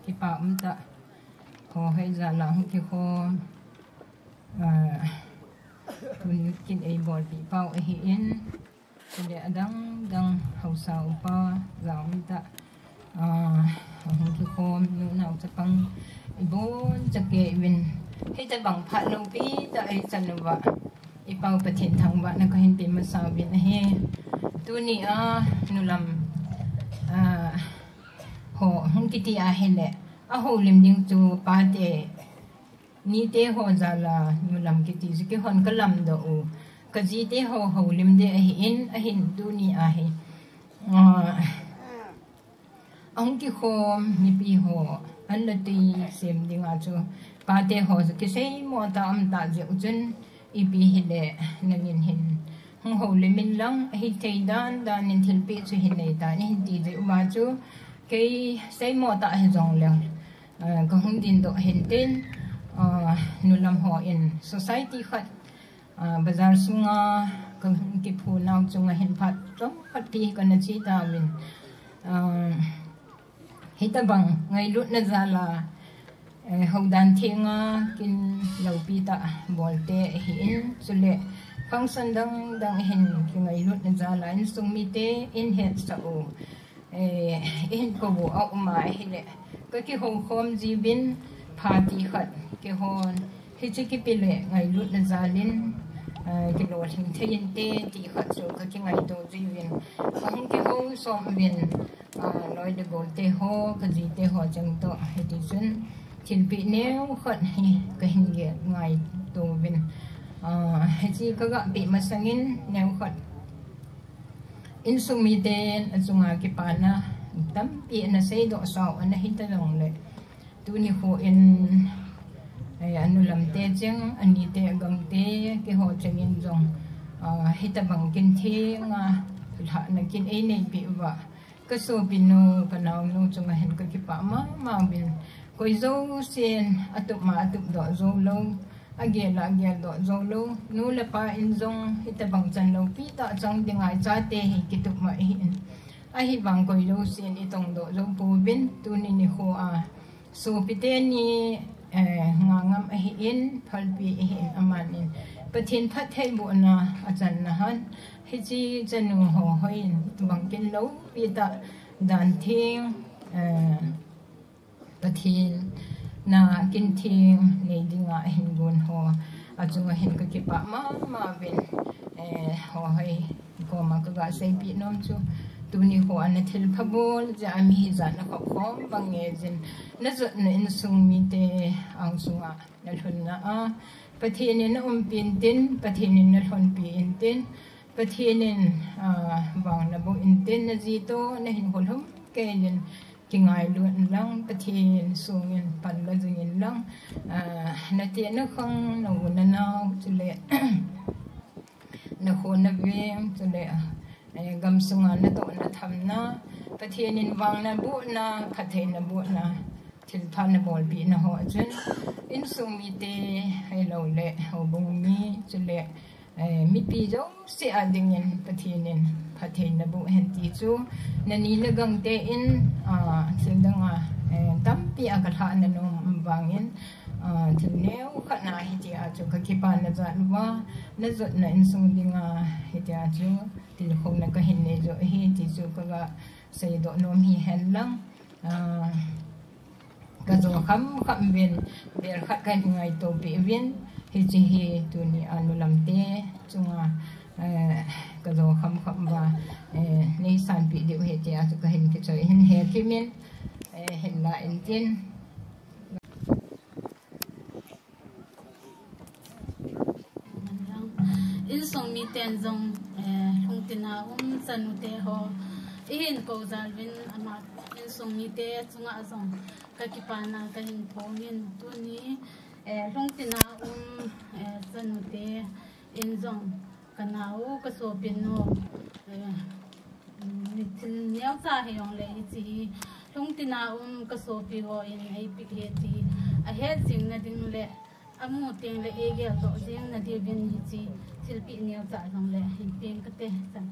ki pa ta ho hai za la hu ki khom tun kin ei bol pi pau hi in de adang dang hausa upa za ta hu ki khom nu nau cha pang ibon cha ke win he ta bang phat lo pi ta ai chan wa i pau pathin thang wa na ka hin pi ma sa win he tu ni nu lam ho hung ki ti a hele a ho lim ding chu pa te ni te ho za la nu lam ki ti ki hon ka lam do u ka ji te ho ho lim de a hin tu ni a he ang ki khom ni pi ho an la ti sem ding a chu pa te ho ki sei mo ta am ta je u chen i pi hele na min hin hong ho le min lang hi thei dan in thil pi chu hin nei ta ni hin ti je u ma chu cái xây mò tại hình dòng lèo có hung tin độ hình tên nu làm họ in society khát bazar sunga có cái phụ nào chung hình phát trong phát đi còn là chỉ ta mình hết ta bằng ngày lúc nãy ra là hậu đàn thiên kin lâu pi ta bol te hin sule function đang hình cái ngày lúc nãy ra là in sung mi te in hết sao in ko bu au mai hele ko ki hong khom ji bin party khat ke hon hi chi ki pile ngai lut na zalin ki lo thing thein te ti khat so ka ki ngai to ji win hong ki ho som bin loi de gol te ho ka ji te ho chang to he ti sun chin pi neu khat hi ka hin ge ngai to win he chi ka ga pi ma sangin neu khat in sumi den azunga ki pana tam pi na sei do sau ana hita long le tu ni ho in anu lam te cheng ani te gam te ki ho cheng in jong hita bang kin the nga la na kin ei nei pi wa ka so binu panaw no chunga hen ka ki pa ma bin koi zo sen atup ma atup do zo lo agel do zolo nu la pa in zong hita bang chan lo pi ta chang dingai cha te hi kitup ma hi a hi bang koi lo sin itong do zo pu bin tu ni ho so pi te ni ngam a hi in phal pi hi aman in pathin phat thei bu na a chan na han hi chi chanu ho hoin bang kin lo pi ta dan thing pathin na kin thing nei dinga hin gun ho achunga hin ka ki pa ma bin ho hai ko ma ka ga sei pi nom chu tu ni ho an thil phabol ja mi za na ko khom bang nge jin na zo na in sung mi te ang sunga na thun na pathin na pin tin pathin na thon pi in tin pathin wang na bo in tin na ji to na hin hol hum ke jin ki ngai luan lang pathin sungin pan la jingin lang na te na khong na na naw chule na ho na vem chule gam sunga na to na tham na pathin in wang na bu na pathin na bu na thil phan na bol bi na ho chen in sung mi te hai lo le ho bung mi chule mi pi jo se adingin pathinin pathin na bu hen ti chu na ni na gang te in sindanga tam pi akatha na no bangin thil neu khana hi ti a chu ka ki pa na za wa na zot na in sung dinga hi ti a chu til khong na ka hin ne jo hi ti chu ka ga sei do nom hi hen lang ka zo kham bin ber khat ka ngai to bi win hi chi hi tu ni anu lam te chunga ka zo kham ba nei san pi de he te a chu ka hin ki choi hin he ki min hin la in tin in song mi ten zong hung tin ha sanu te ho in ko zal win ama in song mi te chunga zong ka ki pa na ka hin phongin tu ni hung tin ha sanu te in zong kanau ka so pin no ni tin nyau cha he yong le chi hung tin ha ka so pi ho in ai pi he ti a he sing na ding le amu teng le e ge to jing na di bin hi chi thil pi nyau cha jong le hin peng ka te chan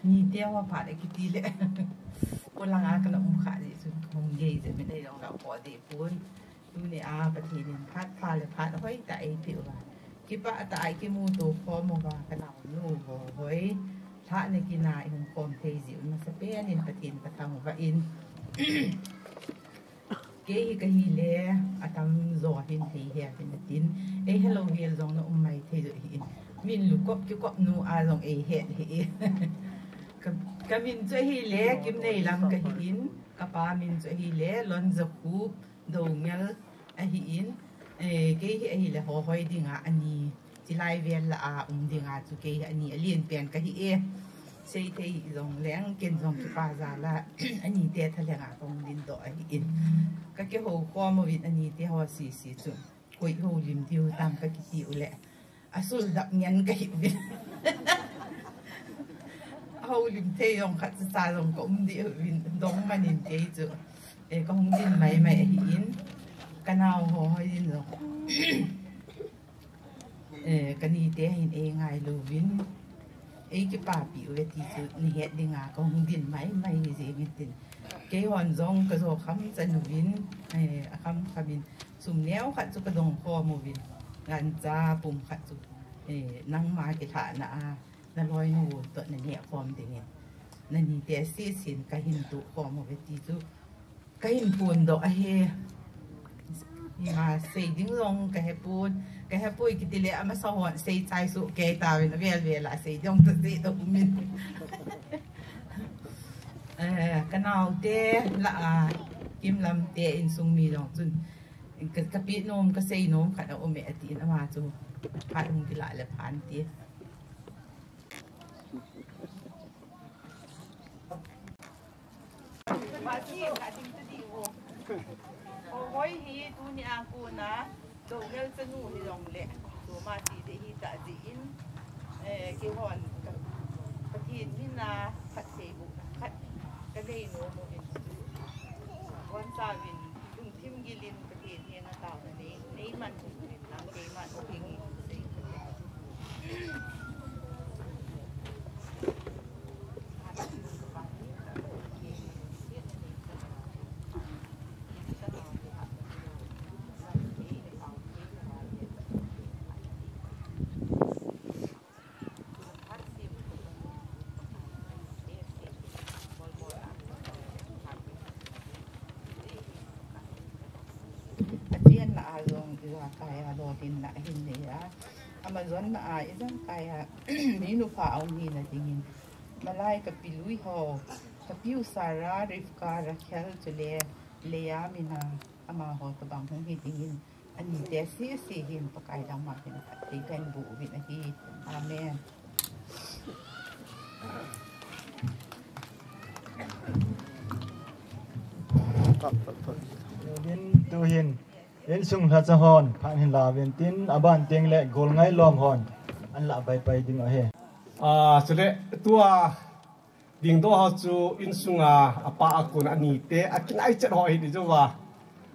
ni te wa pha de ki ti le คนละงานกันละองค์ขาดิสุดคงเย่จะไม่ได้ลองเราพอดีพูนดูในประเทศนี้พัดพาเลยพัดห้อยแต่ไอผิวว่าคิดว่าแต่ไอคิมูตัวพอมว่าขนาดนู้นห้อยถ้าในกินาอินคอมเทจิวมันสเปียนินประเทศประทังว่าอินเกี่ยก็ฮีเล่อาตามจอหินเฮียเป็นตินฮัลโหลเฮียจงน้องไม่เทจิหินมินลูกกบจุกบนูอาจงเฮดเฮก็มินจะฮีเล่กิมในลำก็หินก็ป้ามินจะฮีเล่ลอนจะคูบดงเงลหินเกี่ยฮีเล่หัวหอยดิ่งอันนี้จิไลเวลละดิ่งจุเกี่ยอันนี้เลียนเปลี่ยนก็ฮีใช่ที่จงแรงกินจงที่ป้าจาละอันนี้เตะทะเลตรงดินต่อหินก็เกี่ยหัวความวินอันนี้เตะหัวสีจุดคุยหัวริมทิวตามก็กิติวแหละสุดดับเงินก็หิวินเขาลิมเทยองขัดสายองก็ดีวินดงมันนินเทจูก็คงดินไม่หินกันเอาหัวหินหรอกกันนี่เตะหินเองไงลูวินกี่ป่าปิวที่จูนี่เฮ็ดดีงาก็คงดินไม่เสียมิตินเกี่ยวันจงก็จะคำจันวินคำบินสุ่มเนี้ยขัดจุกระดงคอมูวินงานจ้าปุ่มขัดจุนั่งมากิฐานาลอยนูตัวนั่นเนี่ยความเดียนั่นนี่เตะซีสินก็หินตุความเอาไว้ที่จุก็หินปูนดอกเฮมาเสียดิ้งลงก็ให้ปูนกิติเลอมาสอนเสียใจสุเกตาเป็นเวลาเสียดิ้งตัวเสียตัวมินกันเอาเตะละกิมลำเตะอินซุงมีดอกจุนกระปิโนมก็เซโนมขัดเอาอเมอตีนมาจูผ่านมุกิละและผ่านตีมาที่ขาดิงจะดีโอ้ยฮีตูนี่อากูนะโดเวลจะนู่นลงเละตัวมาตีได้ฮีตาจีนเกี่ยวกับประเทศนี่นะขัดเซบุขัดก็ได้โนโมเอนวันซาวินลุงทิมกิลินประเทศเฮียนาตาวนี้นี่มันถูกติดตามเกมันโอเคงี้kaya lotin na hindi Amazon na isang kaya nino pa ang hinatingin malay kapiluy ho kapiu Sara Rivka Rachel Tule Lea Mina ama ho tabang kong hitingin ani desi sihin pakay lang makin atigan buuin ahi amen Bin tuhin in sung hla cha hon phan hin la ven tin aban teng le gol ngai lom hon an la pai ding a he chule tua ding do ha chu in sunga apa akun ani te akin ai chat hoi di wa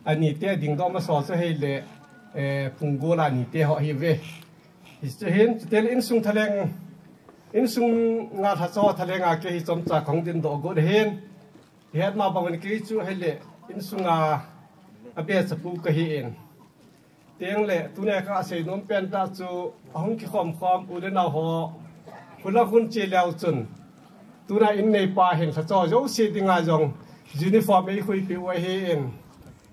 ani te ding do ma so se he le pungola ni te ho hi ve is to hin tel in sung thaleng in sung nga tha cho thalenga ke hi chom cha khong din do go hen het ma bang ni ki chu he le in sunga abe sapu ka hi en teng le tu ne ka se nom pen ta chu ahung ki khom u le na ho khula khun che law chun tu na in nei pa hen sa cho jo se dinga jong uniform ei khui pi wa hi en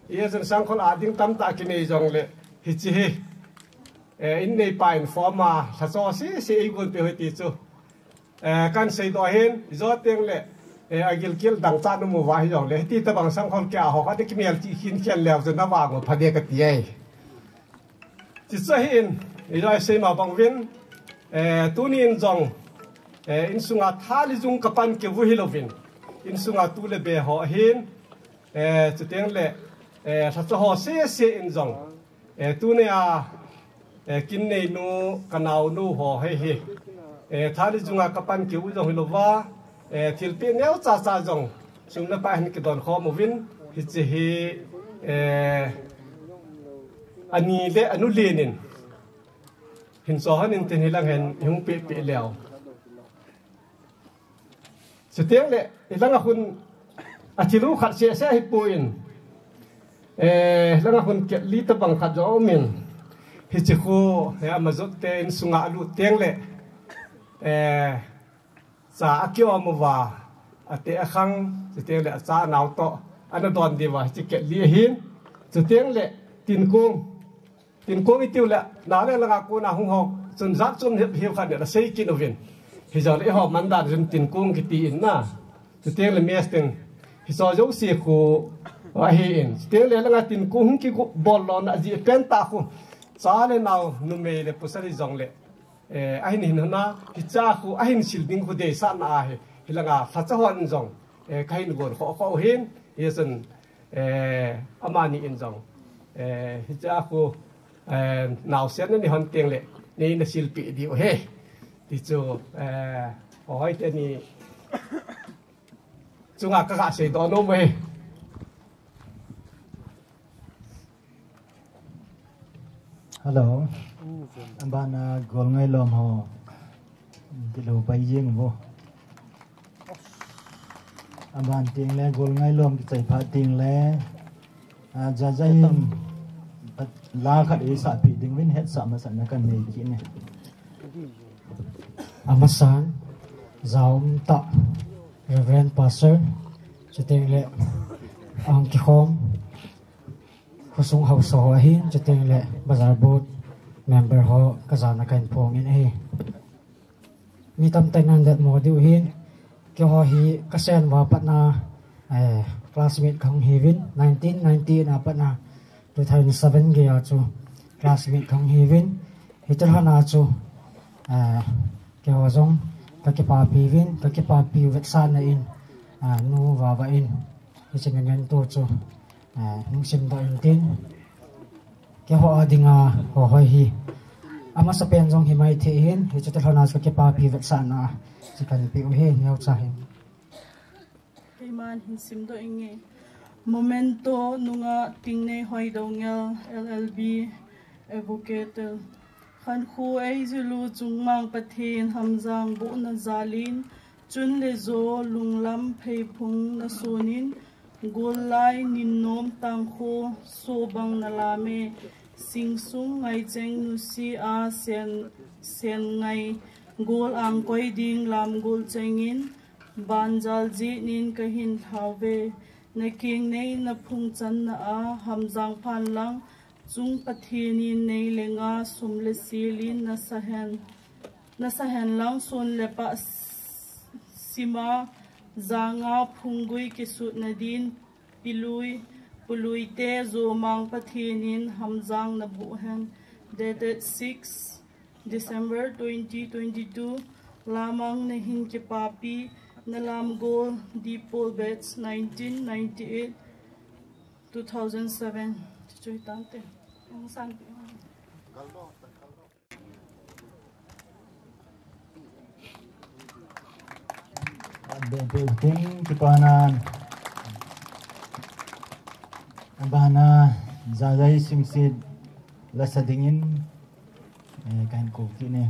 ye jan sang khol a ding tam ta ki nei jong le hi chi he in nei pa in forma sa cho se ei gon pe hoi ti chu kan sei do hen zo teng le agil kil dang cha nu mu wa hi jong le ti ta bang sang khol kya ho ka de ki mel chi hin khen lew zu na wa ngo phade ka ti ai chi sa hin i lai sei ma bang win tu ni in jong in sunga thali jung kapan ke vu hilovin in sunga tu le be ho hin chu teng le sa cho ho se in jong tu ne kin nei nu kanau nu ho he he thali junga kapan ke u jong hilova thil pe neu cha jong sung na pa hin ke don kho mo win hi chi hi ani le anu lenin hin so han in ten hilang hen hung pe lew Setiang le ilang akun achilu khat se hi puin langa hun ke li ta bang khat jo min hi chi khu ya mazot te in sunga lu teng le sa akyo amwa ate akhang chi teng le cha naw to ana don diwa chi ke li hin chi teng le tin kung i tiu le na le langa ko na hung ho chun zat chum hi khat le sei kin ovin hi zo le ho man da jun tin kung ki ti in na chi teng le mesting hi so jo si khu wa hi in still le langa tin ku hung ki ku bol lo na ji pen ta khu cha le naw nu me le pusari jong le a hin hin na ki cha khu a hin sil ding khu de sa na hi langa fa cha hon jong kai nu gon kho hin yesen amani in jong hi cha khu naw sen ni hon teng le ni na sil pi di o he ti chu hoi te ni chunga ka se do no me hello ambana gol ngai lom ho kilo pai jing bo amban ting le gol ngai lom ki chai pha ting le ja ja in la khat e sa pi ding win het sa ma san na kan nei ki ne amasan zaum ta reverend pastor chiteng le ang ki khom khosung hau so hin chiteng le bazar board member ho kazana kan phong in e mi tam tenan dat mo du hin ki ho hi kasen wa patna classmate khang hivin 1990 na patna 2007 ge ya chu classmate khang hivin hitar hana chu ki ho jong ka ki pa pi vin ka ki pa pi vet san na in nu wa in hi chen ngan to chu hung sim da in tin ke ho adinga ho hoi hi ama sa pen jong hi mai the hin hi chu thana sa ke pa pi vet san na chi kan pi u he nyau cha hin man hin sim do inge momento nunga Tingneihoi Doungel LLB advocate khan khu ai zulu chungmang pathin hamjang bu na zalin chun le zo lunglam phei phung na sonin golai ninnom tangkho sobang nalame singsung ngai cheng nu si a sen ngai gol ang koi ding lam gol chengin banjal ji nin ka hin thawe na king nei na phung chan na a hamjang phan lang chung pathinin nei lenga sumle silin na sahen lang son lepa sima zanga phungui ki su nadin pului te zo mang pathinin hamjang na bu hen dated 6 December 2022 lamang na hin ki papi na lam go dipol batch 1998 2007 chuy tante ang san ting kipanan abana zazai simsid lasadingin kan ko kine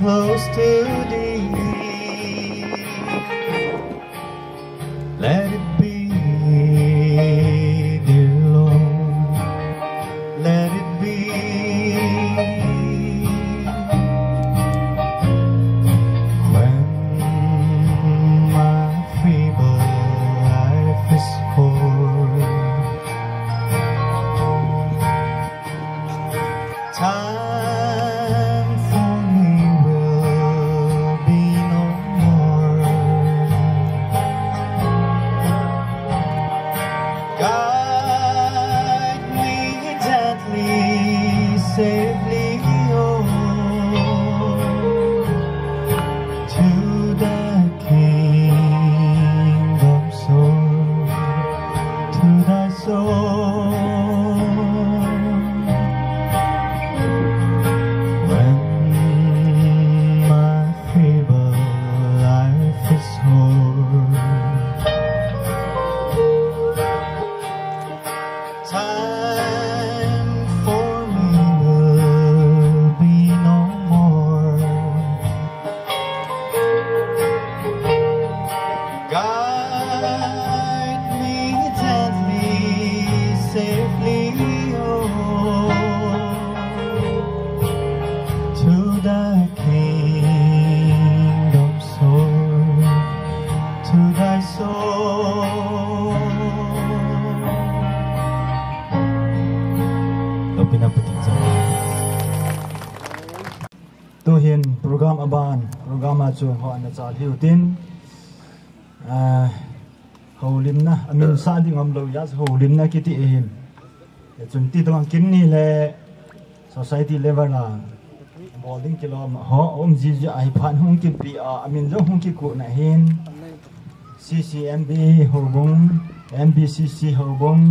close to thee. Let it be, dear Lord, let it be. When my feeble life is o'er, time for me will be no more. Guide me gently, safely on to the kingdom soul, to thy soul. When my feeble life is o'er, time for me will be no more. Guide me gently, safely on to thy kingdom soul, to thy soul. Tu hiền program aban program achuan ho na chal hiu tin ho lim na amin sa ding am lo ya ho lim na kiti hin chun ti tong kin ni le society level na bowling kilo ho om ji ji ai phan hung ki pi a amin lo hung ki ku na hin CCMB ho bung MBCC ho bung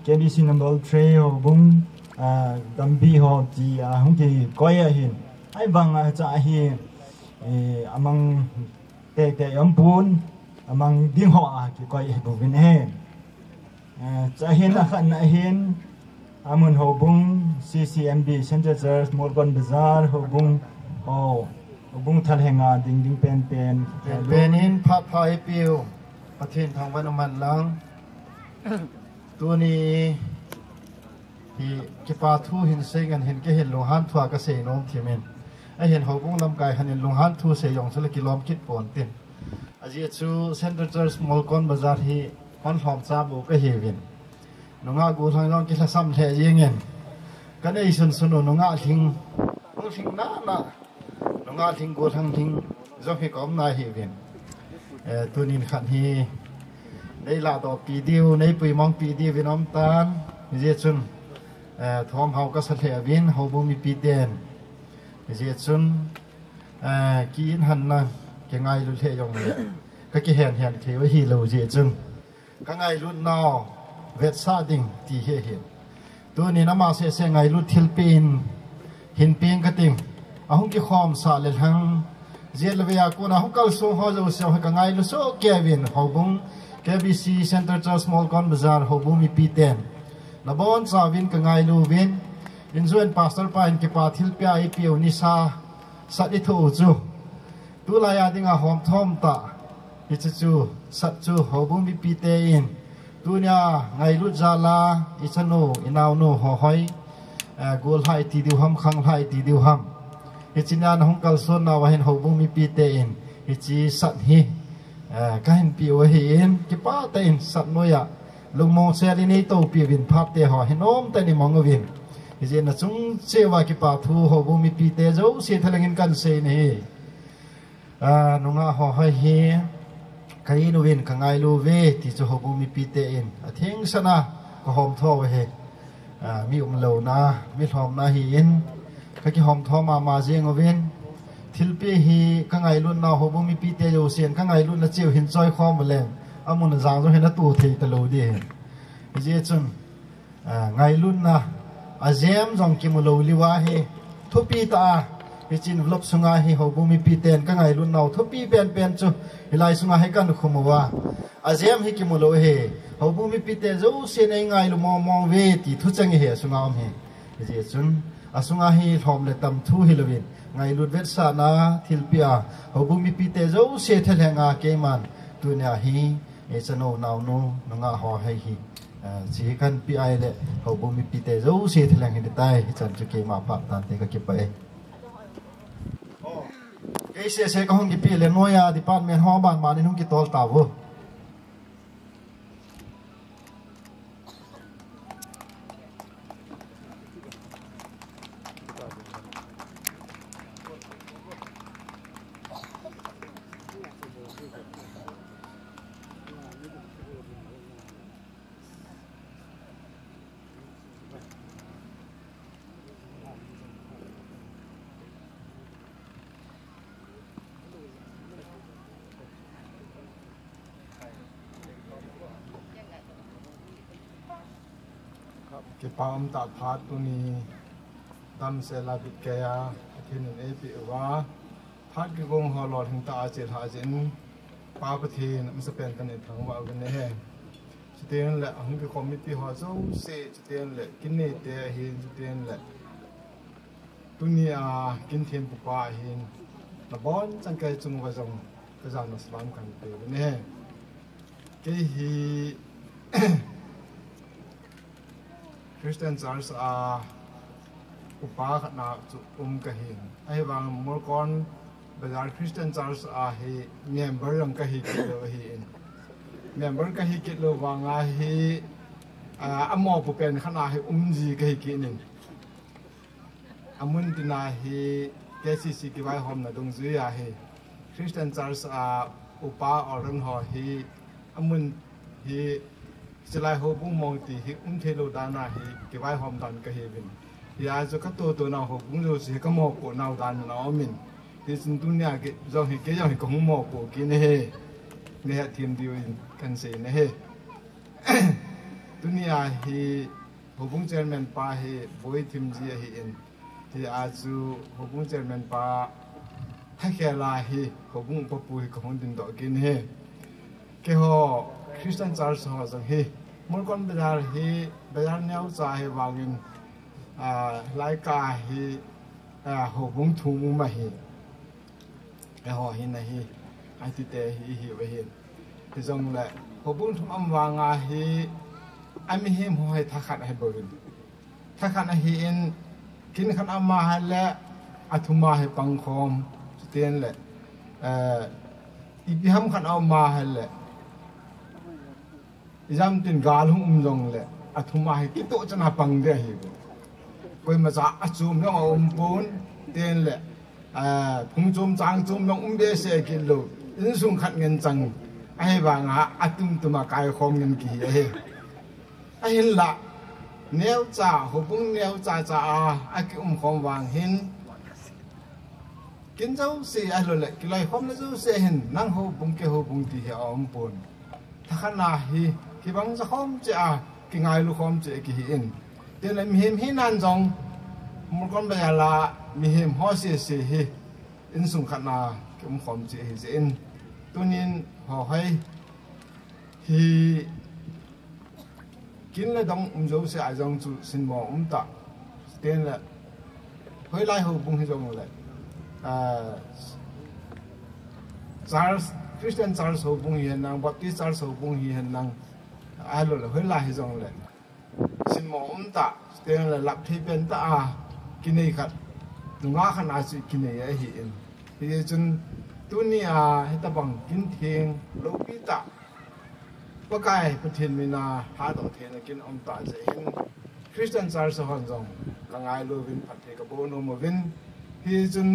KBC number 3 ho bung dambi ho ji hung ki koi a hin ai bang cha hi amang te yam pun amang ding ho a ki koi bo vin he cha hin a khan na hin amun ho bung CCMB Center Church Molkon Bazar ho bung thal henga ding pen in pha phai piu pathin thang wan man lang tu ni hi ki pa thu hin se gan hin ke hin lo han thwa ka se nom thimen a hin ho bung lam kai hanin lo han thu se yong sele kilom kit pon tin aji chu Center Church Molkon Bazar hi hon hlom cha bu ka hi win nunga gu thang long ki la sam the yingen kan ei sun sunu nunga thing na nunga thing gu thang thing zo hi kom na hi win tunin khan hi nei la do pi diu nei pui mong pi diu vinom tan je chun thom hau ka sa the win ho bu mi pi den je chun ki in han na ke ngai lu the yong le ka ki hen the wa hi lo je chun ka ngai lu no vet sa ding ti he he tu ni na ma se ngai lu thil pin hin ping ka ting ahung ki khom sa le hang zelvia ko na hung kal so ho zo se ka ngai lu so kevin ho bung KBC Center Church Molkon Bazar ho bung mi pi ten na bon sa vin ka ngai lu vin in zuen pastor pa in ki pa thil pya I pi ni sa i thu chu tu la ya ding a hom thom ta I chu sat chu ho bung mi pi te in tunya ngai lu jala ichanu inaw no ho hoi gol hai ti diu ham khang hai ti diu ham ichina na hong kal son na wa hen ho bung mi pi te in ichi sat hi ka hen pi wa hi in ki pa te in sat no ya lung mo se ri nei to pi vin phat te ho henom te ni mong vin ichi na chung che wa ki pa thu ho bung mi pi te zo se thalangin kan se ni nunga ho hoi hi kai nu win ka ngai lu ve ti chu ho bu mi pi te in a thing sana ko hom tho he mi lo na mi hlom na hi in ka ki hom tho ma jeng o win thil pe hi ka ngai lu na ho bu mi pi te yo sen ka ngai lu na chiu hin choi khom le amun jang zo he na tu thei ta lo de je chun ngai lu na a jem jong ki mu lo liwa he thupi ta chin vlog sunga hi ho bu mi pi ten ka ngai lu nau thupi pen chu hilai sunga he kan khumawa azem hi ki mulo he ho bu mi pi te zo se nei ngai lu mong ve ti thu chang he sunga om he je chun asunga hi thom le tam thu hi lovin ngai lut vet sa na thilpia hobumi pite zo se thelhenga keman tunia hi e chano naw no nanga ho hai hi chỉ cần pi ai lệ hậu bùn mi pi tê dấu xe thì làng hiện tại chẳng cho cái mà phạm tàn thế cái kịp vậy cái xe có không cái pi lên nói à department ho bàn mà nên không cái tol tàu vô cái palm ta phát tu ni đam sẽ là bị kẹt thì nên ấy bị vá phát cái gông họ lọt hình ta chết hạ diễn ba bát thì nó sẽเป็นกันในทางว่ากันแน่จุดเด่นแหละของcái committee họ dấu sẽจุดเด่นแหละกินเนี่ยเดียหินจุดเด่นแหละตุนี่กินเทียนปุปาหินแล้วบอนจังเกยจุงว่าจงก็จะนัสลามกันไปกันแน่เกยฮี Christian Church upa na kahin ai wang Molkon Bazar Christian Church hi member ang kahi kilo hi member kahi kilo wang hi amo pu pen khana hi ji kahi kinin amun tina hi KCC ki wai hom na dong zui hi Christian Church upa oran ho hi amun hiจะไล่หัวบุ้งมองตีหิ้งเทโลดานาหิเก็บไว้หอมดันก็เฮวินที่อาจจะก็ตัวนาหัวบุ้งดูสิก็มองกูนาวดันนาอมินที่สุดตุเนี่ยก็จะเห็นก็ยังเห็นก็มองกูกินเนี่ยทีมเดียวกันเสียเนี่ยตุเนี่ยหิหัวบุ้งเจอร์แมนป้าหิบอยทีมจีหินที่อาจจะหัวบุ้งเจอร์แมนป้าให้แค่ลาหิหัวบุ้งปะปุยของดินดอกกินเกี่ยวChristian Church ho jang hi Molkon Bazar hi bazar nyaw cha hi wangin lai ka hi ho bung thu mu ma hi ho hi na hi ai ti te hi we hi ti jong la ho bung thu am wanga hi ami hi mo hai tha khat hai boin tha khat hi in kin khan amma ha la athuma hi pang khom ten le ibi ham khan amma ha la jam tin gal hum jong le athuma hi ki to chana pang de hi koi ma cha achum no pun ten le phung chum chang chum nong be se ki lo in sung khat ngen chang ai wa nga atum tuma kai khom ngen ki he ai la neo cha ho bung neo cha a ki khom wang hin kin jau se ai lo le ki lai khom na jau se hin nang ho bung ke ho bung ti he pun ta khana hi ki bang sa khom che ki ngai lu khom che ki hi in ten la mi him hi nan jong Molkon Bazar la mi him ho se hi in sung khana ki khom che hi se in tunin ho hai hi kin la dong zo se ai jong chu sin mo ta ten la hoi lai ho bung hi jong la Charles Christian Church ho bung hi nang Baptist Church ho bung hi nang ai lo la hoi lai hi jong la sin mo ta ten la lap thi pen ta kinai khat nga khana chi kinai a hi in hi chun tunia ta bang kin theng lo pi ta pa kai pathin mina ha do the kin ta je in Christian Church ho jong langai lo win phathe ka bo no mo win hi chun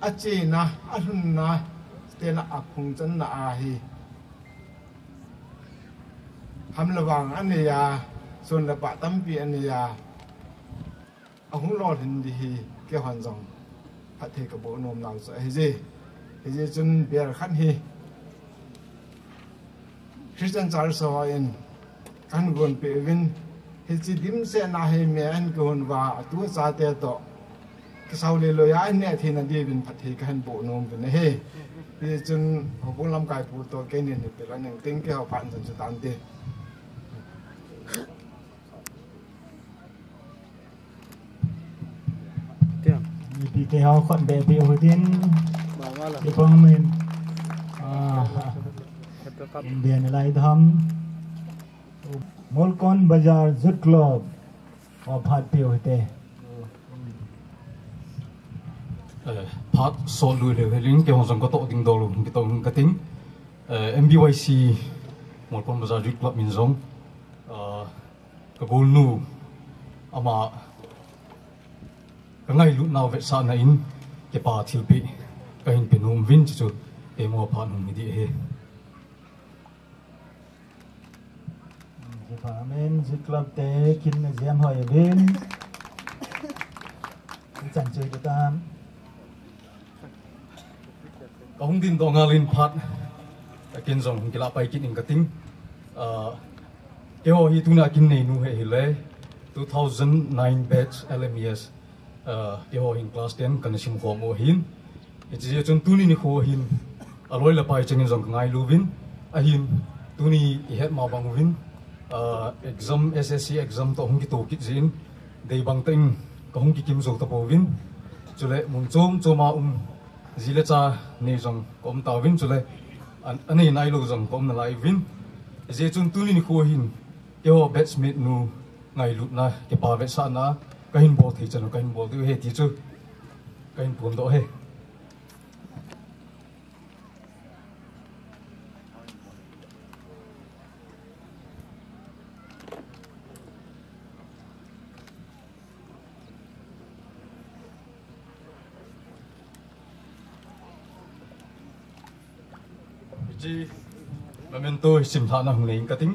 achi na ahun na tena aphung chan na hi ham lawang ania son la pa tampi ania ahung lo hin di hi ke han jong phathe ka bo nom naw sa hi je chun ber khan hi Christian Church ho in kan gon pe win hi chi dim se na hi me an gon wa tu sa te to ka sau le lo ya ne thi na di win phathe ka han bo nom ne he hi chun ho bung lam kai pu to ke ni ni pe la nang ting ke ho phan chan chu tan te bị cái họ khoản bè bị hồi tiên cái phong mình Indian lại thăm Molkon Bazar Youth Club of Hạt Piêu thế Part so lui le link ke hong ko to ding do lu ki to ka ting MBYC Molkon Bazar Youth Club min zong ka bol nu ama ka ngai lu naw ve sa na in ke pa thil pi ka hin penum vin chu e mo pa nu mi di he cái phá men Youth Club thế kin giam hỏi bên chẳng chơi được tam Kung din do ngalin pat kin zong kila pai kin ingating ke ho hi tuna kin nei nu he le 2009 batch LMS ke ho in class 10 kan sim ho mo hin ji chun tuni ni ho hin aloi la pai chengin zong ngai luvin a hin tuni I het ma bang win exam SSC exam to hong ki to ki jin dei bang teng ko hong ki kim zo to po win chule mun chom choma zile cha nei zong kom ta win chule ani nai lo zong kom na lai win je chun tuni ni kho hin ke ho batchmate nu ngai lut na ke pa ve sa na ka hin bo thei chano ka hin bo du he ti chu ka hin pum do he memento simthana hunglein kating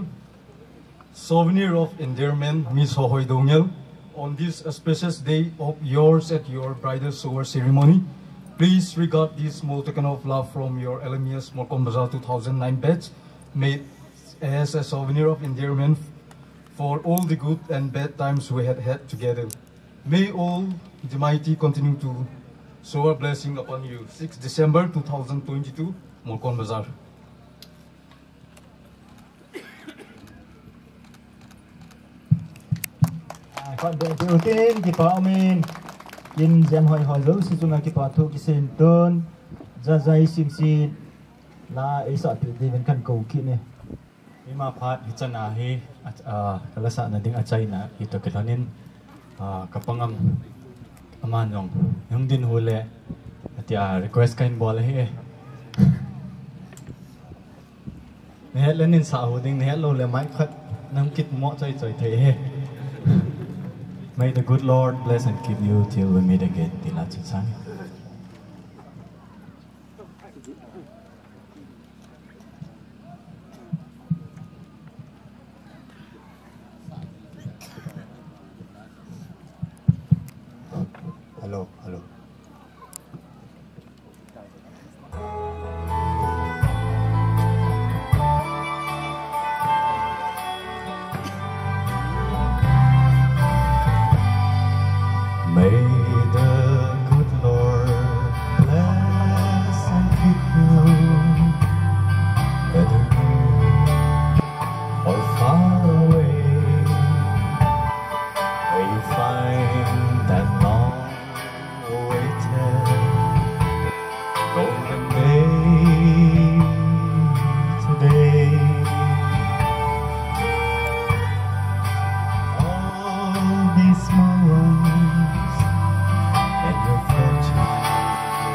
souvenir of endearment Miss Hohoi Doungel on this auspicious day of yours at your bridal shower ceremony. Please regard this small token of love from your LMS Molkon Bazar 2009 batch made as a souvenir of endearment for all the good and bad times we had together. May all the mighty continue to shower blessing upon you. 6 December 2022, Molkon Bazar. Còn về đầu tiên thì bảo mình in giam hỏi hỏi dấu sử dụng cái bảo thu cái sen tôn ra dây sim xin là ấy sợ bị đi bên căn cầu kia này nhưng mà phát hiện chân là hi kalau saat nanti acai na itu kita nin kapangam aman dong yang din hule tia request kain bola hi nè lên nên sao hoding nè lâu le mai khát nang kit mo chơi chơi thế he. May the good Lord bless and keep you till we meet again. Tila Chinsang. Hello, hello. May the good Lord bless and keep you, whether near or far away. May you find that long-awaited golden day today. All these small ones and your fortune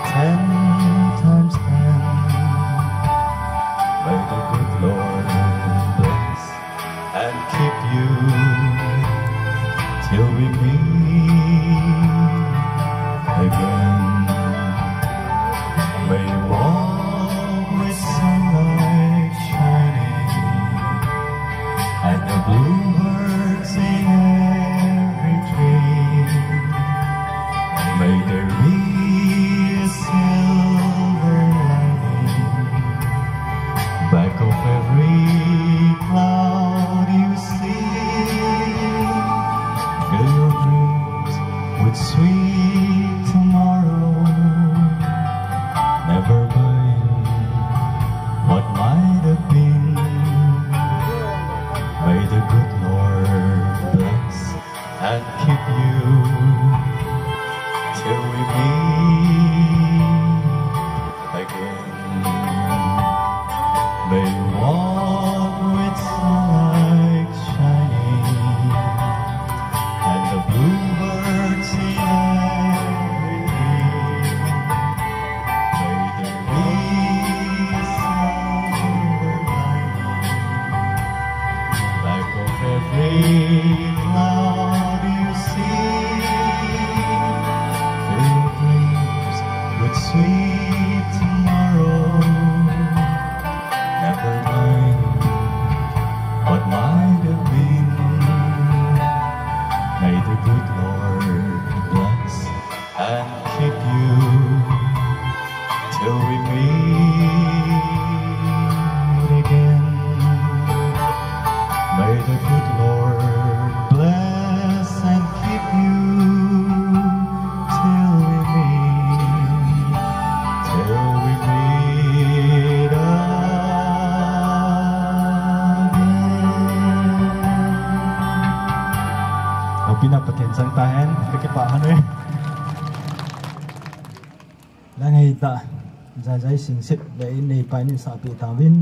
10 times 10. May the good Lord bless and keep you till we meet again. May you walk with sunlight shining and the bluebirds in every tree. May there be a silver lining back of every cloud you see. Fill your dreams with sweet tomorrow, never mind what might have been. May the good Lord bless and keep you till we meet pa hane la ngai ta jai sing sit le nei pa ni sa pi ta win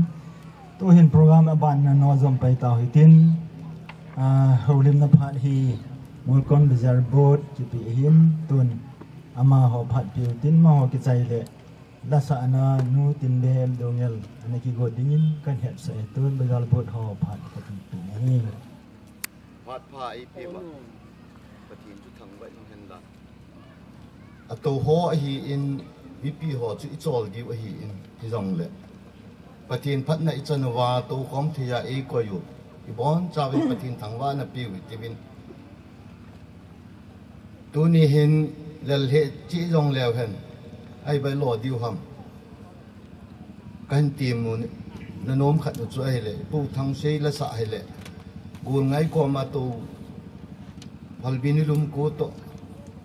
tu hin program aban na no zom pai ta hitin holim na phat hi Molkon Bazar board ki pi hin tun ama ho phat pi tin ma ho ki chai le la sa na nu tin del dongel ane ki go dingin kan het sa tun bazar board ho phat ka pi ni phat pha ai pi ba patin chu thang vai hen la ato ho hi in VP ho chu ichol di hi in hi jong le patin phat na ichanwa to khom thia e ko yu ibon chawin patin thangwa na pi wi tivin tu ni hin lel he chi jong lew hen ai bai lo diu ham kan ti mu na nom khat chu ai le pu thang sei la sa ai le gun ngai ko ma tu halbini lum ko to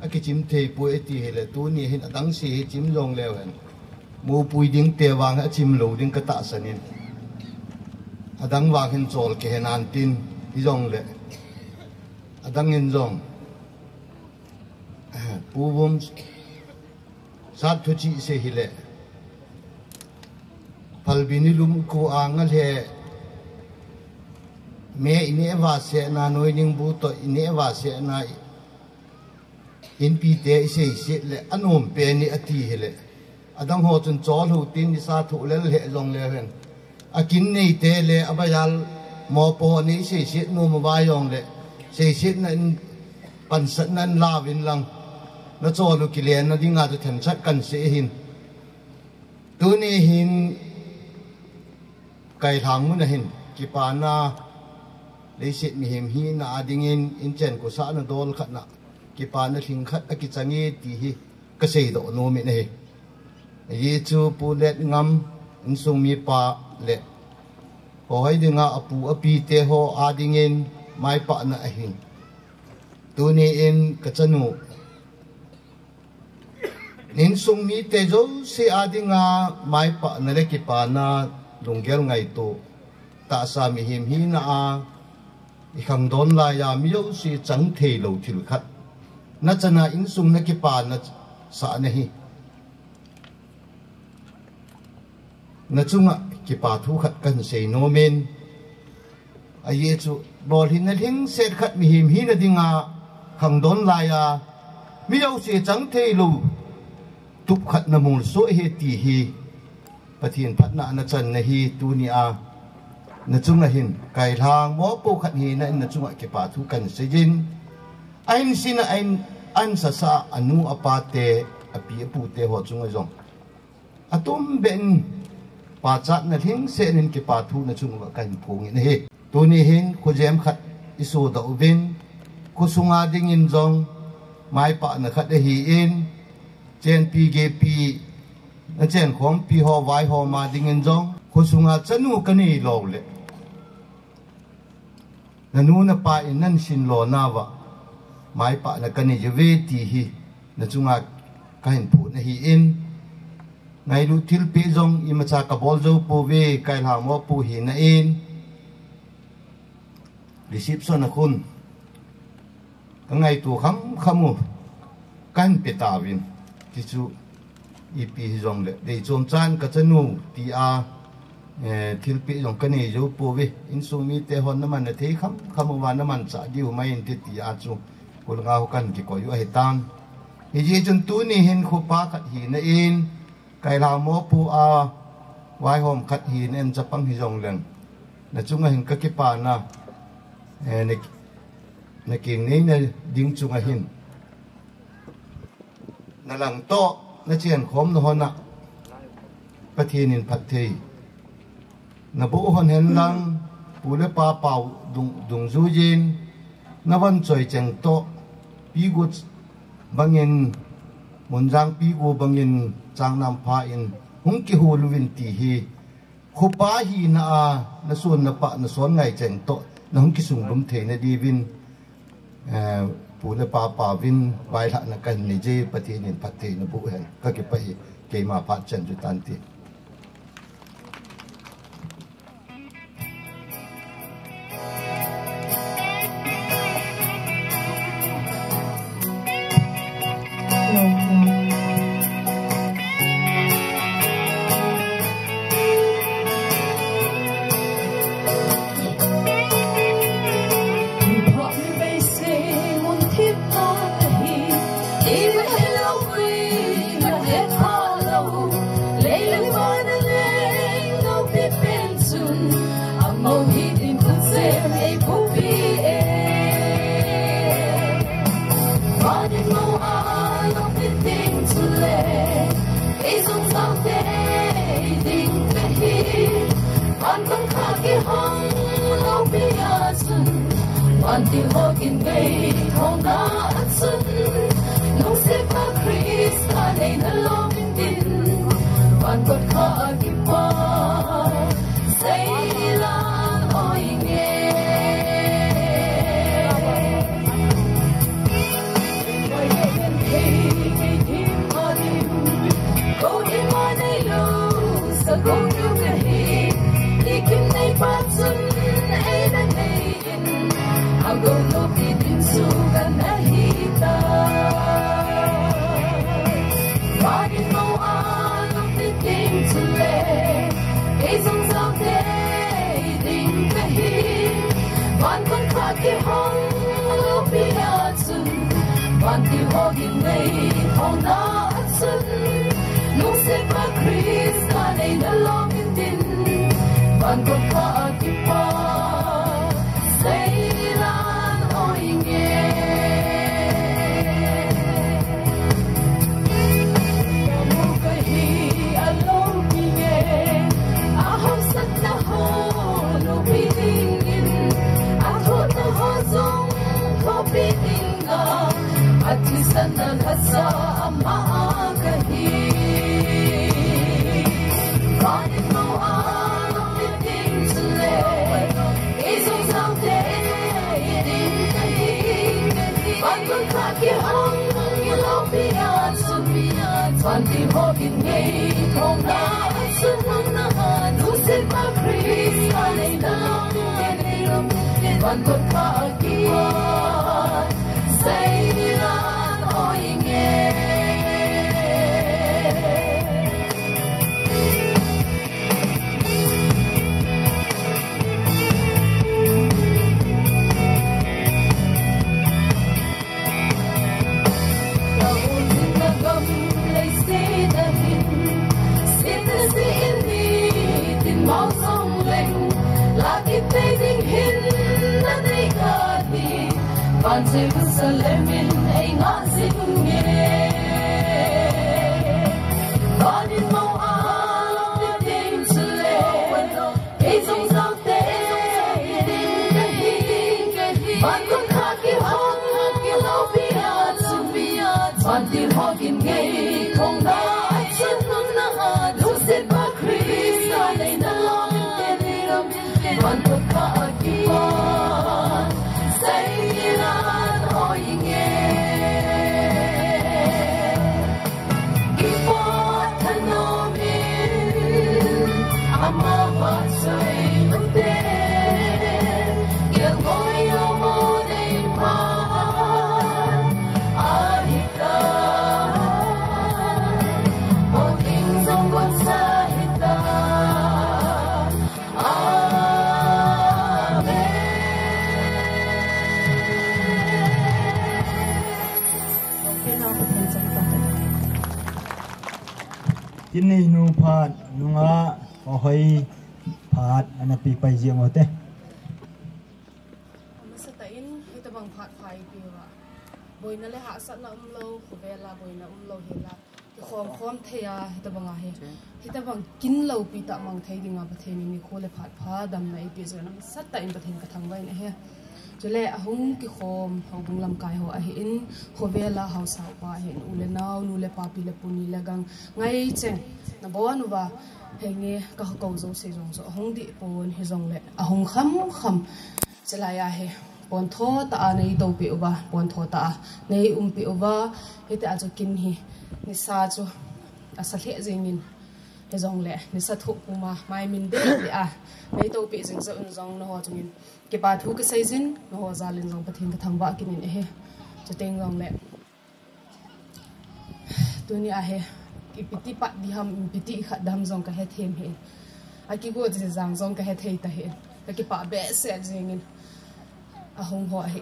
aki chim thei pu e ti hele tu ni hin adang si chim jong lew hen mu pui ding te wang a chim lo ding ka ta sanin adang wa hin chol ke henan tin i jong le adang in jong pu bum sát thu chi se hile palbini lum ko angal he me ine wa se na noi ning bu to ine wa se na in pi te se se le anom pe ni ati hele adang ho chun chol hu tin ni sa thu le le long le hen akin nei te le abayal mo po ni se se no ma ba yong le se se na pan san nan la win lang nó cho lu kilian nó đi ngã từ thềm sát cần sẽ hin tu ni hin cái thằng muốn là hin kí pa na lấy sự mi hiểm hi na đi in chen của xã nó đôi khát na kí pa na thình khát cái changi thì hi cái gì đó nó mi này ye chu pu let ngam in sung mi pa le hỏi đi ngã apu api te ho a đi mai pa na hin tu ni in cái chanu nin sung mi te zo si adinga mai pa na le ki pa na lunggel ngai to ta sa mi him hi na a i khang don la ya mi yo si chang thei lo thil khat na chana in sung na ki pa na sa na hi na chunga ki pa thu khat kan sei no men a ye chu bol hin na hing set khat mi him hi na dinga khang don la ya mi yo si chang thei lo tục khát na mul so he ti hi pathian phat na chan na hi tu ni a na chung na hin kai thang mo po khat hi na chung a ke pa thu kan se jin ain sin an sa sa anu apate api pu te ho chung a jong atom ben pa chat na thing se nin ke pa thu na chung wa kan phung ni he tu ni hin khu jem khat isu da ubin khu sunga ding in jong mai pa na khat hi in chen PGP na chen khom pi ho vai ho ma ding en jong khu sunga chanu kani lo le na nu na pa in nan sin lo na wa mai pa na kani je ve ti hi na chunga ka hin pu na hi in ngai lu thil pe jong i ma cha ka bol jo po ve kai la mo pu hi na in reception na khun ka ngai tu kham khamu kan pe ta win ki chu EP jong le de chom chan ka chanu ti a thil pi jong ka nei jo po ve in su mi te hon na man na thei kham wa na man cha diu mai in ti a chu kul nga ho kan ki ko yu he tan hi ji chun tu ni hin khu pa khat hi na in kai la mo pu a wai hom khat hi nen chapang hi jong leng na chunga hin ka ki pa na na king nei na ding chunga hin na lang to na chen khom no hona pathian in phat thei na bu hon hen lang pu le pa pau dung zu jin na wan choi cheng to pi gu bangin mun jang pi gu bangin chang nam pha in hung ki hu luwin ti hi khu pa hi na a na sun na pa na son ngai cheng to na hung ki sung bum thei na di win pu le pa pa win vai la na kan ni je pathian in phat thei na bu hen ka ke pai ke ma phat chen ju tan ti Ini nu phat nunga hohoi phat anapi pai jiang ote Masatain ito bang phat phai piwa boy na le ha sat na umlo vela boy na umlo hela khom khom theya ito bang a he ito bang kin lo pi ta mang thei dinga patheni mi khole phat pha dam na ipi zona sat ta in pathen ka thang bai na he chule ahung ki khom hobung lam kai ho a hi in hovela house ha pa hen ule naw nu le pa pi le puni le gang ngai cheng na bo nu wa henge ka ko zo se jong so hong di pon he jong le ahung kham chela ya he pon tho ta a nei to pi uba pon tho ta nei pi uba hete a jo kin hi ni sa jo a sa the jengin he jong le ni sa thu kuma mai min de a nei to pi jeng zo jong no ho jongin ke ba thu ke sai jin no ho zalin jong pathin ka thang ba kin he chateng jong le tu ni ahe ipiti pat di ham ipiti khat dam zong ka he them he aki go je zang zong ka he thei ta he ka ki pa be se jingin a hong ho he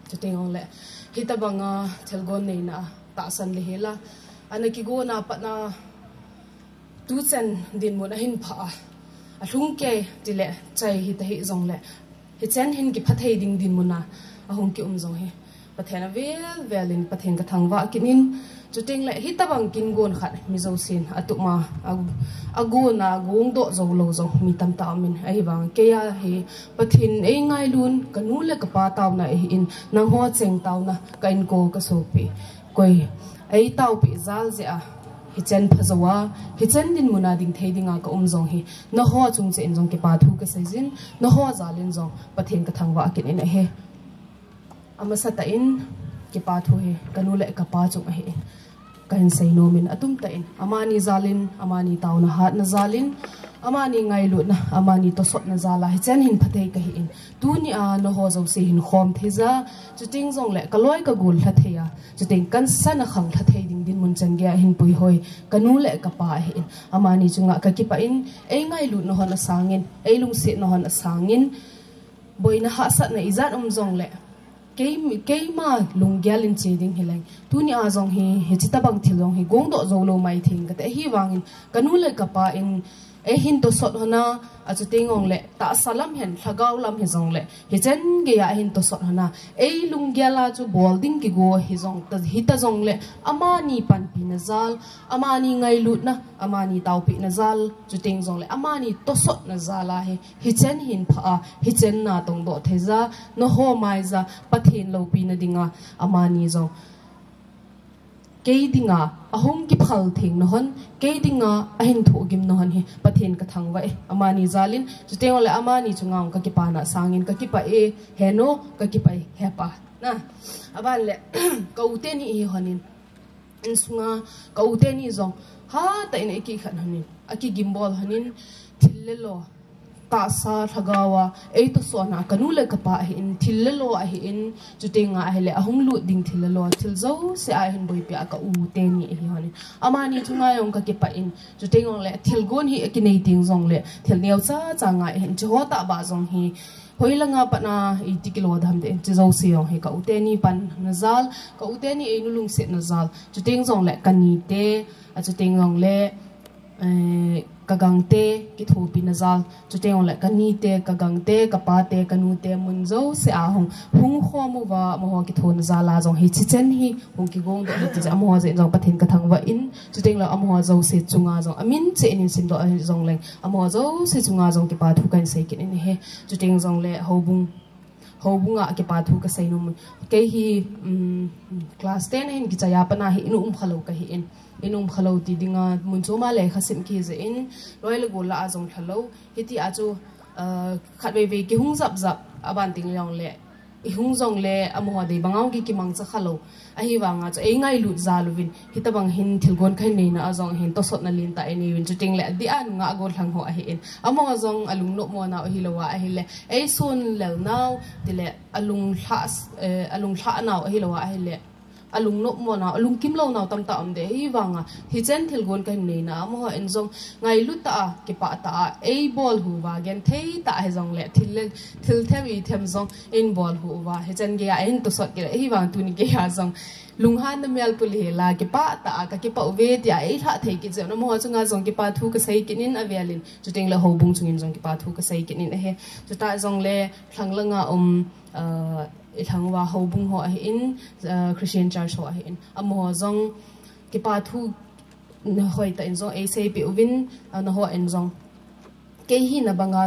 tu ting ong le hita banga thelgon nei na ta san le hela anaki go na pat na tu chen din mun a hin pha a hlung ke tile chai hi ta hi zong le hi chen hin ki phathei ding din mun na a hong ki zong he pathena velin pathen ka thangwa kinin chuting le hitabang kin gon khat mi zo sin atuma aguna gong do zo lo zo mi tam ta min ai bang ke ya he pathin ei ngai lun kanu le ka pa taw na in nang ho cheng taw na kain ko ka so pi koi ei taw pi zal je a hi chen phazawa hi chen din muna ding thei dinga ka zong hi na ho chung che in zong ke pa thu ka sejin na ho zalin zong pathen ka thangwa kin in he amasata in ke pa thu he kanu le ka pa chung he kan sei no min atum ta in amani zalin amani tauna hat na zalin amani ngai lu na amani to sot na zala hi chen hin phathei ka hi in tu ni a no ho zo se hin khom theza chuting zong le kaloi ka gul tha theya chuting kan sana khang tha thei ding din mun chang gya hin pui hoi kanu le ka pa hi in amani chunga ka ki pa in ei ngai lu no hon asangin ei lung se no hon asangin boina ha sat na izat zong le ke ma lungyalin cheding hilang tuni a zong hi chita bang thilong hi gong do zo lo mai thing ka te hi wangin kanu le ka pa in e hin to sot hona a chu tingong le ta salam hen thagaw lam hi zong le hi chen ge ya hin to sot hona e lungyala chu bolding ki go hi zong ta hi ta zong le amani pan pi na zal amani ngai lut na amani taw pi na zal chu ting zong le amani to sot na zala hi chen hin pha hi chen na tong do theza no ho mai za pathin lo pi na dinga amani zong ke dinga ahong ki phal thing no hon ke dinga ahin thu gim no hon hi pathin ka thangwa e amani zalin chuteng le amani chungang ka ki pa na sangin ka ki pa e heno ka ki pa he pa na aban le kaute ni hi honin in sunga kaute ni zong ha ta in ki khan honin aki gimbol honin thillelo ta sa thagawa ei to so na kanu le ka pa hi in thillelo a hi in chutenga a hele ahung lu ding thillelo thilzo se a hin boi pia ka u te ni hi honi amani chunga yong ka ke pa in chutengong le thilgon hi ki nei ting zong le thilneu cha changa hin cho ta ba zong hi hoilanga pana 80 kilo dham de chizo se yong hi ka u te ni pan nazal ka u te ni ei nu lung se nazal chuteng zong le kani te a chutengong le kagangte ki thu pinazal chuteng le kanite kagangte kapate kanute munzo se ahong hung khomu wa mo ki thon zala jong hi chichen hi hung ki gong do hi ti amo je jong pathin ka thangwa in chuteng la amo zo se chunga jong amin che in sim do jong leng amo zo se chunga jong ki pa thu kan sei kin in he chuteng jong le hobunga ki pa thu ka sei no ke hi class 10 hin ki chaya pana hi inu khalo ka hi in inum khalo ti dinga muncho ma le khasim ki ze in loile go la azong khalo hiti achu khatbe ve ki hung zap zap aban ting long le I hung zong le amo de bangaw ki mang cha khalo a hi wanga cha e ngai lut za lovin hitabang hin thilgon khai nei na azong hin to sot na lin ta eni win chuting le di an nga gol thang ho a hi in amo azong alung no mo na hi lowa a hi le e sun lel naw dile alung thla naw a hi lowa a hi le alung no mo na alung kim lo na tam ta am de hi wanga hi chen thilgon kai nei na mo en zong ngai lu ta ki pa ta a ball hu wa gen thei ta he zong le thil themi them zong in ball hu wa he chen ge a en to sot ge hi wang tu ni ge ha zong lung han na mel puli la ki pa ta ka ki pa ve ti a e tha thei ki je no mo chunga zong ki pa thu ka sei kinin avelin chuting le ho bung chungin zong ki pa thu ka sei kinin he chu ta zong le thanglanga ithangwa hobung ho in Christian church ho in amo zong ki pa thu hoi ta in zong a pe win na ho en zong ke hi na banga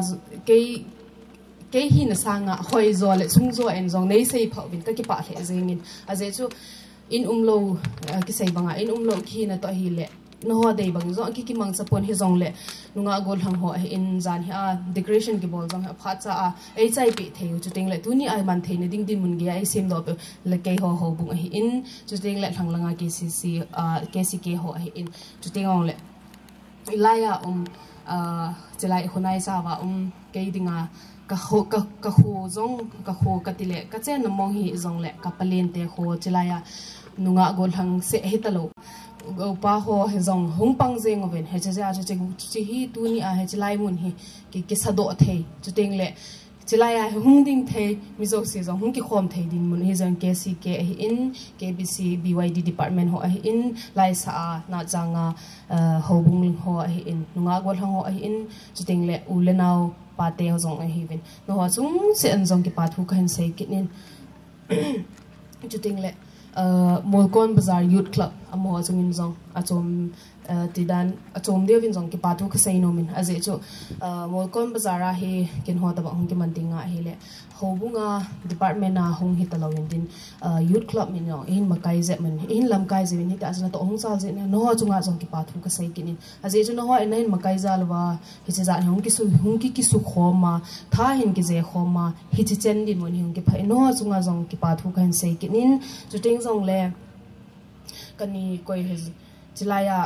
ke hi na sanga hoi zo le chung zo en zong nei sei pha win ka ki pa the zengin a je chu in umlo ki sei banga in umlo ki na to hi le no ho dei bang zo ki mang sapon hi zong le nunga gol hang ho in zan hi a decoration ki bol zong ha pha cha a e chai pi theu chu ting le tu ni ai man thei ne ding din mun ge ai sim do le ke ho bung hi in chu ting le thang langa kck ho hi in chu ting ong le ilaya chelai hunai sa wa ke dinga ka ho zong ka ho ka tile ka chen mong hi zong le ka palen te ho chelaya nunga gol hang se hitalo pa ho hezong hung pang zeng oven he cha chu hi tu ni a he chlai mun hi ki sado the chu ting le chlai a hung ding the mizo si zong hung ki khom the din mun hi zong KCK in KBC BYD department ho in lai sa na changa ho bung ho in nunga gol hang ho in chu ting le ulenau pa te ho zong hi vin no ho chung se an zong ki pa thu kan sei kinin chu ting le Molkon Bazar Youth Club amo chung in zong achom tidan achom deu vin zong ki patu ka sei no min aze chu Molkon Bazar a he ken ho ta ba hong ki man tinga he le hobunga department na hong hitalo din youth club min no in makai ze man in lam kai ze min hita asna to hong sal ze no ho chunga zong ki patu ka sei kinin aze chu no ho in makai zalwa hi che za hong ki su khoma tha hin ki ze khoma hi chi chen din mon hong ki phai no ho chunga zong ki patu kan sei kinin chu ting zong le kani koi he chilaya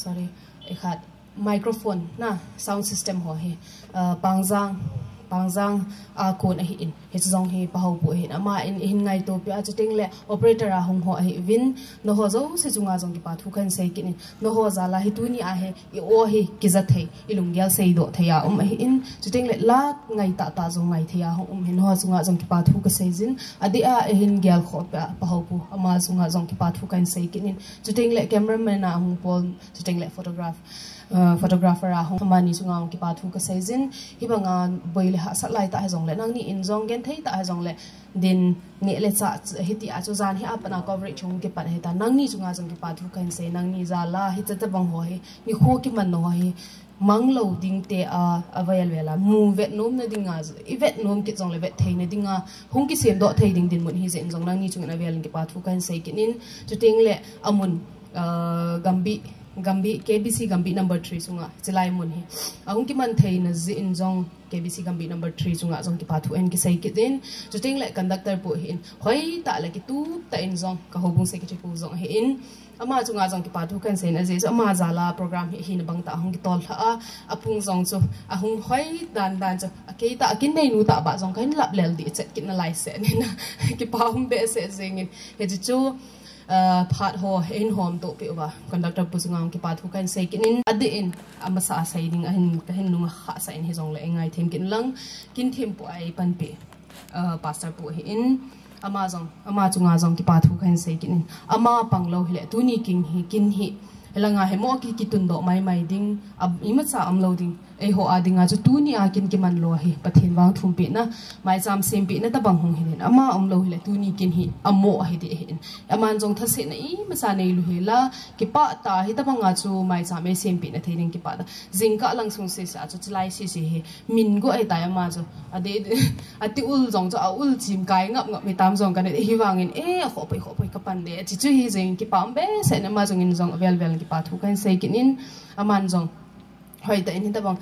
sorry ekhat microphone na sound system ho he pangjang a kon a hi in he zong he pa ho pu he ama in ngai to pya chating le operator a hong ho hi win no ho zo se chunga zong ki pa thu kan sei kin no ho za la hi tu ni a he I o hi ki za thei ilung gyal sei do theya hi in chating le la ngai ta zo ngai theya hong hin ho chunga zong ki pa thu ka sei jin adi a hin gyal kho pa ho pu ama chunga zong ki pa thu kan sei kin chating le cameraman a hong pol chating le photographer a hong mani chunga ki pa thu ka sei jin hibanga boile ha salai ta zong le nang ni in zong gen thei ta zong le din ni le cha hiti a chu zan hi apana coverage chung ki pan he ta nang ni chunga zong ki pa thu kan sei nang ni za la hi cha bang ho hi ni kho ki man no hi mang lo ding te a avail vela mu vet nom na dinga I vet nom ki zong le vet thei na dinga hong ki sem do thei ding din mun hi zen zong nang ni chung na vel ki pa thu kan sei kinin chu ting le amun Gambi KBC Gambi number 3 sunga chilai mun hi ahung ki man thei na zi in zong KBC Gambi number 3 sunga zong ki pathu en ki sei ki din chuting le conductor pu hin hoi ta le ki tu ta in zong ka hobung secretary pu zong hi in ama chunga zong ki pathu kan sei na je ama zala program hi na bang ta ahung ki tol tha apung zong chu ahung hoi dan chu akei ta akin nei nu ta ba zong kan lap lel di chet kin na lai se ni na ki pa hum be se zengin he chu part ho in home to pe ba conductor pusungam ki pathu kan sei kin adi in amasa sai ding ahin kahin nu kha sa in he zong le ngai them kin lang kin them pu ai pan pe pastor pu hi in ama chunga zong ki pathu kan sei kin ama panglo hi le tu ni king hi kin hi helanga he mo ki tun do mai ding ima cha am lo ding ei ho adinga chu tu ni a kin ki man lo hi pathin wang thum pi na mai cham sem pi na ta bang hung hin ama am lo hi le tu ni kin hi amo hi de hin aman jong thase na I ma sa nei lu hi la ki pa ta hi ta banga chu mai cham me sem pi na thein ki pa da jingka lang sung se sa chu chlai si hi min go ai ta ama chu ade ati ul jong chu a ul chim kai ngap mi tam jong kan hi wangin ho poi ka pan de chi chu hi jing ki pa be se na ma jong in jong vel ki pa thu kan sei kin in aman jong hoi ta in ta bang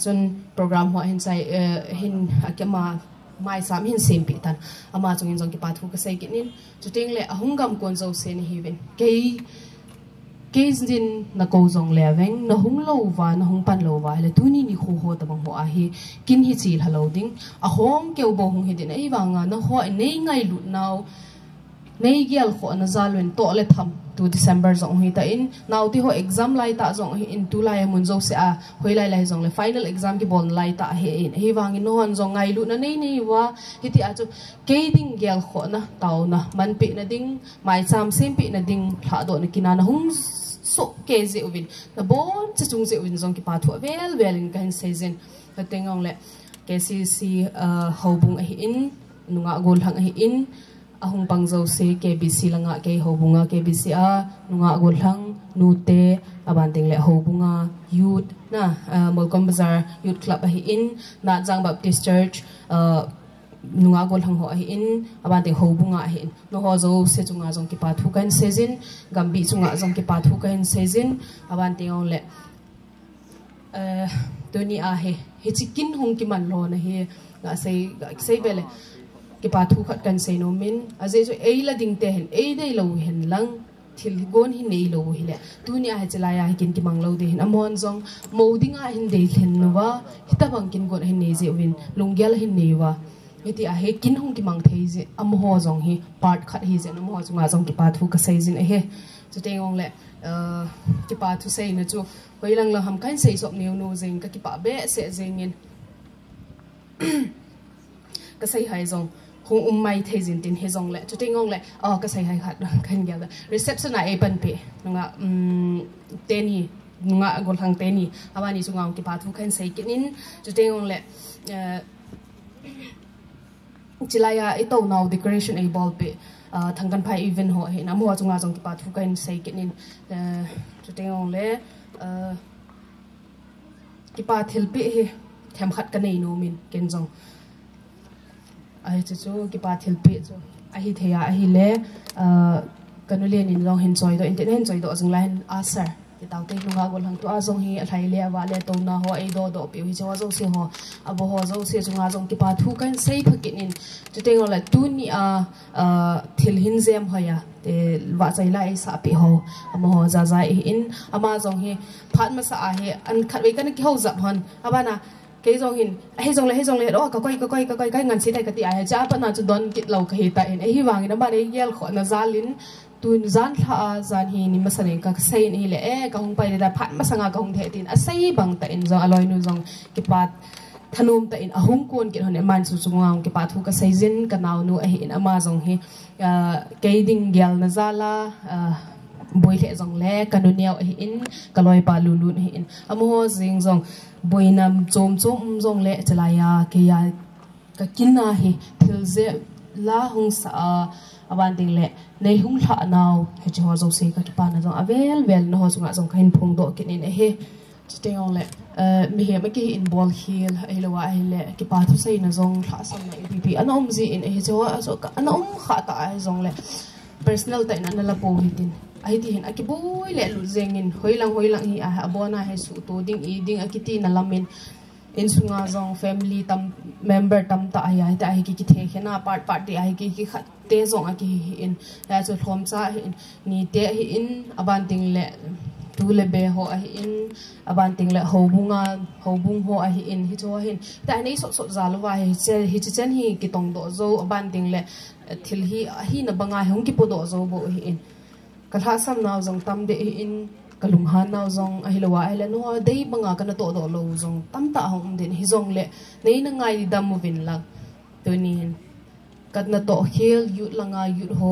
sun program ho hin sai hin akema mai sam hin sem pi tan ama chung in jong ki pa thu ka sei kin in chuting le ahung gam kon zo se ni hiven ke din na ko jong le veng na hung lo wa na hung pan lo wa le tu ni ho ta bang ho a hi kin hi chil halo ding a hong ke bo hung hi din ai wanga na ho nei ngai lu naw nei gyal kho na zalwen to le tham to December zong hi ta in now ti ho exam lai ta zong hi in tu lai mun zo se a hoi lai zong le final exam ki bon lai ta he in hi wang in no hon zong ngai lu na nei wa hi ti a chu ke ding gyal kho na taw na man pi na ding mai cham sem pi na ding tha do na kina na hung so ke ze win na bon cha chung ze win zong ki pa thu vel in kan season ta tengong le KCC hobung hi in nunga gol hang hi in ahung pangzo se KBC langa ke hobunga KBC a nunga golhang nute abanting le hobunga youth na Molkon Bazar Youth Club hi in na Jang Baptist Church nunga golhang ho hi in abanting hobunga hi in no ho zo se chunga jong ki pa thu kan sejin gambi chunga jong ki pa thu kan sejin abanting le toni a he chikin hong ki man lo na he ga sei bele ki pa thu khat kan sei no min aje jo ei la ding te hen ei dei lo hen lang thil gon hi nei lo hi le tu ni a he chala ya kin ki mang lo de hen amon jong mo ding a hin dei thlen no wa hita bang kin gon hen nei je win lungyal hin nei wa Iti ahe kin hong ki mang thei je amho zong hi part khat hi je amho chunga zong ki pa thu ka sei jin he chute ngong le ki pa thu sei na chu hoilang la ham kain sei sop new no jing ka ki pa be se jingin ka sei hai zong hong mai thei jin tin he zong le chute ngong le ka sei hai khat kan gya reception a ban pe nga teni nga gol hang teni awani chunga ki pa thu kan sei kinin chute ngong le Chilaya ito now decoration a ball pe thangkan phai event ho he namo chunga jong ki pa thu kain sei kinin chuteng le ki pa thil pe he them khat ka nei no min ken jong ai chu ki pa thil pe chu a hi theya a hi le kanulen in long hin choi do internet choi do jong line asar ki taw te lunga gol hang tu a jong hi a thai le wa le to na ho ai do do pe hi chawa jong se ho abo ho jong se chunga jong ki pa thu kan sei phakin in chuteng la tu ni a thil hin zem hoya te wa chai lai sa pe ho amo ho za za in ama jong hi phat ma sa a he an khat we kan ki ho zap hon abana ke jong hin he jong le ro ka koi kai ngan si dai ka ti a he cha pa na chu don kit lo ka he ta in hi wang in ba ne yel kho na zalin tun zan tha zan hi ni masane ka sei ni le ka hong pai da phat ma sanga ka hong the tin a sei bang ta in zo aloi nu jong ki pat thanum ta in ahung kon ki hone man su chungang ki pa thu ka sei jin ka naw nu a hi in ama jong hi ke ding gyal na zala boi le jong le kanuniaw a hi in kaloi pa lu lu hi in amo jing jong boinam chom jong le chalaya ke ya ka kinna hi thilze la hung sa aban ding le nei hung tha naw he chi ho jong se ka ki pa na jong avel vel no ho chunga jong kain phung do kin in he chiteng ong le mi he ma ki in ball heel ai lo wa ai le ki pa thu sei na jong tha sam na pp anom ji in he cho anom kha ta ai jong le personal ta na la po hitin ai ti hin aki boy le lu zengin hoilang hi a abona he su to ding i ding akiti na lamin in sunga jong family tam member tam ta ai ta ai ki the khena part ti ai ki khat te jong a ki in ya chu thom cha in ni te hi in aban ting le tu le be ho a hi in aban ting le ho bung ho a hi in hi cho hin ta nei so zalu wa hi chen hi ki tong do zo aban ting le thil hi na banga hong ki po do zo bo hi in ka tha sam naw jong tam de hi in kalung han naw jong a hi lo wa ai le no dei banga kana to do lo jong tam ta hong din hi jong le nei na ngai dam mo vin lang to ni hin kat na to khil yut langa yut ho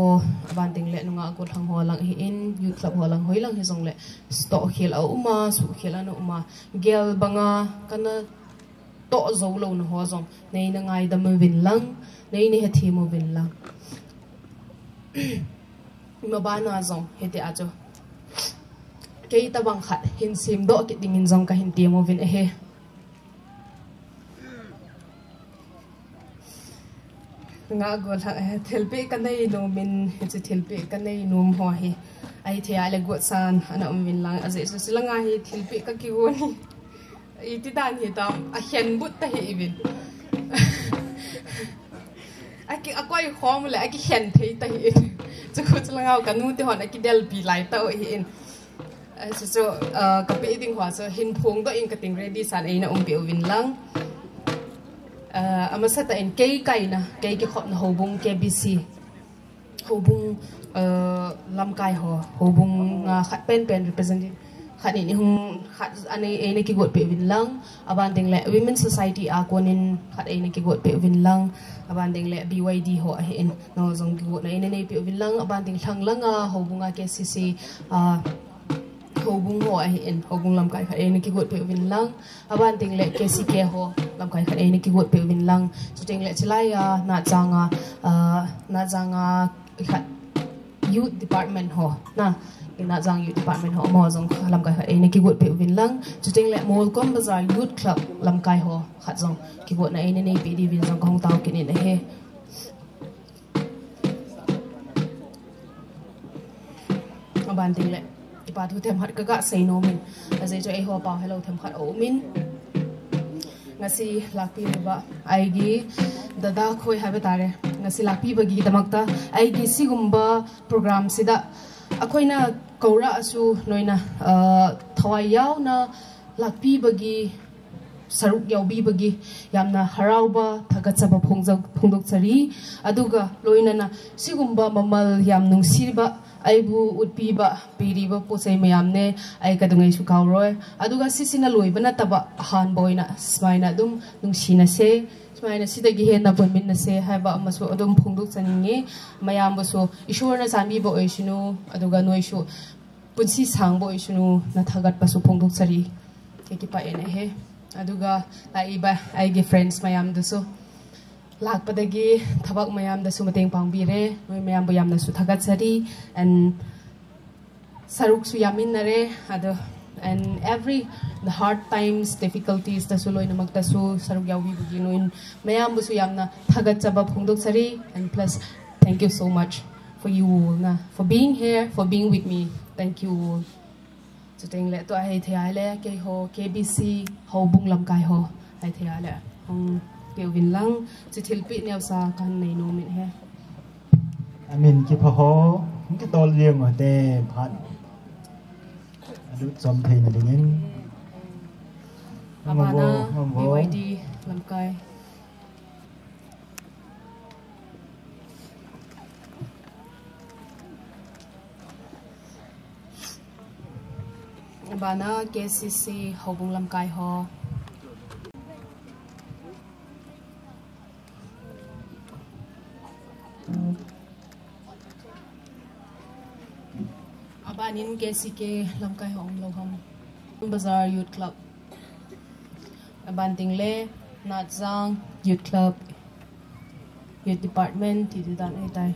aban ting le nunga ko thang ho lang hi in yut club ho lang hoi lang hi jong le sto khil a uma su khil anu uma gel banga kana to zo lo no ho jong nei na ngai dam mo vin lang nei ne he thi mo vin lang ma ba na jong he te a cho ke ta bang khat hin sim do ki ding in jong ka hin ti mo vin he nga gol thelpe kanai no min chi thelpe kanai num ho hi ai thia le go san ana min lang aze so silanga hi thelpe ka ki go ni I ti dan hi tam a hian but ta hi bin aki akoi khom le aki hian thei ta hi chu ko silanga ka nu te hon aki del pi lai ta hi in so ka pe ding hwa so hin phung do in ka ting ready san ai na pe win lang amasata in kai na kai ki khot na hobung KBC hobung lam kai hobung khat pen representative khat ni hung khat ane ki got pe win lang aban ding le women society a konin khat ane ki got pe win lang aban ding le BYD ho in no jong ki got na ane pe win lang aban ding thang langa hobunga KCC hobung ho in hobung lam kai khat ane ki got pe win lang aban ding le KCK ho lam kai khat ane ki got pe win lang chuting le chilaya na janga khat youth department ho na na jang youth department ho mo jong lam kai khat ane ki got pe win lang chuting le Molkon Bazar youth club lam kai ho khat jong ki got na ane nei pe di win jong kong taw kin in he aban ding le pa thu them hat ka sei no min azai cho ai ho pa hello them khat o min ngasi lakpi ba ai gi dada khoi habe tare ngasi lakpi ba gi damakta ai gi sigumba program sida akoina kaura asu noina thawai yaw na lakpi ba gi saruk yaubibagi yamna harauba thagatsaba phongdokchari aduga loinana sigumba mamal yam nungsirba aibu utpiba piriba posai mayamne ai kadungai su kauroi aduga sisina loibana taba han boina smaina dum nungsina se smaina sidagi hena bonminna se haiba amasu adum phongdok chaninge mayam basu ishorna sanbi bo oishinu aduga noisu punsi sangbo oishinu na thagat pasu phongdok chari ke pa ene he aduga laiba aigi friends mayam dasu lakpadagi thabak mayam dasu mateng pangbire noi mayam bo yamna su thagat chari and saruk su yaminare adu and every the hard times difficulties dasu loinamak dasu saruk yawi bugi noin mayam bu su yamna thagat chaba phongdok chari and plus thank you so much for you all na for being here for being with me thank you all Chuteng le to ai thai le ke ho KBC ho bung lam kai ho ai thai le hong teu vin lang chithil pi neu sa kan nei no min he amin ki pho ho ki tol liam ma te phat adu chom thei na dingin amana BYD lam kai bana KCC hobung lam kai ho abanin KCK lam kai hong lo ham Bazar Youth Club abanting le Natzang Youth Club Youth Department ti dan ai tai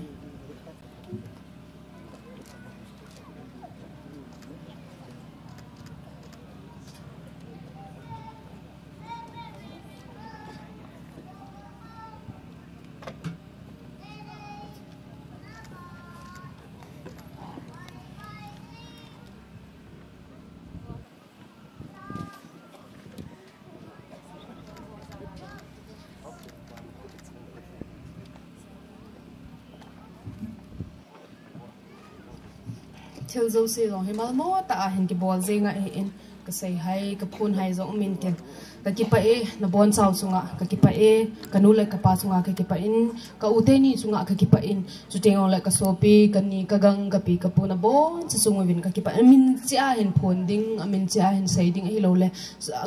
Til zo se long he mal mo ta hen ki bol zenga e in ka sei hai ka phun hai zo min ken ka ki pa e na bon saw sunga ka ki pa e ka nu le ka pa sunga ka ki pa in ka ute ni sunga ka ki pa in chu tengong le ka sopi ka ni ka gang ka pi ka pu na bon chi sunga win ka ki pa min chi a hen phun ding amin chi a hen sei ding hi lo le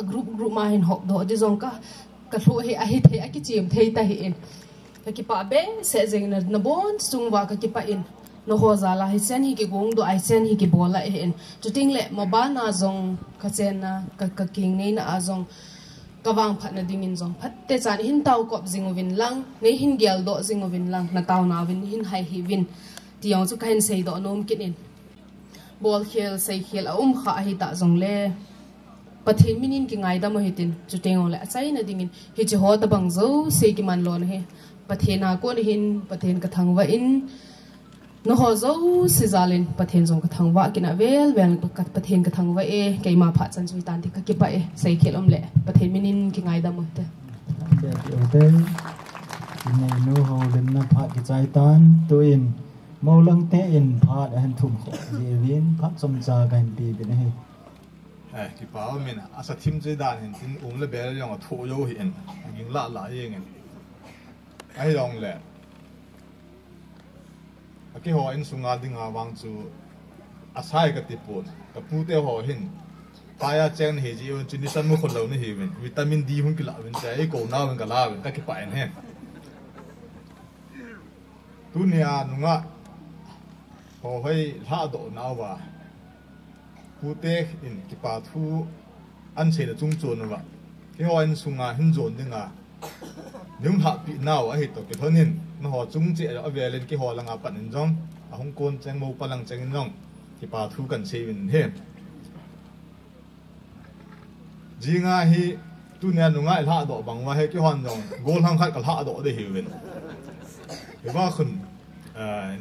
group ma hen hok do de zong ka thlu he a hi the a ki chim thei ta hi in ka ki pa be se zeng na bon sungwa ka ki pa in no ho zala hi sen hi ki gong do ai sen hi ki bola e en chuting le mobana zong ka chen na ka king nei na azong kawang phat na dingin zong phat te chan hin taw kop zingovin lang nei hin gel do zingovin lang na taw na win hin hai hi win tiang chu kain sei do nom kin in bol khel sei khel a kha hi ta zong le pathin minin ki ngai da mo hitin chuting le achai na dingin hi chi ho ta bang zo sei ki man lon he pathena ko ni hin pathen ka thangwa in no ho zo si zalin pathen zong ka thangwa kina vel kat pathen ka thangwa e keima pha chan chui tan ti ka ki pa e sei khelom le pathen minin ki ngai da mo te te nei no ho len na pha ki chai tan to in mo lang te in pha han thum kho ye win pha som cha kan pi bi ne ki pa min asa thim chei dan hin tin le bel yong a tho yo hi en ging la yeng en ai long le cái họ in sung ngang dinga wang chu asai ka tipon ka pu te ho hin paya chen he ji un chini san mo khol lo ni he win vitamin D hun ki la win chai ko na win ka la win ka ki pa en he tu nia nunga ho hoi la do na wa pu te in ki pa thu an che da chung chon wa cái họ in sung nga hin zon dinga nhưng hạ bị nào ở hết cái thôn hin nó họ chung chế ở về lên cái họ là ngã bận trong ở Hong Kong trang mâu palang trang trong thì bà thu cần xây mình hết gì ngà hi tu nên nó ngại hạ độ bằng ngoài cái hoàn trong gol hang khát cái hạ độ để hiểu mình cái ba khun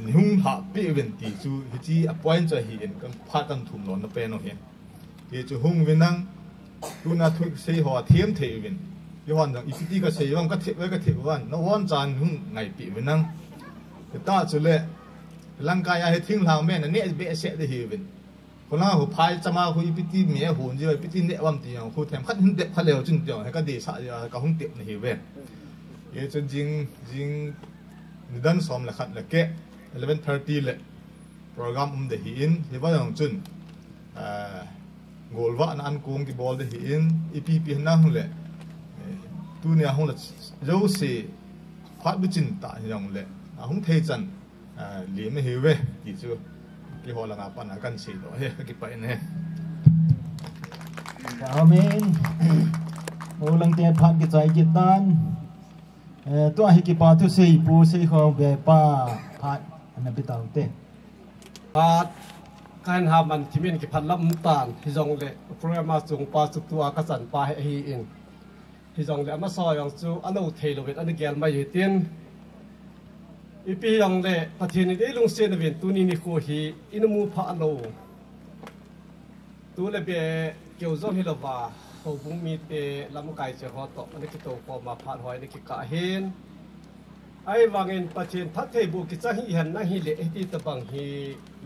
nhưng hạ bị mình thì chú chỉ appoint cho hiện cái phát tâm thùng lon nó bên nó hiện thì chú hung mình năng tu na thu xây họ thiêm thể mình cái hoàn rằng ít cái xây vang cái thiệp văn nó hoàn toàn hung ngày bị mình năng cái ta chú lệ lăng cai ai thiên hàng men này bị sẽ để hiểu mình คนละหัวพายจะมาคุยพิธีเมียหุ่นเยอะพิธีเนวันที่อย่างคุยแถมขัดหินเด็กขัดเร็วจริงจังให้ก็ดีสักอย่างก็ห้องเด็กในหิวเว้ยจนจริงนิดันซ้อมเลยขัดเลยแก11:30เลยโปรแกรมเดหินที่ว่าอย่างจุนโกลว่าอันกงที่บอลเดหินอีพีนั่งเลยตัวเนี่ยห้องละเจ้าเสียพัดบุจินตาอย่างเลยห้องเทจันเหลี่ยมหิวเว้ยที่จู่ที่หัวหลังปันกันสิตัวเฮ้ยกี่ไปเนี่ยอาเมนโอ้ลังเตียนพันกิจใจกิจตันตัวฮิกิปาทุสีปูสีของเบป้าพัดอันนั้นไปต่างเต้พัดการหามันที่มีกี่พันลำตาลที่จงเลยโปรแกรมมาส่งปลาสุกตัวกษัตริย์ปลาให้อินที่จงเลยมาซอยอย่างจู่อันนู้นเทโลเวตอันนี้แกลมาอยู่เตียนอีปีจงเลยประเทศนี้ได้ลงเสียนเวียนตัวนี้นี่คู่ฮีอินมูพะโลตัวเลยเบเกี่ยวกับฮิลวาเขาบุ้งมีเตลำไก่เจ้าหัวโตอันนี้คือตัวพอมาผ่านหอยนี่คือกะเห็นไอ้วางเงินประเทศพัฒน์บุกิจจะหินนะฮิเลที่ตะบังฮิ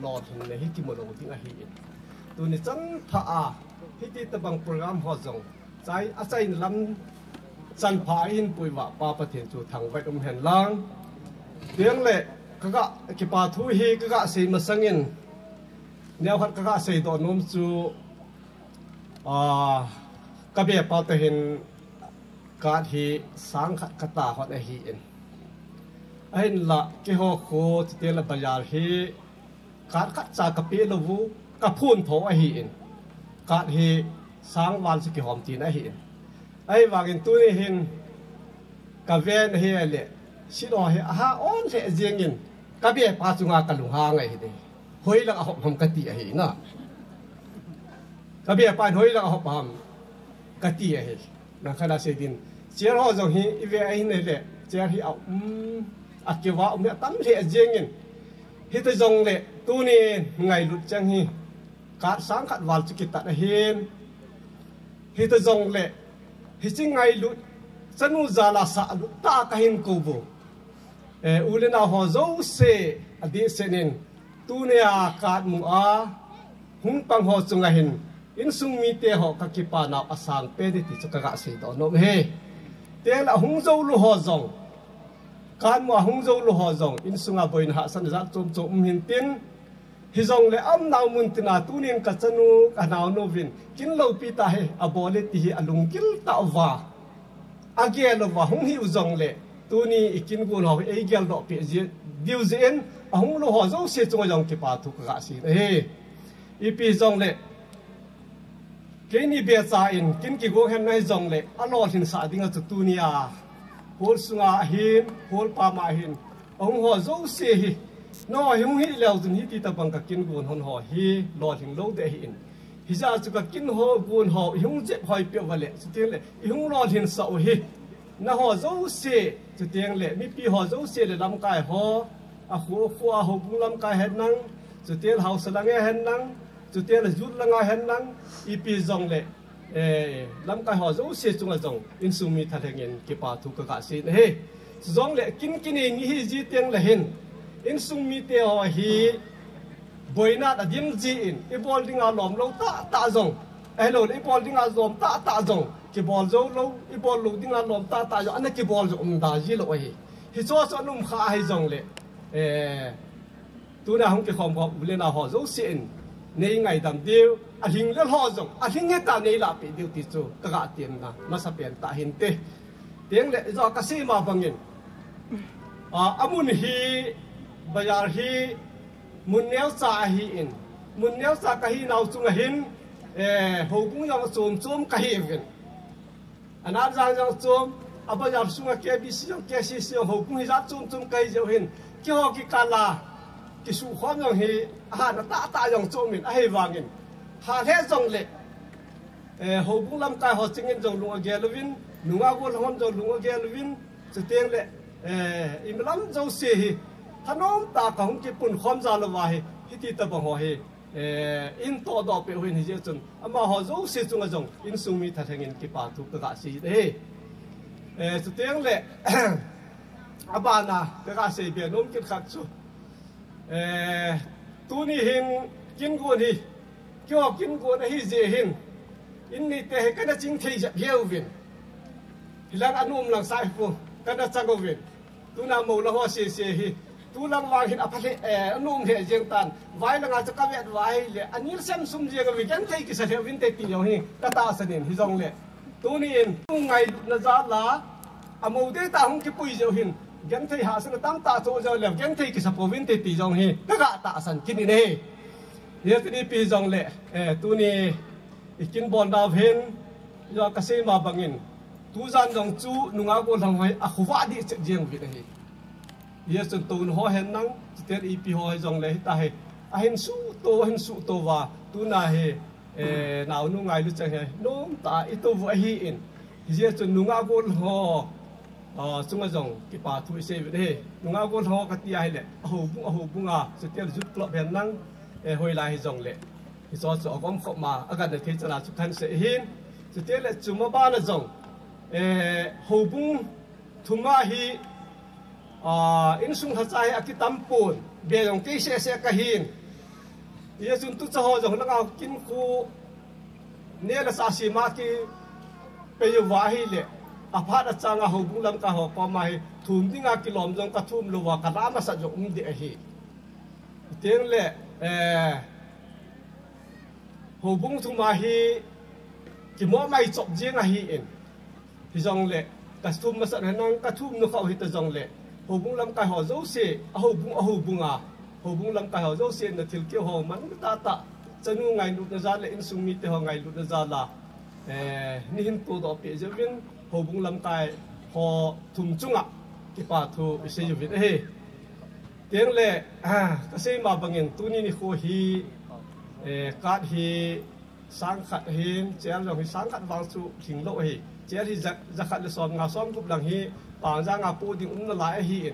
หลอดหินในฮิกิโมโลที่งะฮิตัวนี้จังพะอาฮิที่ตะบังโปรแกรมหัวจงใจอาศัยลำจันพาอินปุยว่าป้าประเทศจู่ทางไว้เห็นล่างเดี๋ยวเลยก็กิปาทุฮีก็เสียมาสังเงินเนี่ยพัดก็เสียตัวนุ่มจู่ก็เบียปาตเห็นการที่สังขตาหัดฮีเอ็นไอ้ละกิโฮโคที่เตลบยาฮีการขัดจากกับเปลวูกับพูนโถฮีเอ็นการที่สังวันสกิหอมจีนฮีเอ็นไอ้วากินตัวนี้เห็นกับเวนฮีเล่สิโนฮีอาอ้อนเสียเจียงเงินกับเบียปาจุงอากันลุงหางไงฮีหอยละหอมกะติฮีน่ะกับเบียปาหอยละหอมกะติฮีนั่งขณะเสดินเจ้าหัวจงฮีอีเวไอ้นี่แหละเจ้าฮีเอาอาเกี่ยวเนี่ยตั้มเสียเจียงเงินฮิตจงเล่ตัวนี้ไงลุดจังฮีการสังขัดวันสกิตะเห็นฮิตจงเล่ฮิจิงไงลุดสนุจาลาสะลุตากะหินกูบูอุเลนาหัวโจเซอดีเซนินตัวนี้อาการมัวหุ่นปังหัวจงไงหินอินซุงมีเตะหอกกิปานาอาสานเปดิติจกกะสีดอนมเฮเตะละหุ่นโจลุหัวจงการมัวหุ่นโจลุหัวจงอินซุงอาบอยน์หาสันจัดจุ่มหินตินฮิจงเลยอัมนาวมุนตินาตัวนี้กัจจนูกันนาวโนวินกินเหล้าปีตาเฮอโบเลติฮิอลุงกิลตาวาอาเกลว่าหุ่นฮิวจงเลยตัวนี้กินกูนเอาเอเกลดอกเปียดิวเซนหุ่นลุหัวจงเสียจงยังกิปาทุกกะสีเฮอีปีจงเลยกินนี่เบียจ่าอินกินกี่กูเห็นในจงเลยอร่อยหินสาดิ่งจุดตัวนี้โฮลสุงาหินโฮลปามาหินหุ่นหัวจงเสียน้อยหุ่นฮิเลวจนฮิตีตะบังกับกินกูนหุ่นหัวฮิหลอดหินโลเดหินฮิจาจุกับกินหัวกูนหัวหุ่นเจ็บหอยเปียวเลยสุดที่เลยหุ่นหลอดหินสาวฮิน่าหัวจงเสียสุดที่เลยมีปีหัวจงเสียเลยลำกายหัวหัวฟัวหัวบุ้งลำกายเห็นนั่งสุดที่เขาสลังเห็นนั่งจุดเดียวเลยจุดละงาเห็นนั่งอีปีจงเลยลำกายหัวจงเสียจงละจงอินซูมีทัดเงินกิปาทุกกะสีเฮ้จงเลยกินเองนี่จีเตียงเลยเห็นอินซูมีเตียวฮีบอยนัดดิมจีอินอีบอลดิ้งอาลอมเราตาจงโหลอีบอลดิ้งอาลอมตาจงกิบอลโจเราอีบอลลูดิ้งอาลอมตาจงอันนั้นกิบอลโจดาจีโลเฮฮิโซสนุ่มขาให้จงเลยตัวนั้นของกิคอมพอเวลาหัวจงเสียนนี่ไงดำเดียวอาหิงเลี้ยหัวจงอาหิงเงี้ยตานี่ละปีเดียวติดจูกระเทียมนะมาสับเปลี่ยนตาหินเตะเตียงเลยจะกระสีมาบังเงินอามุนฮีบายาฮีมุนเนียวซาฮีอินมุนเนียวซากะฮีนาวจุงหินหูบุ้งยังจุ่มกะฮีกันอันนั้นยังจุ่มอาบายาสุงแกบิสิยังแกซิสิยังหูบุ้งฮิจัดจุ่มกะฮีเจ้าหินเกี่ยวกับการลากิสุขวามยังฮีหาหน้าตายังจุ่มหินให้วางเงินหาแท้จงเละหูบุ้งลำกายหัวจิงเงินจงลุงเกลวินลุงอากุลฮอนจงลุงเกลวินจะเตียงเละอิมลัมเจ้าเสียท่านน้องตาของญี่ปุ่นความจาลวาฮิติตะบังหัวอินโตดอกเปวินฮิเจจุนอามาหัวเจ้าเสียจงจงอินซุมีทัดเงินกิปาทุกกะสีจะเตียงเละอาบานะกะสีเบียนุ่มกินขัดชูตัวนี้เห็นกินกูนี่ kyo kin go na hi je hin in ni te kana ching thei ja hiu vin hilang anum lang sai fu kana chango vin tu na mo la ho se hi tu lang wang hin aphale anum he jeng tan vai langa cha ka vet vai le anil sem sum je ga weekend thei ki sa he vin te ti yo hi ta ta sanin hi jong le tu ni in tu ngai na za la amo de ta hong ki pui jo hin gen thei ha sa tam ta cho jo le gen thei ki sa po vin te ti jong hi ta ga ta san kin ni ne ye ti ni pi jong le tu ni ikin bon da hen yo ka se ma bangin tu zan dong chu nunga ko lang hoi a khuwa di che jeng vi hi ye sun tu ho hen nang te i pi ho jong le ta he a hen su to wa tu na he nào nu ngai lu chang he no ta i to wa hi in ye sun nunga ko ho sunga jong ki pa thu se vi he nunga ko ho ka ti ai le a ho bunga se te ju klo ben nang hoi lai jong le hi so so gom kho ma aga de the chana chu khan se hin se te le chu ma ba na jong ho bung thuma hi in sung ha chai akitam pun be jong ke se ka hin ye sun tu cha ho jong langa kin khu ne la sa si ma ki pe yu wa hi le a pha da changa ho bung lam ka ho ko ma hi thum dinga kilom jong ka thum lo wa ka ra ma sa jong de hi teng le hồ bung thu ma hi ki mo mai chop jing a hi in hi jong le ka thum ma sa nang ka thum no khau hi ta jong le hồ bung lam ka ho zo se a ho bung a hồ bung lam ka ho zo se na thil ke ho man ta chanu ngai lu na za le in sung mi te ho ngai lu na za la ni hin tu do pe je vin hồ bung lam kai ho thum chunga ki pa thu se ju vin he tiếng lệ cái gì mà bằng những tu ni khu hi cát hi sáng khát hin chén rồi sáng khát vàng su thỉnh lộ hi chén thì giặc khát là xóm ngà xóm cục đằng hi bằng ra ngà pu thì nó lại hi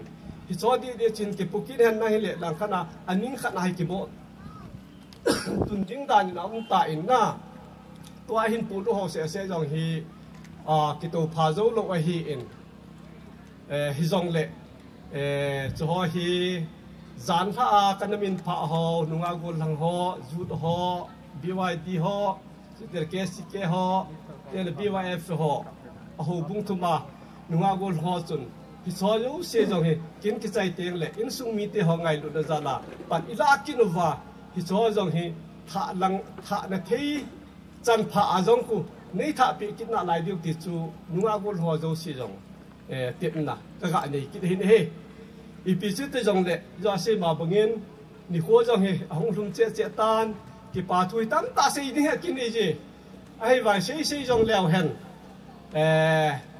thì cho đi để chín cái bukit hen này lệ đằng khát na anh ninh khát này cái bộ tuần chính đàn nó ông tại na tôi hin pu đồ sẽ dòng hi cái tổ phá dấu lộ hi hi dòng lệ cho hi zan pha kanamin pha ho nunga gol hang ho jut ho BYD ho ter KSK ho ter BYF ho ho bung thuma nunga gol ho chun hi so yo se jong he kin ki chai teng le in sung mi te ho ngai lu da zala pan ila kinova hi so jong he tha na thei chan pha a jong ku nei tha pi kin na lai diu ti chu nunga gol ho jo se jong tiệm na ka ga nei ki hin he ipi chu te jong le jo se ma bangin ni kho jong he hong lum che tan ki pa thui tam ta se ni he kin ni ji ai vai se jong leo hen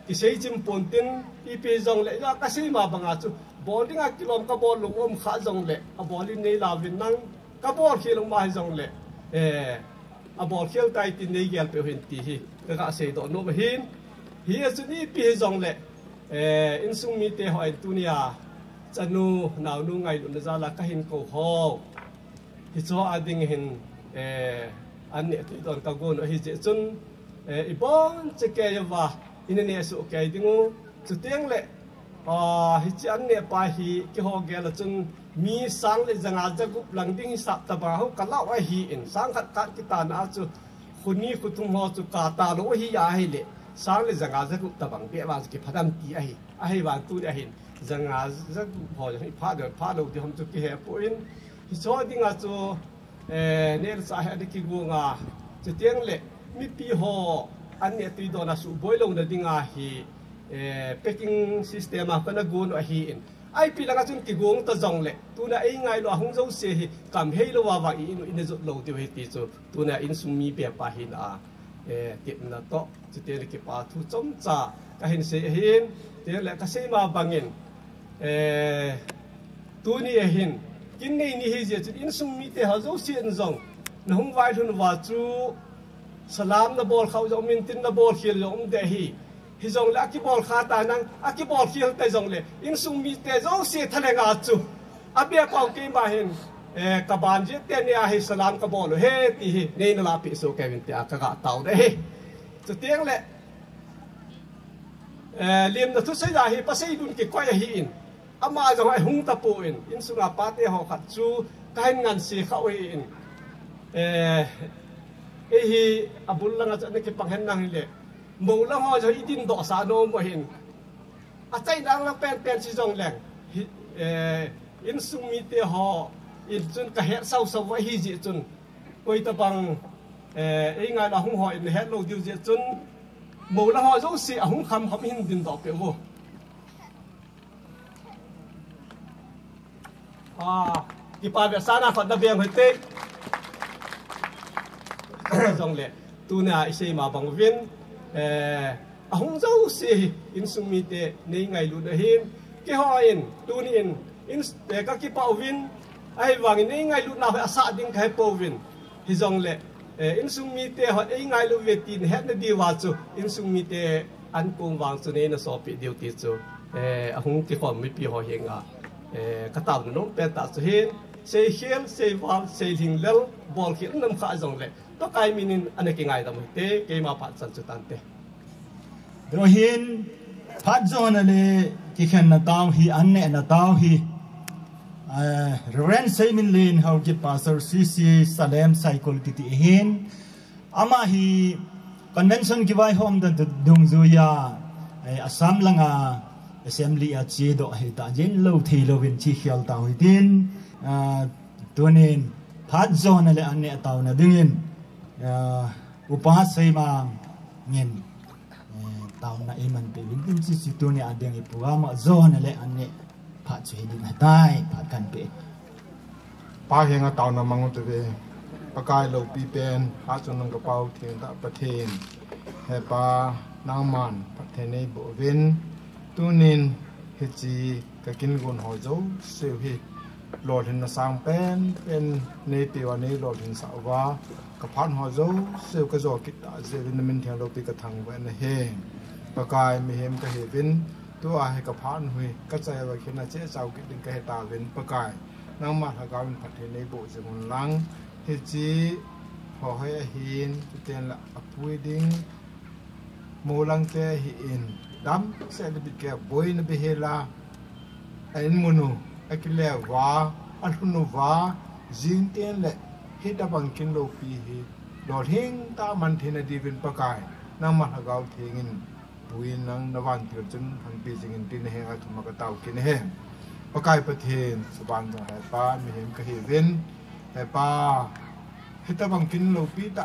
ki se chim pon tin ipi jong le jo ka se ma banga chu bowling a kilom ka ball lu om kha jong le a bowling nei la win nang ka ball khilong ma jong le a ball khel tai tin nei gel pe hin ti hi ka ga se do no hin hi chu ni pi jong le in sung mi te hoi tunia chanu naw nu ngai lu na za la ka hin ko ho hi cho ading hin an ne ti don ka gon hi je chun i bon che ke yawa in ne su ke dingu chu teng le hi chi an ne pa hi ki ho ge la chun mi sang le janga ja gup lang ding sa ta ba ho ka la wa hi in sang khat ka ki ta na chu khuni khutum ho chu ka ta lo hi ya hi le sang le janga ja gup ta bang pe wa ki phadam ti ai wa tu de hin janga ja gup ho hi pha do di hom chu ki he po in hi so ding a chu ne sa ha de ki gu nga chu teng le mi pi ho an ne tu do na su boi lo na dinga hi packing system a kana gun a hi in ai pi langa chun ki gung ta jong le tu na ai ngai lo hong zo se hi kam hei lo wa i in zo lo ti he ti chu tu na in sum mi pe pa hin a tip na to chu te le ki pa thu chom cha ka hin se hin te le ka se ma bangin tu ni e hin kin nei ni hi je chu in sum mi te ha zo se en jong na hong vai thun wa chu salam na bol khau zo min tin na bol khil zo de hi hi zong le ki bol kha ta nang ki bol khil te zong le in sung mi te zo se thale nga chu abia pau ke ma hin ka ban je te ne a hi salam ka bol he ti hi nei na la pi so ke vin te a ka ga tau de he chu tiang le lim na thu sai da hi pa sai dun ki kwai hi in ama zo ai hung ta pu in sunga pa te ho khat chu kain ngan si khau in hi abul langa cha ne ki panghen nang le mo la ho jo idin do sa no mo hin a chai dang la pen si jong leng in sumi te ho in chun ka het sau sau wa hi ji chun koi ta bang nga la hung ho in het lo diu ji chun mo la ho jo si a hung kham hin din do pe wo ki pa be sana khat da beng hoi te jong le tu na isei ma bang vin hung zo si in sumi te nei ngai lu da hin ke ho in tu ni in ka ki pa vin ai wang nei ngai lu na asa ding khai po vin hi jong le in sumi te ho ei ngai lu ve tin het na di wa chu in sumi te an kong wang chu nei na so pi diu ti chu hung ki khom mi pi ho henga ka taw no pe ta chu hin sei hiel sei wal sei ling lel bol ki nam kha jong le to kai minin anaki ngai da mu te ke ma pa chan chu tan te Rohin phát zone này cái khen na tao hi anh nè na tao hi Reverend Minlen how cái pastor CC Salem Saikul titi hin ama hi convention cái vai hôm đó dung zuya Assam langa assembly at chế độ hi ta jen lâu thì lâu viên chi khial tao hi tin tuanin phát zone này anh nè tao na dingin upas say mang ngin tao na iman pe bin si tu ni adeng ipuga ma zone le ane pha chhe din hatai pha kan pe pa henga tao na mangu te ve pakai lo pi pen ha chon nang ka pau thien da pathen he pa nang man pathen nei bo vin tunin he chi ka kin gon ho zo se hi lo hin na sang pen nei pe wa nei lo hin sa wa ka phan ho zo se ka zo ki ta je vin min thang lo pi ka thang wa na he pakai mi hem ka he vin tu a he ka phan hui ka chai wa khina che chau ki din ka he ta vin pakai nang ma ha ga vin pathe nei bo je mon lang he chi ho he hin tu ten la apui ding mo lang te hi in dam se le bi ke boy na bi he la ain munu akile wa alhunu wa jin ten le he da bang kin lo pi hi lo hing ta man thina di vin pakai nang ma ha ga thingin buin nang nawan tir chun han pi jingin tin he a thuma ka taw kin he pakai pathen suban da ha pa mi hem ka he vin he pa hita bang kin lo pi ta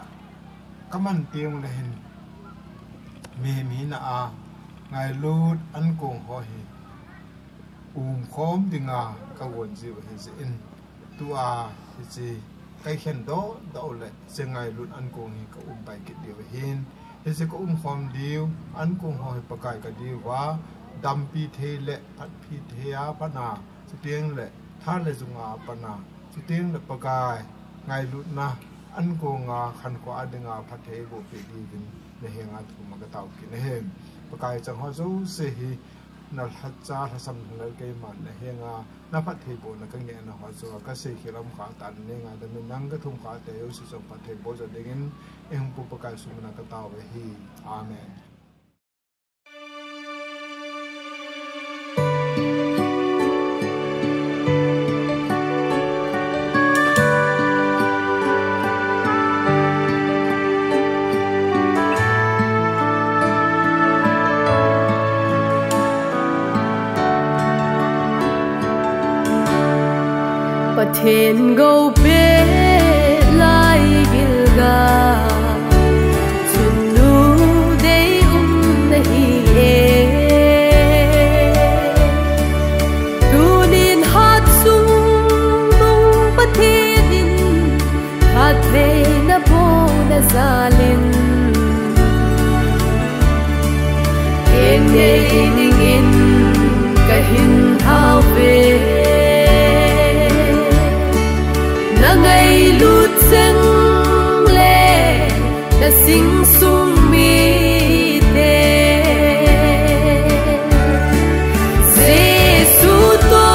kaman tiang le hin mi na a ngai lut an kong ho hi khom dinga ka won ji wa he in tu a ji kai khen do le se ngai lut an kong hi ka pai ki de hin ese ko khom diu an kong ho hi pakai ka di wa dam pi the le phat pi the a pana chu tiang le tha le zunga pana chu tiang le pakai ngai lut na an kong a khan ko adinga phat the bo pe di din le henga thu ma ka taw ki ne hem pakai chang ho zo se hi na hat cha tha sam le ke man le henga na phat the bo na ka nge na ho zo ka se khiram kha tan ne nga da min nang ka thum kha te yo si chong phat the bo za dingin em pu pakai su na ka taw ve hi amen Pathen go pe lai gilga chunu dei nahi e tunin hat sung mong pathin pathe na bo na zalin en nei ning in kahin hau ve ngày lút sinh lệ đã sinh sung mi tê Giêsu to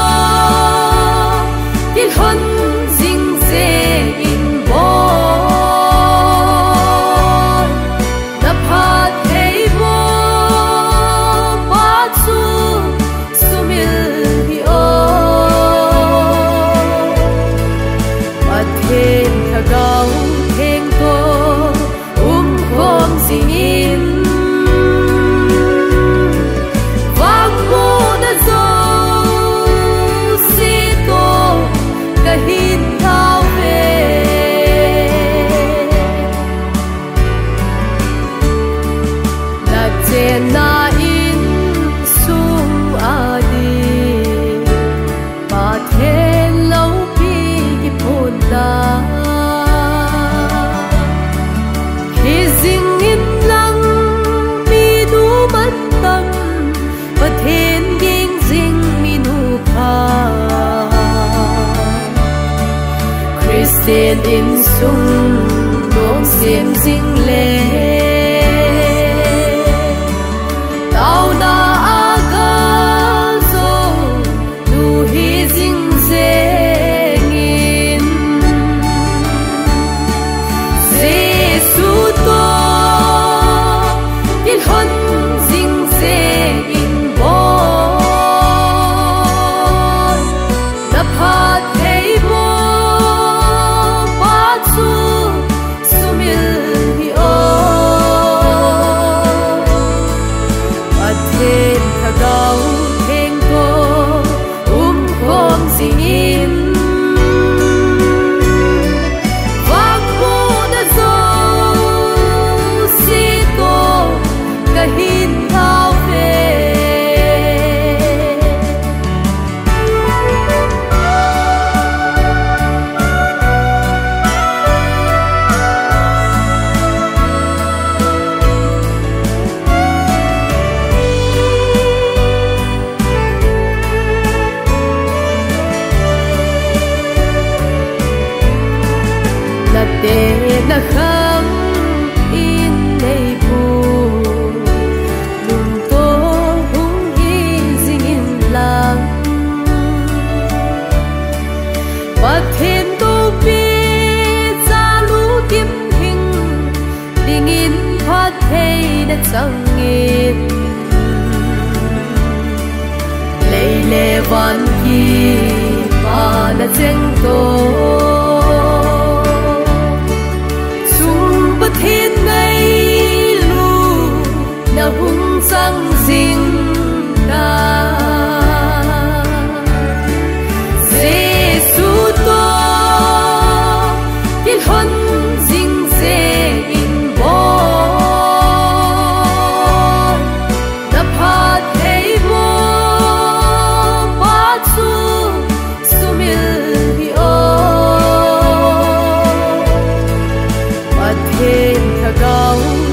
tin hân dinh dê in bó đã phát thấy bó bát su sumil hi ô thêm thà gạo thêm tô Pathen in sung Dong xiêm dinh lệ Tao na aga zo Nu hi dinh dê nghìn Giê-xu to Yên hôn dinh dê in bó Đập hạt thấy bó Bát su sumil hi ô Pathen thà gao heng to khom zin Vang mo na zo si to kahin thao về na khang in nei bu lung to hung hi ding in lang Pathen to pi cha lu kim hing ding in phat thei na chang in leile van ki pa na cheng to Pathen ngay lu na hung sang ding na Giê-xu to Yên hôn ding dê in bó Đập hạt thấy bó Bát su sumil hi ô Pathen thà gao